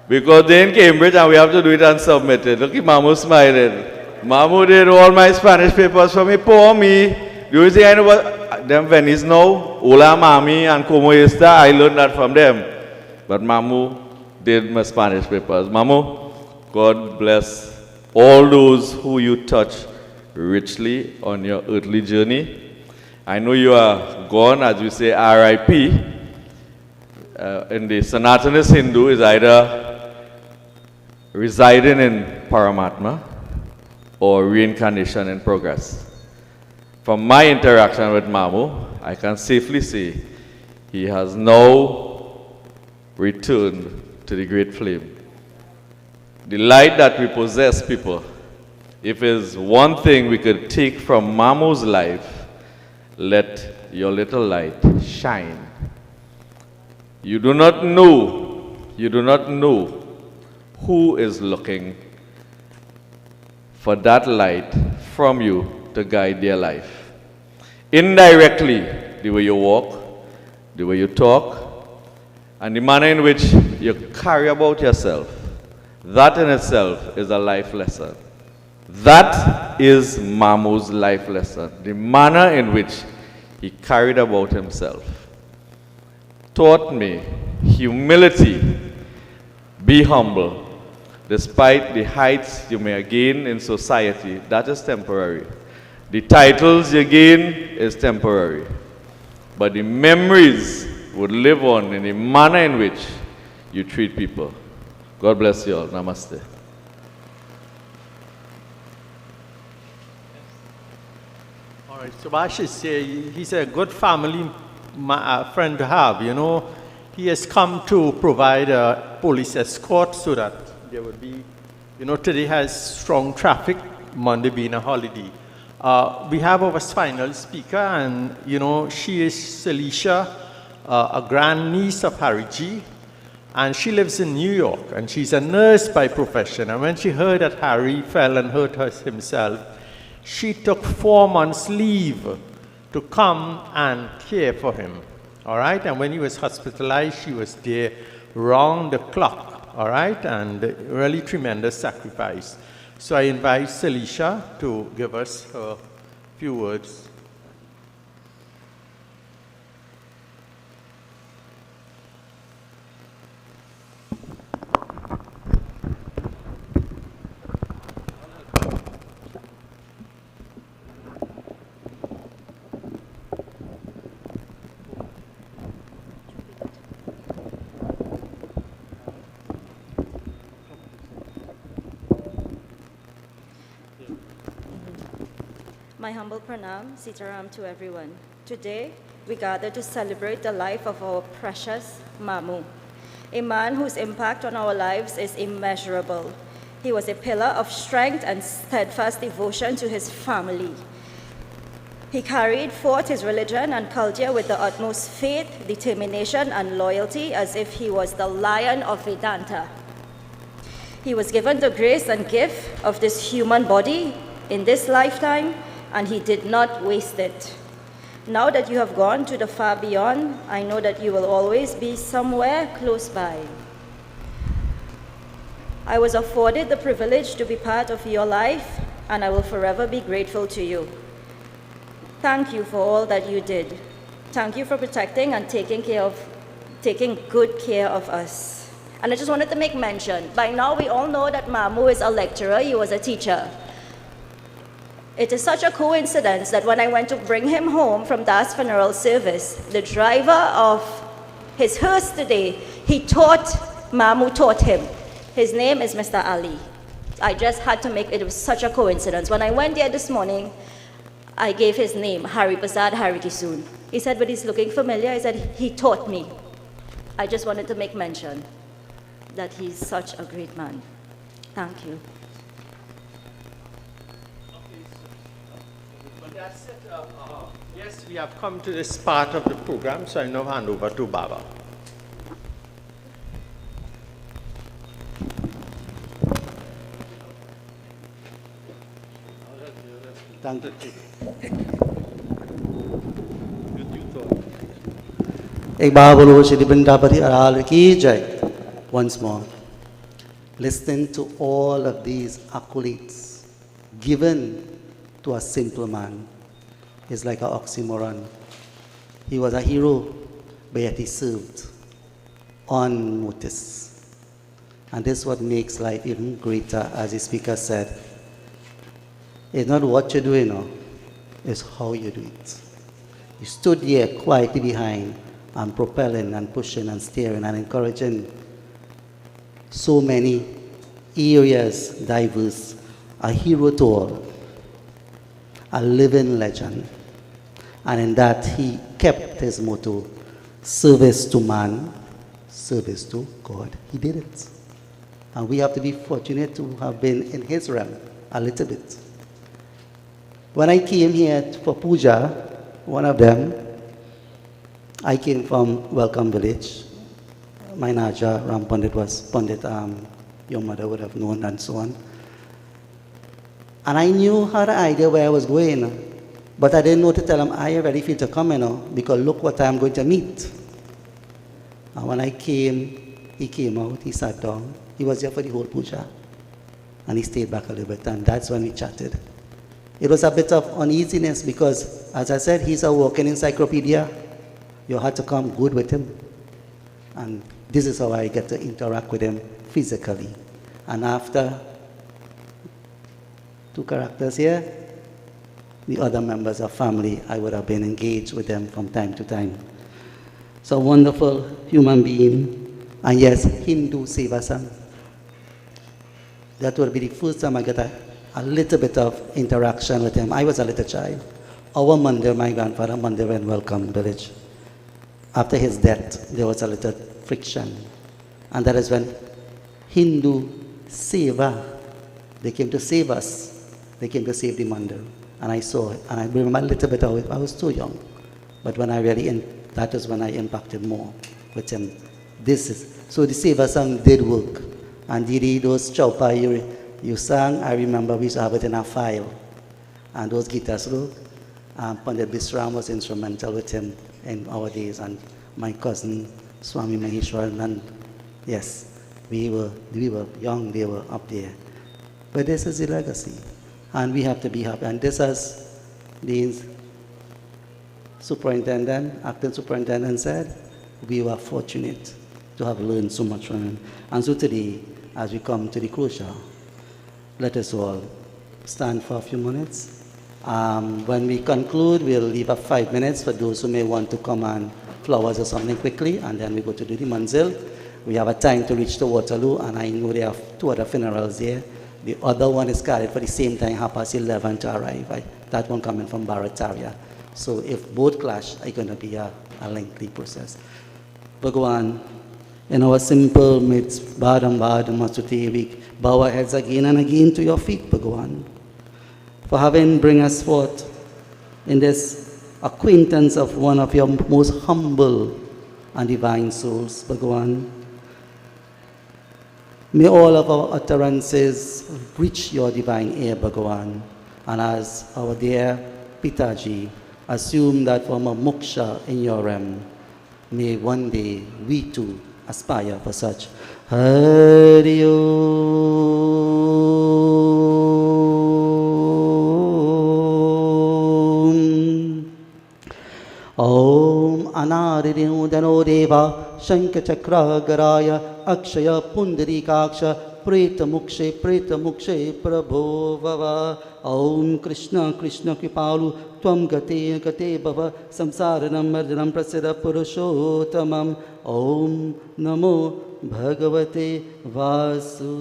L: Because they're in Cambridge and we have to do it and submit it. Look at Mamu smiling. Mamu did all my Spanish papers for me. Poor me. The only thing I know about them Venice now, Hola Mami and Como Esta, I learned that from them. But Mamu did my Spanish papers. Mamu, God bless all those who you touch richly on your earthly journey. I know you are gone, as we say, R.I.P. In the Sanatanist Hindu is either residing in Paramatma or reincarnation in progress. From my interaction with Mamu, I can safely say he has now returned to the great flame. The light that we possess, people, if there's one thing we could take from Mamu's life, let your little light shine. You do not know who is looking for that light from you to guide their life. Indirectly, the way you walk, the way you talk, and the manner in which you carry about yourself, that in itself is a life lesson. That is Mamu's life lesson. The manner in which he carried about himself taught me humility. Be humble. Despite the heights you may gain in society, that is temporary. The titles you gain is temporary. But the memories would live on in the manner in which you treat people. God bless you all. Namaste.
C: All right, Subhash is he's a good family friend to have. You know, he has come to provide a police escort so that there would be, you know, today has strong traffic, Monday being a holiday. We have our final speaker, and you know, she is Celicia, a grandniece of Hariji. And she lives in New York, and she's a nurse by profession. And when she heard that Harry fell and hurt himself, she took 4 months leave to come and care for him. All right? And when he was hospitalized, she was there round the clock, all right, and really tremendous sacrifice. So I invite Celicia to give us her few words.
M: My humble pranam, Sitaram, to everyone. Today, we gather to celebrate the life of our precious Mamu, a man whose impact on our lives is immeasurable. He was a pillar of strength and steadfast devotion to his family. He carried forth his religion and culture with the utmost faith, determination, and loyalty as if he was the lion of Vedanta. He was given the grace and gift of this human body in this lifetime, and he did not waste it. Now that you have gone to the far beyond, I know that you will always be somewhere close by. I was afforded the privilege to be part of your life, and I will forever be grateful to you. Thank you for all that you did. Thank you for protecting and taking good care of us. And I just wanted to make mention, by now we all know that Mamu is a lecturer, he was a teacher. It is such a coincidence that when I went to bring him home from Das funeral service, the driver of his hearse today, Mamu taught him. His name is Mr. Ali. I just had to make it was such a coincidence. When I went there this morning, I gave his name, Haripersad Harikissoon. He said, but he's looking familiar. I said, he taught me. I just wanted to make mention that he's such a great man. Thank you.
C: That's it. Yes, we have come to this part of the program, so I now hand over to Baba.
A: Thank you. एक बार बोलो Shri Vrindavati rural की जय. Once more, listen to all of these accolades given to a simple man. It's like an oxymoron. He was a hero, but yet he served unnoticed. And this is what makes life even greater, as the speaker said. It's not what you do, it's how you do it. You stood here quietly behind and propelling and pushing and steering and encouraging so many areas, diverse, a hero to all, a living legend. And in that, he kept his motto, service to man, service to God. He did it. And we have to be fortunate to have been in his realm a little bit. When I came here for puja, one of them, I came from Welcome Village. My Naja Ram Pandit was Pandit, your mother would have known, and so on. And I knew her idea where I was going, but I didn't know to tell him, I already feel to come, because look what I'm going to meet. And when I came, he came out, he sat down. He was there for the whole puja. And he stayed back a little bit, and that's when we chatted. It was a bit of uneasiness because, as I said, he's a walking encyclopedia. You had to come good with him. And this is how I get to interact with him physically. And after two characters here, the other members of family, I would have been engaged with them from time to time. So wonderful human being. And yes, Hindu Sevasam. That would be the first time I got a little bit of interaction with him. I was a little child. Our mandir, my grandfather mandir in Welcome Village. After his death, there was a little friction. And that is when Hindu Seva, they came to save us. They came to save the mandir. And I saw it. And I remember a little bit of it. I was too young. But when I really, that is when I impacted more with him. So the Seva song did work. And those chaupa you sang, I remember we used to have it in our file. And those guitars work. Pandit Bisram was instrumental with him in our days. And my cousin, Swami Maheshwaranand, Yes, we were young, they were up there. But this is the legacy, and we have to be happy. And this, as the acting superintendent said, we were fortunate to have learned so much from him. And so today, as we come to the closure, let us all stand for a few minutes. When we conclude, we'll leave up 5 minutes for those who may want to come and flowers or something quickly, and then we go to do the manzil. We have a time to reach to Waterloo, and I know there are 2 other funerals there. The other one is carried for the same time, 11:30 to arrive. That one coming from Barataria. So if both clash, it's going to be a lengthy process. Bhagawan, in our simple midst, Badam Masuti, we bow our heads again and again to your feet, Bhagawan, for having bring us forth in this acquaintance of one of your most humble and divine souls, Bhagawan. May all of our utterances reach your divine ear, Bhagawan. And as our dear Pitaji assume that form of moksha in your realm, may one day we too aspire for such. Hari Om Anaridyudano Deva Shankhachakragaraya Akshaya Pundarikaksha Preta Mukshe Prabho Vava Om Krishna Kripalu Tvam Gate Bhava Samsaranam Marjanam Prasida Purushottamam Om Namo Bhagavate Vasudevaya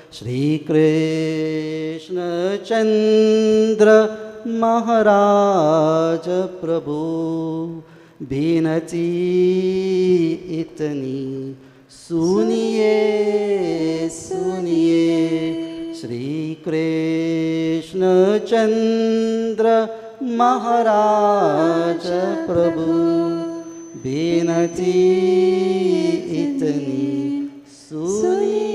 A: Shri Krishna Chandra Maharaj Prabhu Binati Itani Suniye Shri Krishna Chandra Maharaj Prabhu Binati Itani Suniye.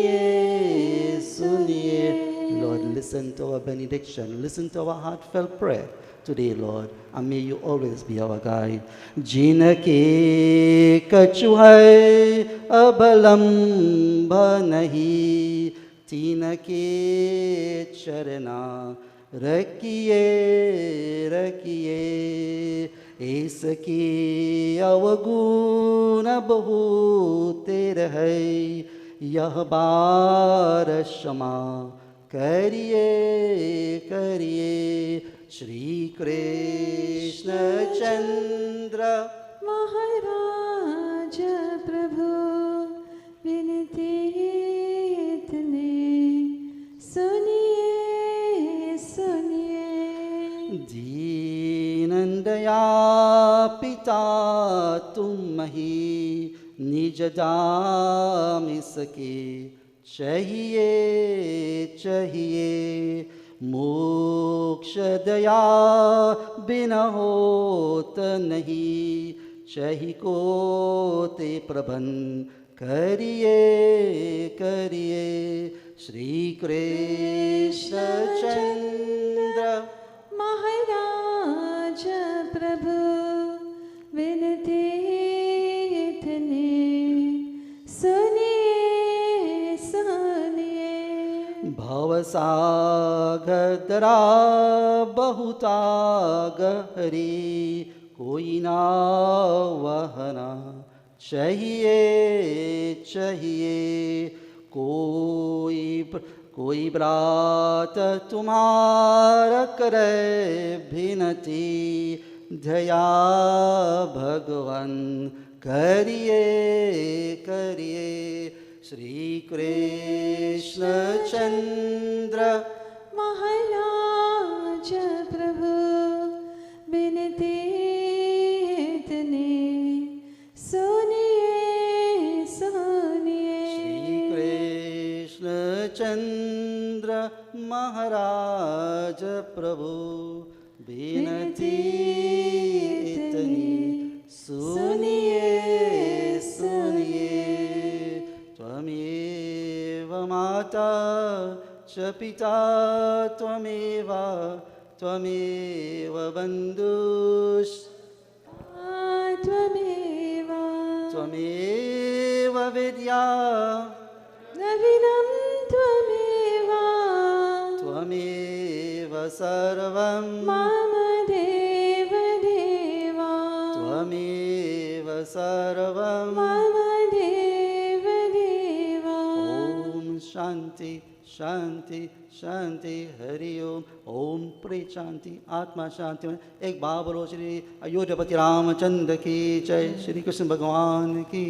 A: Lord, listen to our benediction, listen to our heartfelt prayer today, Lord, and may you always be our guide. Jinake kachuhai abalamba nahi, tinake charana rakiye, ऐसकी अवगुण बहुते रहे, यह बार क्षमा करिए श्री कृष्ण चंद्र
B: महाराज प्रभु विनती इतने सुनिए
A: दीनदया पिता तुम मही निज दाम सके चाहिए मोक्ष दया बिना होत नहीं, चही को ते प्रबंध करिए श्री कृष्ण चंद्र
B: महाराज प्रभु विनती इतने सुनिए
A: भवसागरा बहुता गहरी, कोई ना वहना चाहिए कोई ब्रात तुम्हारा करे भिनती, दया भगवान करिए श्री कृष्ण चंद्र
B: महाराज प्रभु विनती इतने सुनिए
A: श्री कृष्ण चंद्र महाराज प्रभु विनती इतनी सुनिए त्वमेव माता च पिता त्वमेव बन्धुश्च त्वमेव विद्या
B: नवीनं त्वमेव
A: त्वमेव सर्वं
B: मम देव देव
A: त्वमेव सर्वं
B: मम देव देव
A: ॐ शान्ति शांति शांति हरि ओम प्रेत शांति आत्मा शांति। एक बार बोलो श्री अयोध्यापति रामचंद्र की जय, श्री कृष्ण भगवान की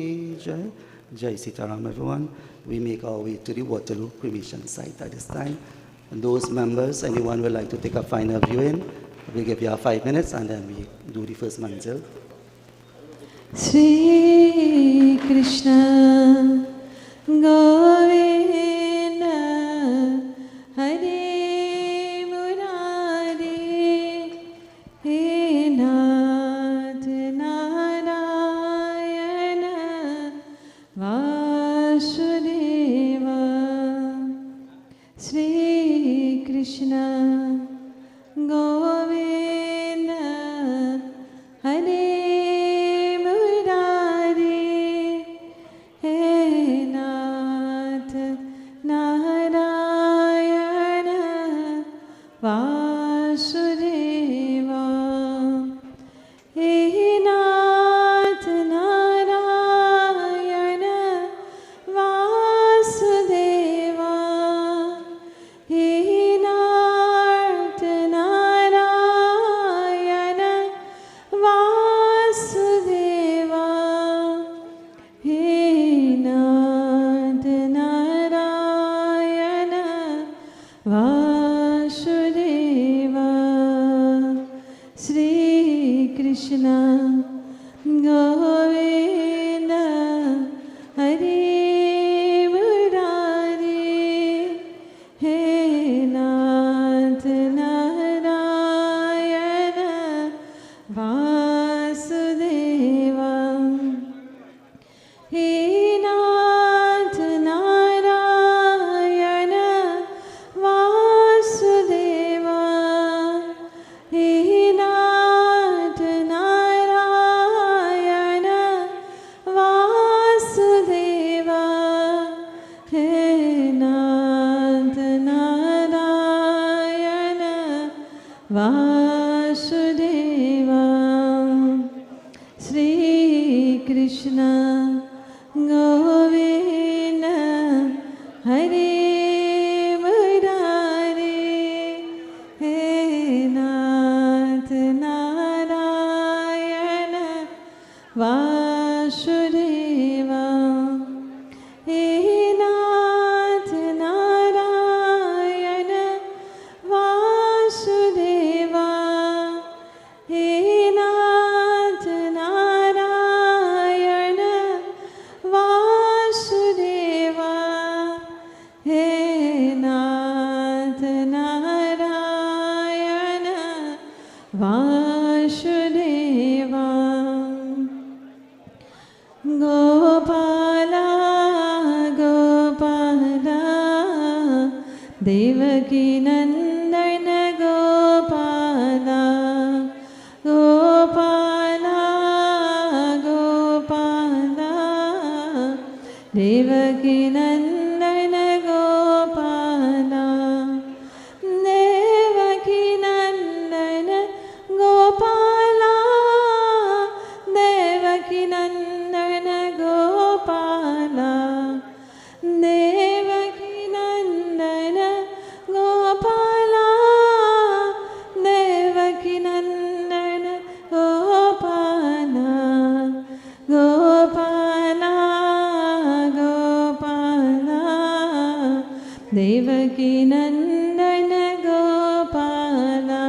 A: जय। Jai Sitaram everyone. We make our way to the Waterloo cremation site at this time. And those members, anyone would like to take a final viewing, we'll give you 5 minutes and then we do the first manzil.
B: Sri Krishna Govinda Hare Murari He Nath Narayana Vasudeva Sri Krishna Govinda Hare Vasudeva He Nath Narayana Vasudeva He Nath Narayana Vasudeva He Nath Narayana Vasudeva Sri Krishna Govinda Hare Murari He Nath Narayana Vasudeva He Nath Narayana Vasudeva He Nath Narayana Vasudeva He Nath Narayana Vasudeva Sri Krishna Govinda Hare Murari He Nath Narayana Vasudeva He Nath Narayana Vasudeva He Nath Narayana Vasudeva He Nath Narayana Vasudeva Gopala Gopala Devaki Nandana Gopala Gopala Gopala Devaki Nandana Gopala Devaki Nandana Gopala Devaki Nandana Gopala Devaki Nandana Gopala Devaki Nandana Gopala Gopala Gopala Devaki Nandana Gopala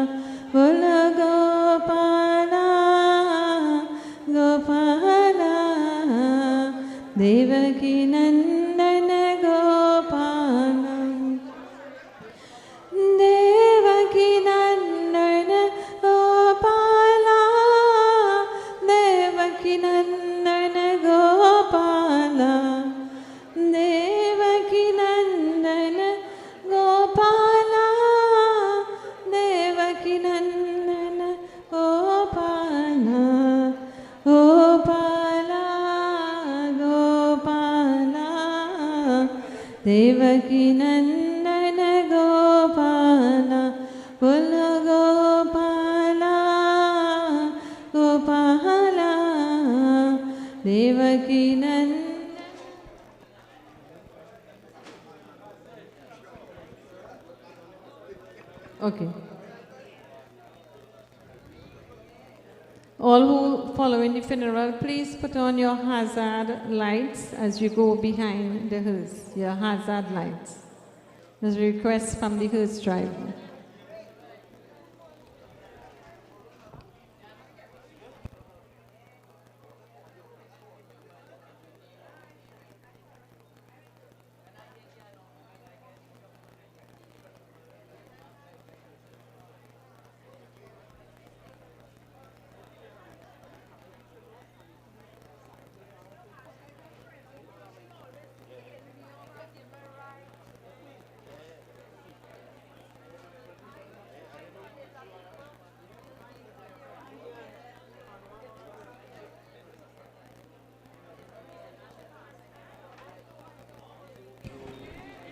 B: Bola Gopala Gopala Devaki Nandana Gopala Devaki Nandana Gopala Devaki Nandana Gopala Devaki Nandana Gopala Devaki Nandana Gopala, Bola Gopala, Gopala, Devaki Nandana. Okay. All who following the funeral, please put on your hazard lights as you go behind the hearse, your hazard lights. There's a request from the hearse driver.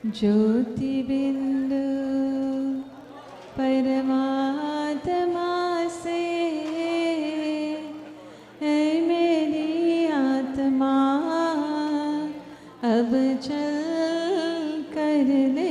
B: ज्योति बिंदु परमात्मा से है मेरी आत्मा अब चल कर ले